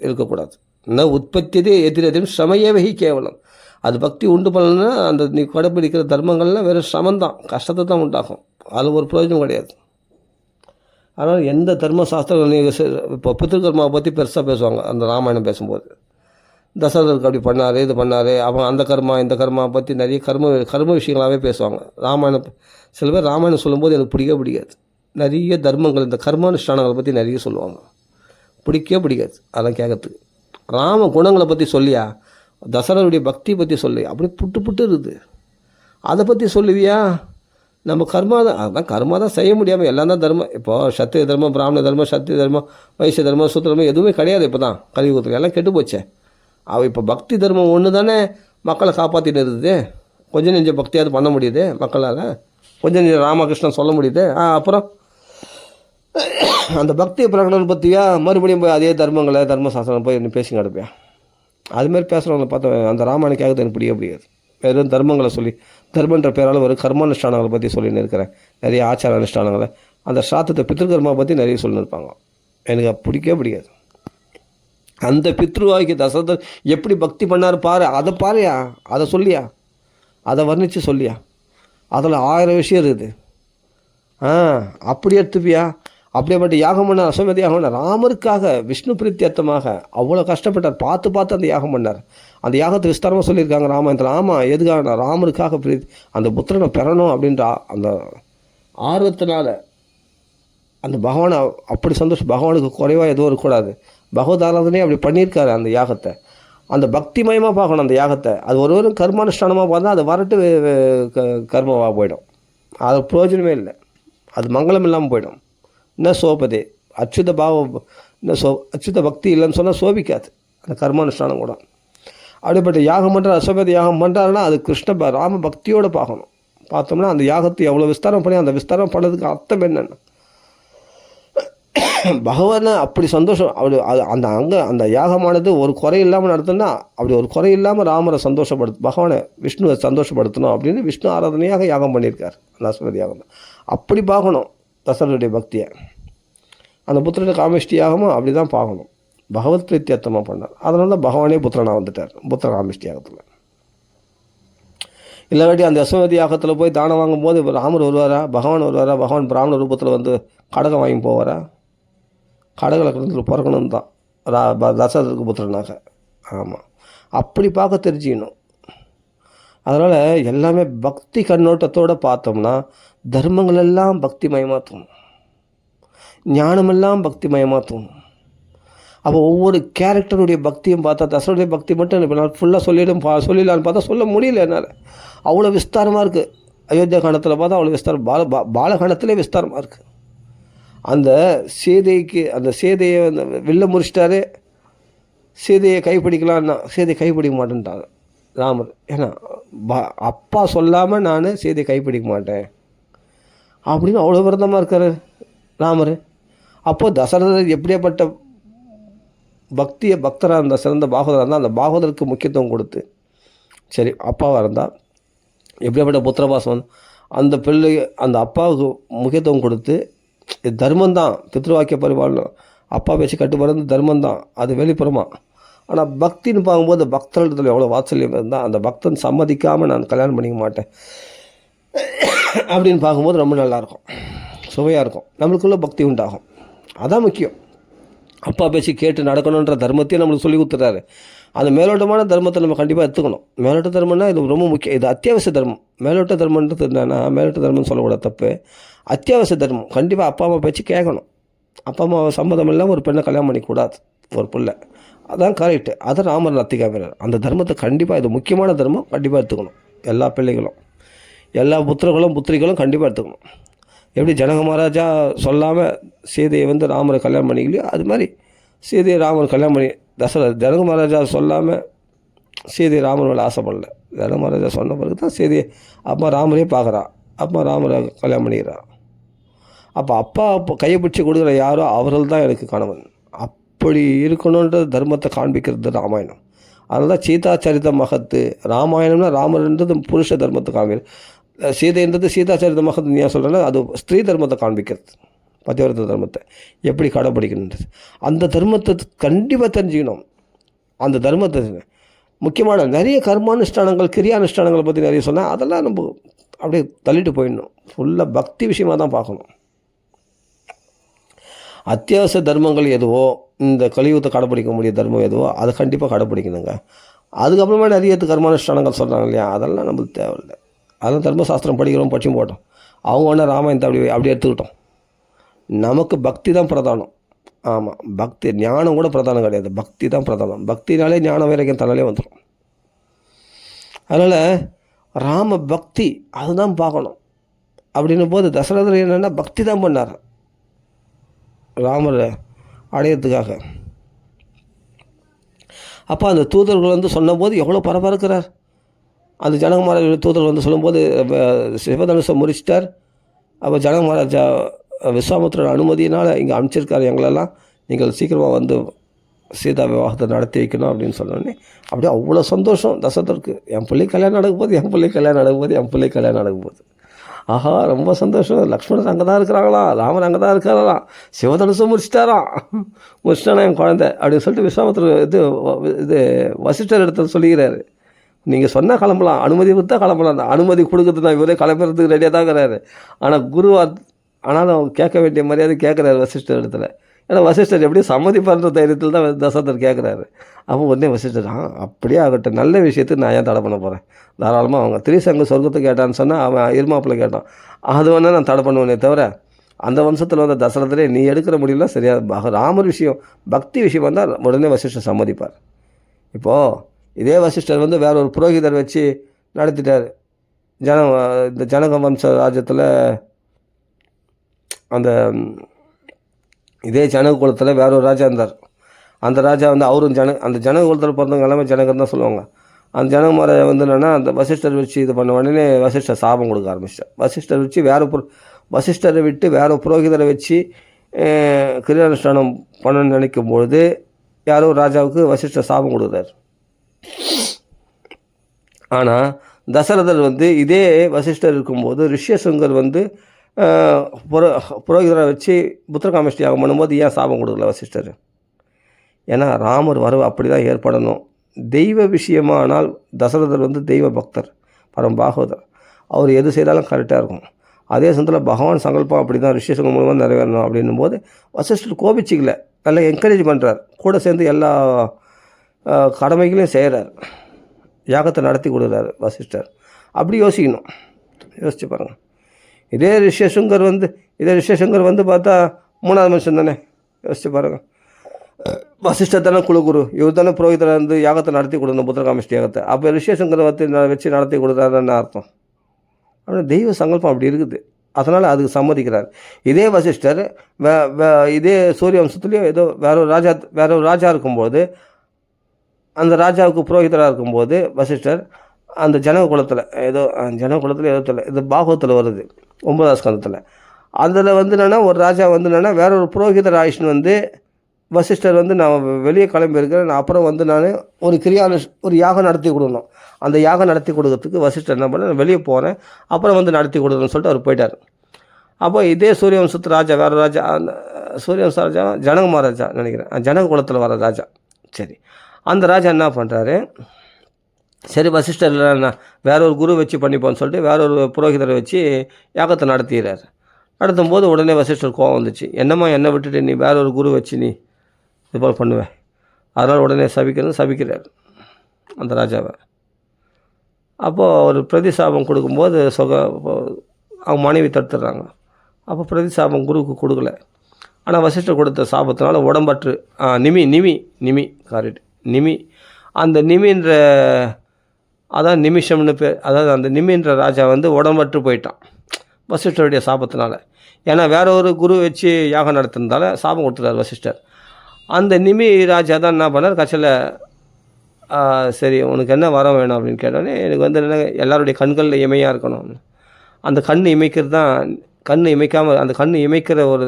இருக்கக்கூடாது. இன்னும் உற்பத்தியதே எதிரெதிரும் ஸ்ரமையவே கேவலம். அது பக்தி உண்டு பண்ணலன்னா அந்த நீ கடைப்பிடிக்கிற தர்மங்கள்லாம் வெறும் சிரமந்தான், கஷ்டத்தை தான் உண்டாகும். அதில் ஒரு பிரயோஜனம் கிடையாது. அதனால் எந்த தர்மசாஸ்திரம் நீங்கள் இப்போ பித்ருக்கர்மாவை பற்றி பெருசாக பேசுவாங்க அந்த ராமாயணம் பேசும்போது. தசரதருக்கு அப்படி பண்ணார், இது பண்ணார், அவன் அந்த கர்மா இந்த கர்மா பற்றி நிறைய கர்ம விஷயங்களாகவே பேசுவாங்க ராமாயணம். சில பேர் ராமாயணம் சொல்லும்போது எனக்கு பிடிக்காது. நிறைய தர்மங்கள் இந்த கர்மானுஷ்டானங்களை பற்றி நிறைய சொல்லுவாங்க, பிடிக்காது அதெல்லாம் கேட்கறதுக்கு. ராம குணங்களை பற்றி சொல்லியா, தசரருடைய பக்தி பற்றி சொல்லி அப்படி புட்டு இருக்குது. அதை பற்றி சொல்லுவியா? நம்ம கர்மா தான், அதுதான் கர்மா தான் செய்ய முடியாமல் எல்லாம் தான் தர்மம். இப்போது சத்திரிய தர்மம், பிராமண தர்மம், சத்திய தர்மம், வைசிய தர்மம், சூத்திர தர்மம் எதுவுமே கிடையாது. இப்போ தான் கலியுகத்தில் எல்லாம் கெட்டு போச்சே. அவள் இப்போ பக்தி தர்மம் ஒன்று தானே மக்களை காப்பாற்றிட்டு இருக்குது. கொஞ்சம் நெஞ்ச பக்தியாவது பண்ண முடியுது மக்களால், கொஞ்சம் நெஞ்ச ராமகிருஷ்ணன் சொல்ல முடியுது. அப்புறம் அந்த பக்தியை பிரகடனம் பற்றியா மறுபடியும் போய் அதே தர்மங்களை தர்மசாஸ்திரம் போய் என்ன பேசி கிடப்பியா? அதுமாரி பேசுகிறவங்களை பார்த்தா அந்த ராமாயணம் கேட்கறது எனக்கு பிடிக்காது. வெறும் தர்மங்களை சொல்லி தர்மன்ற பேரால் ஒரு கர்மானுஷ்டானங்களை பற்றி சொல்லின்னு இருக்கிறேன், நிறைய ஆச்சார அனுஷ்டானங்களை. அந்த சாத்தத்தை பித்ருக்கர்மா பற்றி நிறைய சொல்லியிருப்பாங்க, எனக்கு பிடிக்காது. அந்த பித்ருவாய்க்கு தசரதர் எப்படி பக்தி பண்ணார் பாரு, அதை பாருயா, அதை சொல்லியா, அதை வர்ணித்து சொல்லியா, அதில் 1000 விஷயம் இருக்குது. அப்படி எடுத்துப்பியா? அப்படியேப்பட்ட யாகம் பண்ணார், அஸ்வமேத யாகம் பண்ணார் ராமருக்காக, விஷ்ணு பிரீத்தியர்த்தமாக அவ்வளோ கஷ்டப்பட்டார். பார்த்து அந்த யாகம் பண்ணார். அந்த யாகத்தை விஸ்தாரமாக சொல்லியிருக்காங்க ராமாயணத்தில். ஆமாம், எதுக்காக? ராமருக்காக அந்த புத்திரனை பெறணும் அப்படின்ற அந்த ஆர்வத்தினால அந்த பகவானை அப்படி சந்தோஷம். பகவானுக்கு குறைவாக எதுவும் இருக்கக்கூடாது. பகவத் ஆராதனையே அப்படி பண்ணியிருக்காரு அந்த யாகத்தை. அந்த பக்திமயமாக பார்க்கணும் அந்த யாகத்தை. அது ஒரு கர்மானுஷ்டானமாக பார்த்தா அது வரட்டு கர்மமாக போயிடும், அது பிரயோஜனமே இல்லை, அது மங்களம் இல்லாமல் போயிடும். என்ன சோபதே அச்சுத அச்சுத பக்தி இல்லைன்னு சொன்னால் சோபிக்காது அந்த கர்மானுஷ்டானம் கூட. அப்படிப்பட்ட யாகம் பண்ணுறார், அஸ்வமேத யாகம் பண்ணுறாருன்னா அது கிருஷ்ண ராம பக்தியோடு பார்க்கணும். பார்த்தோம்னா அந்த யாகத்தை எவ்வளோ விஸ்தாரம் பண்ணி அந்த விஸ்தாரம் பண்ணதுக்கு அர்த்தம் என்னென்ன, பகவானை அப்படி சந்தோஷம் அப்படி அந்த யாகமானது ஒரு குறை இல்லாமல் நடத்தினா, அப்படி ஒரு குறை இல்லாமல் ராமரை பகவானை விஷ்ணுவை சந்தோஷப்படுத்தணும் அப்படின்னு விஷ்ணு ஆராதனையாக யாகம் பண்ணியிருக்கார் அந்த அஸ்வமேத யாகம். அப்படி பார்க்கணும் தசரருடைய பக்தியை. அந்த புத்திரனை காமிஷ்டி யாகமும் அப்படி தான் பார்க்கணும், பகவத் பிரீத்தியர்த்தமாக பண்ணார். அதனால தான் பகவானே புத்திரனாக வந்துட்டார் புத்திர காமிஷ்டி யாகத்தில். இல்லாட்டி அந்த அஸ்வமேத யாகத்தில் போய் தானம் வாங்கும்போது ராமர் வருவாரா, பகவான் வருவாரா? பகவான் பிராமண ரூபத்தில் வந்து கடகம் வாங்கி போவாரா? கடகளை கிடத்துல பிறக்கணும் தான் தசரதருக்கு புத்திரனாக. ஆமாம், அப்படி பார்க்க தெரிஞ்சுக்கணும். அதனால் எல்லாமே பக்தி கண்ணோட்டத்தோடு பார்த்தோம்னா தர்மங்கள் எல்லாம் பக்தி மயமாற்றும், ஞானமெல்லாம் பக்தி மயமாற்றும். அப்போ ஒவ்வொரு கேரக்டருடைய பக்தியும் பார்த்தா, தசரருடைய பக்தி மட்டும் இப்போ நான் ஃபுல்லாக சொல்லிடலான்னு பார்த்தா சொல்ல முடியல என்னால், அவ்வளோ விஸ்தாரமாக இருக்குது. அயோத்தியா காண்டத்தில் பார்த்தா அவ்வளோ விஸ்தாரம், பாலகாண்டத்திலே விஸ்தாரமாக இருக்குது. அந்த சீதையை வில்ல முறிச்சிட்டாரு, சீதையை கைப்பிடிக்கலான்னா சீதையை கைப்பிடிக்க மாட்டேன்ட்டாங்க ராமர். ஏன்னா அப்பா சொல்லாமல் நான் சீதையை கைப்பிடிக்க மாட்டேன் அப்படின்னு அவ்வளோ விரதமாக இருக்கார் ராமர். அப்போது தசரதர் எப்படியாப்பட்ட பக்தராக இருந்தால், சிறந்த பாகவதராக இருந்தால், அந்த பாகவதற்கு முக்கியத்துவம் கொடுத்து, சரி அப்பாவாக இருந்தால் எப்படியாப்பட்ட புத்திரபாசம் அந்த பிள்ளை அந்த அப்பாவுக்கு முக்கியத்துவம் கொடுத்து, தர்மந்தான் பித்ருவாக்கிய பரிபாலனம், அப்பா பேச்சு கட்டுப்படுறது தர்மந்தான், அது வெளிப்புறமாக ஆனால் பக்தின்னு பார்க்கும்போது பக்தர்களிடத்தில் எவ்வளோ வாத்சல்யம் இருந்தால் அந்த பக்தன் சம்மதிக்காமல் நான் கல்யாணம் பண்ணிக்க மாட்டேன் அப்படின்னு பார்க்கும்போது ரொம்ப நல்லாயிருக்கும், சுவையாக இருக்கும், நம்மளுக்குள்ளே பக்தி உண்டாகும். அதான் முக்கியம். அப்பா பேச்சு கேட்டு நடக்கணுன்ற தர்மத்தையும் நம்மளுக்கு சொல்லி கொடுத்துட்றாரு. அந்த மேலோட்டமான தர்மத்தை நம்ம கண்டிப்பாக எடுத்துக்கணும். மேலோட்ட தர்மம்னா இது ரொம்ப முக்கியம், இது அத்தியாவசிய தர்மம். மேலோட்ட தர்மன்றது என்னன்னா, மேலோட்ட தர்மம்னு சொல்லக்கூடாது, தப்பு. அத்தியாவசிய தர்மம். கண்டிப்பாக அப்பா அம்மா பேச்சு கேட்கணும். அப்பா அம்மா சம்மதம் இல்லாமல் ஒரு பெண்ணை கல்யாணம் பண்ணிக்கூடாது, ஒரு பிள்ளை. அதான் கரெக்டு. அதை ராமர் நத்திக்காம அந்த தர்மத்தை கண்டிப்பாக, இது முக்கியமான தர்மம், கண்டிப்பாக எடுத்துக்கணும். எல்லா பிள்ளைகளும், எல்லா புத்திரர்களும் புத்திரிகளும் கண்டிப்பாக எடுத்துக்கணும். எப்படி ஜனக மகாராஜா சொல்லாமல் சீதையை வந்து ராமரை கல்யாணம் பண்ணிக்கலையோ, அது மாதிரி சீதையை ராமர் கல்யாணம் பண்ணி ஜனக மகாராஜா சொல்லாமல் சீதையை ராமர் மேலே ஆசைப்படல. ஜனக மகாராஜா சொன்ன பிறகு தான் சீதையை அம்மா ராமரே பார்க்குறான், அம்மா ராமரை கல்யாணம் பண்ணிக்கிறான். அப்போ கையை பிடிச்சி கொடுக்குற யாரோ அவர்கள் தான் எனக்கு கணவன். அப்படி இருக்கணுன்ற தர்மத்தை காண்பிக்கிறது ராமாயணம். அதனால தான் சீதா சரித மகத்து. ராமாயணம்னா ராமர்ன்றது புருஷ தர்மத்தை காண்பிக்கிறது, சீதைன்றது சீதா சரித மகத்து. நீ சொல்கிறேன்னா அது ஸ்திரீ தர்மத்தை காண்பிக்கிறது, பத்தியவரத தர்மத்தை எப்படி கடைப்பிடிக்கணுன்றது. அந்த தர்மத்தை கண்டிப்பாக தெரிஞ்சுக்கணும். அந்த தர்மத்தை முக்கியமான நிறைய கர்மானுஷ்டானங்கள் கிரியானுஷ்டானங்களை பற்றி நிறைய சொன்னால் அதெல்லாம் நம்ம அப்படியே தள்ளிட்டு போயிடணும். ஃபுல்லாக பக்தி விஷயமாக தான் பார்க்கணும். அத்தியாவசிய தர்மங்கள் எதுவோ, இந்த கலியுகத்தை கடைப்பிடிக்க முடிய தர்மம் எதுவோ அதை கண்டிப்பாக கடைப்பிடிக்கணுங்க. அதுக்கப்புறமா நிறைய கர்மானுஷ்டானங்கள் சொல்கிறாங்க இல்லையா, அதெல்லாம் நம்மளுக்கு தேவையில்லை. அதெல்லாம் தர்மசாஸ்திரம் படிக்கிறோம், படிச்சும் போட்டோம். அவங்க ஒன்றா ராமாயணத்தை அப்படி எடுத்துக்கிட்டோம். நமக்கு பக்தி தான் பிரதானம். ஆமாம், பக்தி, ஞானம் கூட பிரதானம் கிடையாது, பக்தி தான் பிரதானம். பக்தினாலே ஞானம் வைராக்கியம் தன்னாலே வந்துடும். அதனால் ராம பக்தி அதுதான் பார்க்கணும். அப்படின்னும் போது தசரதர் என்னென்னா பக்தி தான் பண்ணார் ராமரை அடையிறதுக்காக. அப்போ அந்த தூதர்கள் வந்து சொன்னபோது எவ்வளோ பரபரக்கிறார். அந்த ஜனக மகாராஜா தூதர்கள் வந்து சொல்லும்போது சிவதனுசை முறிச்சிட்டார். அப்போ ஜனக மகாராஜா விஸ்வாமித்திரோட அனுமதியினால் இங்கே அனுப்பிச்சிருக்காரு எங்களெல்லாம், நீங்கள் சீக்கிரமாக வந்து சீதா விவாகத்தை நடத்தி வைக்கணும் அப்படின்னு சொன்னோடனே அப்படியே அவ்வளோ சந்தோஷம் தசரதருக்கு. என் பிள்ளை கல்யாணம் நடக்கும் போது, என் பிள்ளை கல்யாணம் நடக்கும் போது, என் பிள்ளை கல்யாணம் நடக்கும் போது, ஆஹா ரொம்ப சந்தோஷம். லக்ஷ்மணர் அங்கே தான் இருக்கிறாங்களாம், ராமர் அங்கே தான் இருக்காராம், சிவதனுசும் முடிச்சிட்டானா என் குழந்தை அப்படின்னு சொல்லிட்டு விஸ்வாமித்திரர் இது வசிஷ்டர் இடத்துல சொல்லிக்கிறாரு. நீங்கள் சொன்னால் கிளம்பலாம், அனுமதி கொடுத்தா கிளம்பலாம். அந்த அனுமதி கொடுக்குறது தான், இவரே கிளம்புறதுக்கு ரெடியாக தான் இருக்கிறாரு. ஆனால் ஆனாலும் அவங்க கேட்க வேண்டிய மரியாதை கேட்குறாரு வசிஷ்டர் இடத்துல. ஏன்னா வசிஷ்டர் எப்படியும் சம்மதிப்பார்ன்ற தைரியத்தில் தான் தசரதர் கேட்குறாரு. அப்போ உடனே வசிஷ்டர் அப்படியே ஆகட்டும், நல்ல விஷயத்துக்கு நான் ஏன் தடை பண்ண போகிறேன், தாராளமாக அவங்க திரிசங்க சொர்க்கத்தை கேட்டான்னு சொன்னால் அவன் இருமாப்பில் கேட்டான், அது வேணால் நான் தடை பண்ணுவேனே தவிர அந்த வம்சத்தில் வந்த தசரதரே நீ எடுக்கிற முடியல சரியாக. ராமர் விஷயம் பக்தி விஷயம் வந்தால் உடனே வசிஷ்டர் சம்மதிப்பார். இப்போது இதே வசிஷ்டர் வந்து வேற ஒரு புரோகிதர் வச்சு நடத்திட்டார். இந்த ஜனக வம்ச ராஜ்யத்தில் அந்த இதே ஜனக குலத்தில் வேற ஒரு ராஜா இருந்தார். அந்த ராஜா வந்து அவரும் அந்த ஜனக குலத்தில் பிறந்தவங்க எல்லாமே ஜனகர் தான் சொல்லுவாங்க. அந்த ஜனக மகாராஜா வந்து என்னென்னா அந்த வசிஷ்டர் வச்சு இது பண்ண உடனே வசிஷ்டர் சாபம் கொடுக்க ஆரம்பிச்சிட்டார். வசிஷ்டர் வச்சு வசிஷ்டரை விட்டு வேறு புரோகிதரை வச்சு கிரியானுஷ்டானம் பண்ணணும்னு நினைக்கும் பொழுது யாரோ ராஜாவுக்கு வசிஷ்டர் சாபம் கொடுக்குறாரு. ஆனால் தசரதர் வந்து இதே வசிஷ்டர் இருக்கும்போது ரிஷ்யசுங்கர் வந்து புரோகிதரை வச்சு புத்திரகாமேஷ்டி யாகம் பண்ணும்போது ஏன் சாபம் கொடுக்கல வசிஷ்டர்? ஏன்னா ராமர் வரவு அப்படி தான் ஏற்படணும். தெய்வ விஷயமானால் தசரதர் வந்து தெய்வ பக்தர், பரம் பாகவதர், அவர் எது செய்தாலும் கரெக்டாக இருக்கும். அதே சமயத்தில் பகவான் சங்கல்பம் அப்படி தான் ரிஷிசங்கம் மூலமாக நிறைவேறணும் அப்படின்னும் போது வசிஷ்டர் கோபிச்சிக்கல, நல்லா என்கரேஜ் பண்ணுறார், கூட சேர்ந்து எல்லா கடமைகளையும் செய்கிறார், யாகத்தை நடத்தி கொடுக்குறாரு வசிஷ்டர். அப்படி யோசிக்கணும், யோசிச்சு பாருங்கள். இதே ரிஷிசங்கர் வந்து பார்த்தா மூணாவது மனுஷன் தானே, யோசிச்சு பாருங்கள். வசிஷ்டர் தானே குலகுரு, இவர் தானே புரோகிதரை வந்து யாகத்தை நடத்தி கொடுக்கணும், புத்திரகாமேஷ்டி யாகத்தை. அப்போ ரிஷிசங்கரை வச்சு நடத்தி கொடுத்தாருன்னு அர்த்தம். ஆனால் தெய்வ சங்கல்பம் அப்படி இருக்குது, அதனால் அதுக்கு சம்மதிக்கிறார். இதே வசிஷ்டர் இதே சூரிய வம்சத்துலேயும் ஏதோ வேற ஒரு ராஜா இருக்கும்போது, அந்த ராஜாவுக்கு புரோகிதராக இருக்கும்போது வசிஷ்டர் அந்த ஜனக குலத்தில் ஏதோ இது பாகவத்தில் வருது 9ஆம் ஸ்கந்தத்தில். அதில் வந்து என்னென்னா ஒரு ராஜா வந்து என்னென்னா வேற ஒரு புரோகிதர் ஆயிஷ்னு வந்து வசிஷ்டர் வந்து நான் வெளியே கிளம்பியிருக்கிறேன், நான் அப்புறம் வந்து நான் ஒரு யாகம் நடத்தி கொடுக்கணும். அந்த யாகம் நடத்தி கொடுக்கறதுக்கு வசிஷ்டர் என்ன பண்ண, நான் வெளியே போகிறேன், அப்புறம் வந்து நடத்தி கொடுக்கணும்னு சொல்லிட்டு அவர் போயிட்டார். அப்போ இதே சூரியவம்சத்து ராஜா வேறு ராஜா, அந்த சூரியவம்ச ராஜா ஜனக மகாராஜா நினைக்கிறேன், ஜனக குலத்தில் வர ராஜா. சரி, அந்த ராஜா என்ன பண்ணுறாரு, சரி வசிஷ்டர் இல்லைன்னா வேற ஒரு குரு வச்சு பண்ணிப்போன்னு சொல்லிட்டு வேற ஒரு புரோகிதரை வச்சு யாகத்தை நடத்திடுறாரு. நடத்தும்போது உடனே வசிஷ்டர் கோவம் வந்துச்சு. என்னம்மா என்னை விட்டுட்டு நீ வேற ஒரு குரு வச்சு நீ இது போல் பண்ணுவேன், அதனால் உடனே சபிக்கிறார் அந்த ராஜாவை. அப்போது ஒரு பிரதிசாபம் கொடுக்கும்போது அவங்க மனைவி தடுத்துடுறாங்க. அப்போ பிரதிசாபம் குருவுக்கு கொடுக்கல. ஆனால் வசிஷ்டர் கொடுத்த சாபத்தினால உடம்பற்று நிமி காரிட்டு நிமி அந்த நிமின்ற அதான் நிமிஷம்னு பேர். அதாவது அந்த நிமின்ற ராஜா வந்து உடம்பற்று போயிட்டான் வசிஷ்டருடைய சாபத்தினால. ஏன்னா வேற ஒரு குரு வச்சு யாகம் நடத்துனதால சாபம் கொடுத்துட்டார் வசிஷ்டர். அந்த நிமி ராஜா தான் என்ன பண்ணார், கட்சியில் சரி உனக்கு என்ன வரம் வேணும் அப்படின்னு கேட்டோடனே, எனக்கு வந்து என்ன எல்லாருடைய கண்களில் இமையாக இருக்கணும். அந்த கண் இமைக்கிறது தான், கண் இமைக்காமல் அந்த கண் இமைக்கிற ஒரு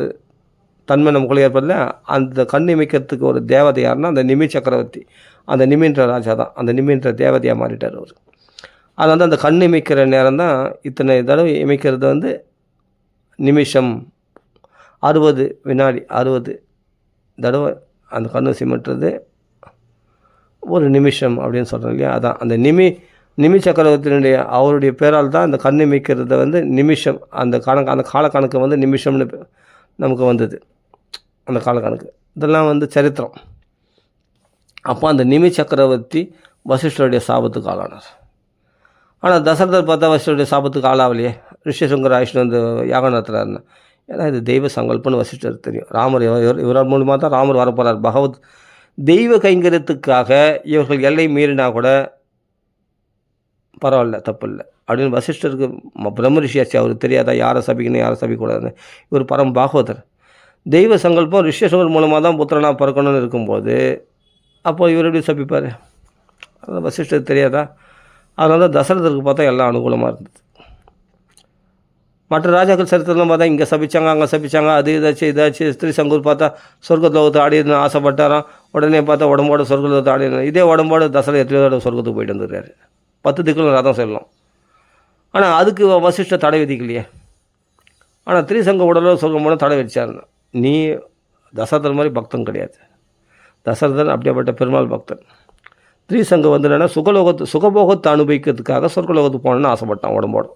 தன்மை நமக்குள்ளே ஏற்படல. அந்த கண் இமைக்கிறதுக்கு ஒரு தேவதை யாருன்னா அந்த நிமி சக்கரவர்த்தி, அந்த நிமின்ற ராஜா தான். அந்த நிமின்ற தேவதையாக மாறிட்டார் அவர். அது வந்து அந்த கண் இமைக்கிற நேரம் தான் இத்தனை தடவை இமைக்கிறது வந்து நிமிஷம் 60 வினாடி 60 தடவை அந்த கண்ணு சிமிட்டுறது ஒரு நிமிஷம் அப்படின்னு சொல்கிறோம் இல்லையா. அதான் அந்த நிமி சக்கரவர்த்தியினுடைய அவருடைய பேரால் தான் அந்த கண் இமைக்கிறத வந்து நிமிஷம், அந்த காலக்கணக்கு வந்து நிமிஷம்னு நமக்கு வந்தது அந்த காலக்கணக்கு. இதெல்லாம் வந்து சரித்திரம். அப்போ அந்த நிமி சக்கரவர்த்தி வசிஷ்டருடைய சாபத்துக்கு ஆளானார். ஆனால் தசரதர் பார்த்தா வசிஷ்டருடைய சாபத்துக்கு ஆளாகலையே, ரிஷிசங்கர் ஆயிஷ்ணு வந்து யாகம் நடத்துகிறாருன்னு. ஏன்னா இது தெய்வ சங்கல்பன்னு வசிஷ்டர் தெரியும். ராமர் இவரால் மூலமாக தான் ராமர் வரப்போகிறார். பகவத் தெய்வ கைங்கரியத்துக்காக இவர்கள் எல்லை மீறினா கூட பரவாயில்ல, தப்பு இல்லை அப்படின்னு வசிஷ்டருக்கு பிரம்ம ரிஷியாச்சு அவருக்கு தெரியாதா யாரை சபிக்கணும் யாரை சபிக்கூடாதுன்னு. இவர் பரம் பாகவதர். தெய்வ சங்கல்பம் ரிஷிசங்கர் மூலமாக தான் புத்திரனாக பிறக்கணும்னு இருக்கும்போது அப்போ இவர் எப்படி சபிப்பார், அது வசிஷ்டருக்கு தெரியாதா. அதனால தான் தசரதருக்கு பார்த்தா எல்லாம் அனுகூலமாக இருந்தது. மற்ற ராஜாக்கள் சரித்திரம்லாம் பார்த்தா இங்கே சபிச்சாங்க அங்கே சபிச்சாங்க, அது இதாச்சு ஸ்ரீசங்கூர் பார்த்தா சொர்க்கலோகத்தை ஆடினு ஆசைப்பட்டாராம். உடனே பார்த்தா உடம்போட சொர்க்கலோகத்தை ஆடினு, இதே உடம்போட தசரத எத்தனையோட சொர்க்கத்துக்கு போயிட்டு வந்துடுறாரு. 10 திக்குள்ள ரதம் செல்லும். ஆனால் அதுக்கு வசிஷ்ட தடை விதிக்கலையே. ஆனால் திரிசங்க உடலோ சொர்க்கம் போனால் தடை வச்சாருன்னு. நீ தசரதர் மாதிரி பக்தன் கிடையாது. தசரதன் அப்படியேப்பட்ட பெருமாள் பக்தன். திரிசங்கம் வந்து என்னென்னா சுகபோகத்தை அனுபவிக்கிறதுக்காக சொர்க்கலோகத்துக்கு போகணுன்னு ஆசைப்பட்டான் உடம்போட.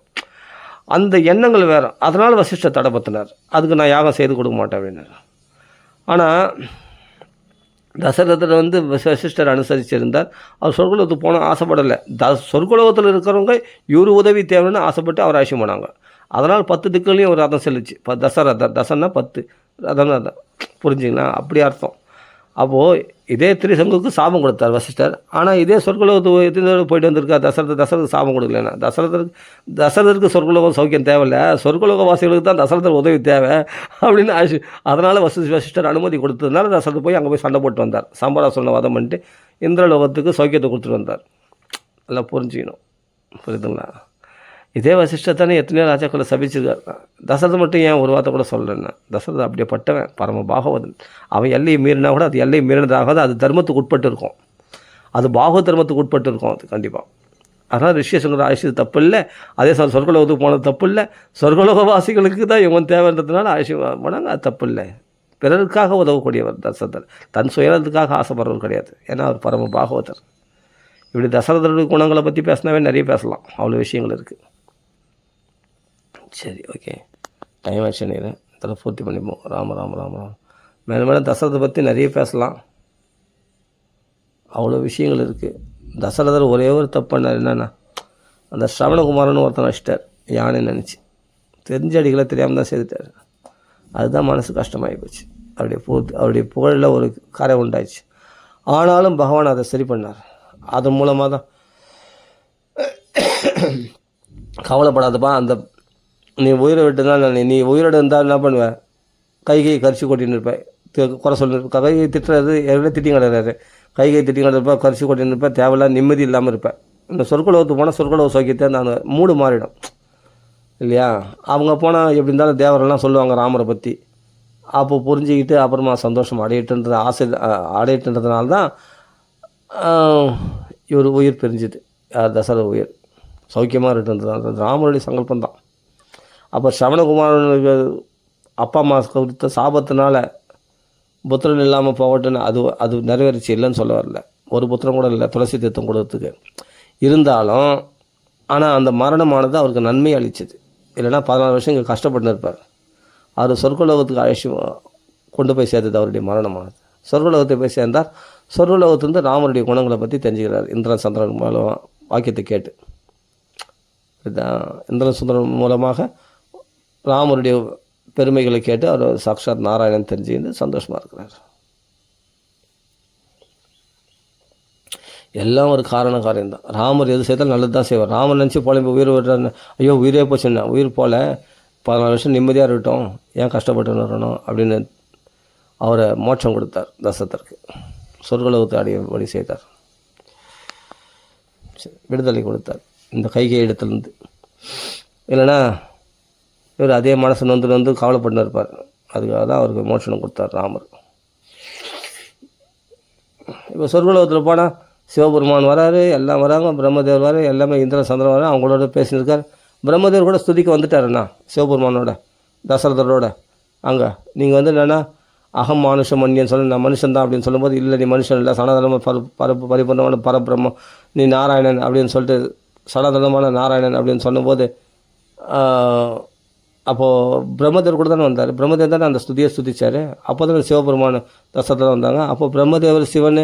அந்த எண்ணங்கள் வேறு. அதனால் வசிஷ்டர் தடைப்பத்தினார். அதுக்கு நான் யாகம் செய்து கொடுக்க மாட்டேன் அப்படின்னார். ஆனால் தசரதர் வந்து வசிஷ்டர் அனுசரிச்சிருந்தார். அவர் சொர்க்கலோகத்துக்கு போன ஆசைப்படலை. சொர்க்கலோகத்தில் இருக்கிறவங்க இவர் உதவி தேவைன்னு ஆசைப்பட்டு அவர் ஆட்சி பண்ணாங்க. அதனால் 10 திக்குலையும் ஒரு ரதம் செல்லுச்சு. தசன்னா 10 ரதம் புரிஞ்சுங்களா, அப்படி அர்த்தம். அப்போது இதே திரிசங்குக்கு சாபம் கொடுத்தார் வசிஷ்டர். ஆனால் இதே சொர்க்கலோகத்துக்கு எத்தனை போயிட்டு வந்திருக்கா தசரதருக்கு சாபம் கொடுக்கலன்னா. தசரதருக்கு சொர்க்கலோகம் சௌக்கியம் தேவையில்லை, சொர்க்கலோக வாசிகளுக்கு தான் தசரதர் உதவி தேவை அப்படின்னு அதனால் வசிஷ்டர் அனுமதி கொடுத்ததுனால தசரதர் போய் அங்கே போய் சண்டை போட்டு வந்தார். சம்பராசுரனை வதம் பண்ணிட்டு இந்திரலோகத்துக்கு சௌக்கியத்தை கொடுத்துட்டு வந்தார். எல்லாம் புரிஞ்சுக்கணும், புரியுதுங்களா. இதே வசிஷ்டர் தானே எத்தனையோ ராஜாக்களை சபிச்சிருக்காரு. தசரதை மட்டும் ஏன் ஒரு வார்த்தை கூட சொல்லலைன்னா, தசரதை அப்படியே பட்டவன் பரம பாகவதன். அவன் எல்லையை மீறினா கூட அது எல்லையை மீறினதாகாது, அது தர்மத்துக்கு உட்பட்டு இருக்கும், அது பாகவ தர்மத்துக்கு உட்பட்டு இருக்கும் அது கண்டிப்பாக. அதனால் ரிஷிசங்கர் ஆயுஷு தப்பு இல்லை, அதே சொர்க்கலோகத்துக்கு போனது தப்பு இல்லை. சொர்க்கலோகவாசிகளுக்கு தான் இவன் தேவைன்றதுனால ஆயுஷு போனாங்க, அது தப்பு இல்லை. பிறருக்காக உதவக்கூடியவர் தசரதர், தன் சுயநலத்துக்காக ஆசைப்படுறவர் கிடையாது. ஏன்னா அவர் பரம பாகவதர். இப்படி தசரதருடைய குணங்களை பற்றி பேசினாவே நிறைய பேசலாம், அவ்வளோ விஷயங்கள் இருக்குது. சரி, ஓகே, டைம் ஆச்சு நினைக்கிறேன். இதெல்லாம் பூர்த்தி பண்ணிப்போம். ராம ராம ராம ராம. மேலும் தசரதை பற்றி நிறைய பேசலாம், அவ்வளோ விஷயங்கள் இருக்குது. தசரதர் ஒரே ஒரு தப்பு பண்ணார். என்னென்னா அந்த ஸ்ரவணகுமாரன்னு ஒருத்தன் வச்சிட்டார் யானை நினச்சி. தெரிஞ்ச அடிகளை தெரியாமல் தான் செய்துட்டார். அதுதான் மனசு கஷ்டமாகி போச்சு. அவருடைய புகழில் ஒரு கரை உண்டாயிடுச்சு. ஆனாலும் பகவான் அதை சரி பண்ணார். அதன் மூலமாக தான் கவலைப்படாதப்பா, அந்த நீ உயிரை விட்டுதான் நீ உயிரோடு இருந்தால் என்ன பண்ணுவேன், கைகை கரிசி கொட்டின்னு இருப்பேன், குறை சொல்லிருப்பேன். கைகை திட்டுறது எவ்வளோ திட்டிங் கிடறாரு, கைகை திட்டிங் கிடப்பேன், கரிசி கொட்டின்னு இருப்பேன், தேவையில்லாம் நிம்மதி இல்லாமல் இருப்பேன். இந்த சொர்க்கலோகத்துக்கு போனால் சொர்க்கலோக சௌக்கியத்தை நான் மூடு மாறிடும் இல்லையா. அவங்க போனால் எப்படி இருந்தாலும் தேவரெல்லாம் சொல்லுவாங்க ராமரை பற்றி. அப்போ புரிஞ்சுக்கிட்டு அப்புறமா சந்தோஷம் அடையிட்டுன்றது அடையிட்டுன்றதுனால தான் இவர் உயிர் பிரிஞ்சுது. தசரத உயிர் சௌக்கியமாக இருக்கின்றது ராமனுடைய சங்கல்பம் தான். அப்போ ஸ்ரவணகுமாரனுக்கு அப்பா அம்மா கொடுத்த சாபத்தினால புத்திரன் இல்லாமல் போகட்டுன்னு அது நிறைவேறிச்சு, இல்லைன்னு சொல்ல வரல. ஒரு புத்திரம் கூட இல்லை துளசி தீர்த்தம் கொடுத்ததுக்கு. இருந்தாலும் ஆனால் அந்த மரணமானது அவருக்கு நன்மை அளிச்சது. இல்லைன்னா 14 வருஷம் இங்கே கஷ்டப்பட்டு இருப்பார். அவர் சொர்க்கலோகத்துக்கு அழைச்சி கொண்டு போய் சேர்த்தது அவருடைய மரணமானது. சொர்க்கலோகத்தை போய் சேர்ந்தார். சொர்க்கலோகத்திலிருந்து ராமருடைய குணங்களை பற்றி தெரிஞ்சுக்கிறார் இந்திரன் சந்திரன் மூலம் வாக்கியத்தை கேட்டு. இதுதான் இந்திரன் சுந்தரன் மூலமாக ராமருடைய பெருமைகளை கேட்டு அவர் சாக்ஷாத் நாராயணன் தெரிஞ்சுக்கிட்டு சந்தோஷமாக இருக்கிறார். எல்லாம் ஒரு காரியம் தான். ராமர் எது செய்தாலும் நல்லது தான் செய்வார். ராமர் நினச்சி போல உயிர் விடுறாரு, ஐயோ உயிரே போச்சுன்னா உயிர் போல 14 வருஷம் நிம்மதியாக இருக்கட்டும், ஏன் கஷ்டப்பட்டு வரணும் அப்படின்னு அவரை மோட்சம் கொடுத்தார். தசரதற்கு சொர்க்கலோகத்தை அடையபடி செய்தார். விடுதலை கொடுத்தார் இந்த கைகை இடத்துலேருந்து. இல்லைன்னா இவர் அதே மனசு வந்து கவலைப்பட்டு இருப்பார். அதுக்காக தான் அவருக்கு மோட்சம் கொடுத்தார் ராமர். இப்போ சொர்க்கலோகத்தில் போனால் சிவபெருமான் வராரு, எல்லாம் வராங்க, பிரம்மதேவர் வராரு, எல்லாமே இந்திரன் சந்திரன் வராரு, அவங்களோட பேசினிருக்கார். பிரம்மதேவர் கூட ஸ்துதிக்கு வந்துட்டாருண்ணா சிவபெருமானோட தசரதரோட. அங்கே நீங்கள் வந்து என்னென்னா அகம் மானுஷம் மன்னியன்னு சொல்லி நான் மனுஷன் தான் அப்படின்னு சொல்லும்போது, இல்லை நீ மனுஷன் இல்லை, சனாதனமாக பரிபூர்ணமான பரபிரம்மம், நீ நாராயணன் அப்படின்னு சொல்லிட்டு சனாதனமான நாராயணன் அப்படின்னு சொன்னபோது அப்போது பிரம்மதேவர் கூட தானே வந்தார். பிரம்மதேவர் தானே அந்த ஸ்துதியை ஸ்துதிச்சார். அப்போ தானே சிவபெருமான் தசரதர் வந்தாங்க. அப்போ பிரம்மதேவர் சிவன்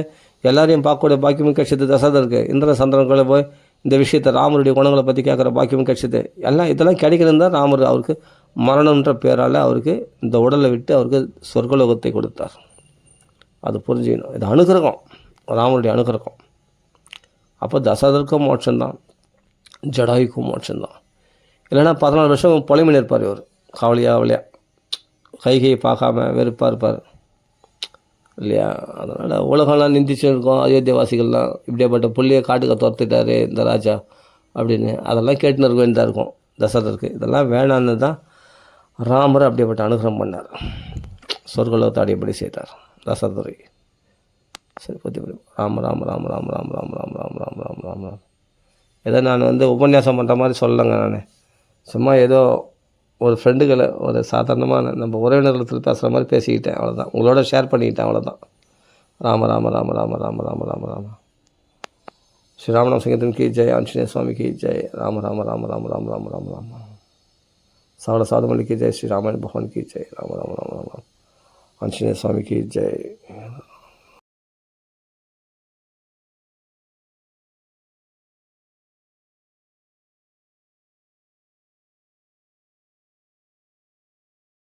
எல்லாரையும் பார்க்கக்கூடிய பாக்கியமும் கிடைச்சது தசரதருக்கு. இந்திரன் சந்திரன்களை போய் இந்த விஷயத்தை ராமருடைய குணங்களை பற்றி கேட்குற பாக்கியமும் கிடைச்சது. இதெல்லாம் கிடைக்கிறது தான் ராமர் அவருக்கு மரணம்ன்ற பேரால் அவருக்கு இந்த உடலை விட்டு அவருக்கு சொர்க்கலோகத்தை கொடுத்தார். அது புரிஞ்சுக்கணும். இது அனுகிரகம், ராமருடைய அனுகிரகம். அப்போ தசரதற்கும் மோட்சம்தான், ஜடாயுக்கும் மோட்சம்தான். இல்லைன்னா 14 வருஷம் பொலைமணி இருப்பார் இவர், கவலையாக கைகையை பார்க்காம வெறுப்பாக இருப்பார் இல்லையா. அதனால் உலகம்லாம் நிந்திச்சு இருக்கும், அயோத்தியவாசிகள்லாம் இப்படியாப்பட்ட புள்ளியை காட்டுக்க துரத்துட்டாரு இந்த ராஜா அப்படின்னு அதெல்லாம் கேட்டுன்னு இருக்க வேண்டியதாக இருக்கும் தசரதருக்கு. இதெல்லாம் வேணான்னு தான் ராமர் அப்படிப்பட்ட அனுகிரகம் பண்ணார், சொர்க்கலோகத்தை அடையபடி செய்தார் தசரதரை. சரி பற்றி ராம ராம ராம ராம ராம ராம ராம ராம ராம ராம ராம ராம. ஏதோ நான் வந்து உபன்யாசம் பண்ணுற மாதிரி சொல்லலைங்க. நான் சும்மா ஏதோ ஒரு ஃப்ரெண்டுகளை ஒரு சாதாரணமான நம்ம உறவினர்கள் பேசுகிற மாதிரி பேசிக்கிட்டேன், அவ்வளோதான். உங்களோட ஷேர் பண்ணிக்கிட்டேன், அவ்வளோதான். ராம ராம ராம ராம ராம ராம ராம ராம. ஸ்ரீராமநாம சங்கீதம் கி ஜெய், ஆஞ்சநேய சுவாமி கி ஜெய், ராம ராம ராம ராம ராம ராம ராம ராம. சாவல சாதுமல்லி கி ஜெய், ஸ்ரீராமன் பகவான் கி ஜெய், ராம ராம ராம ராம. ஆஞ்சநேய சுவாமி கி ஜெய்.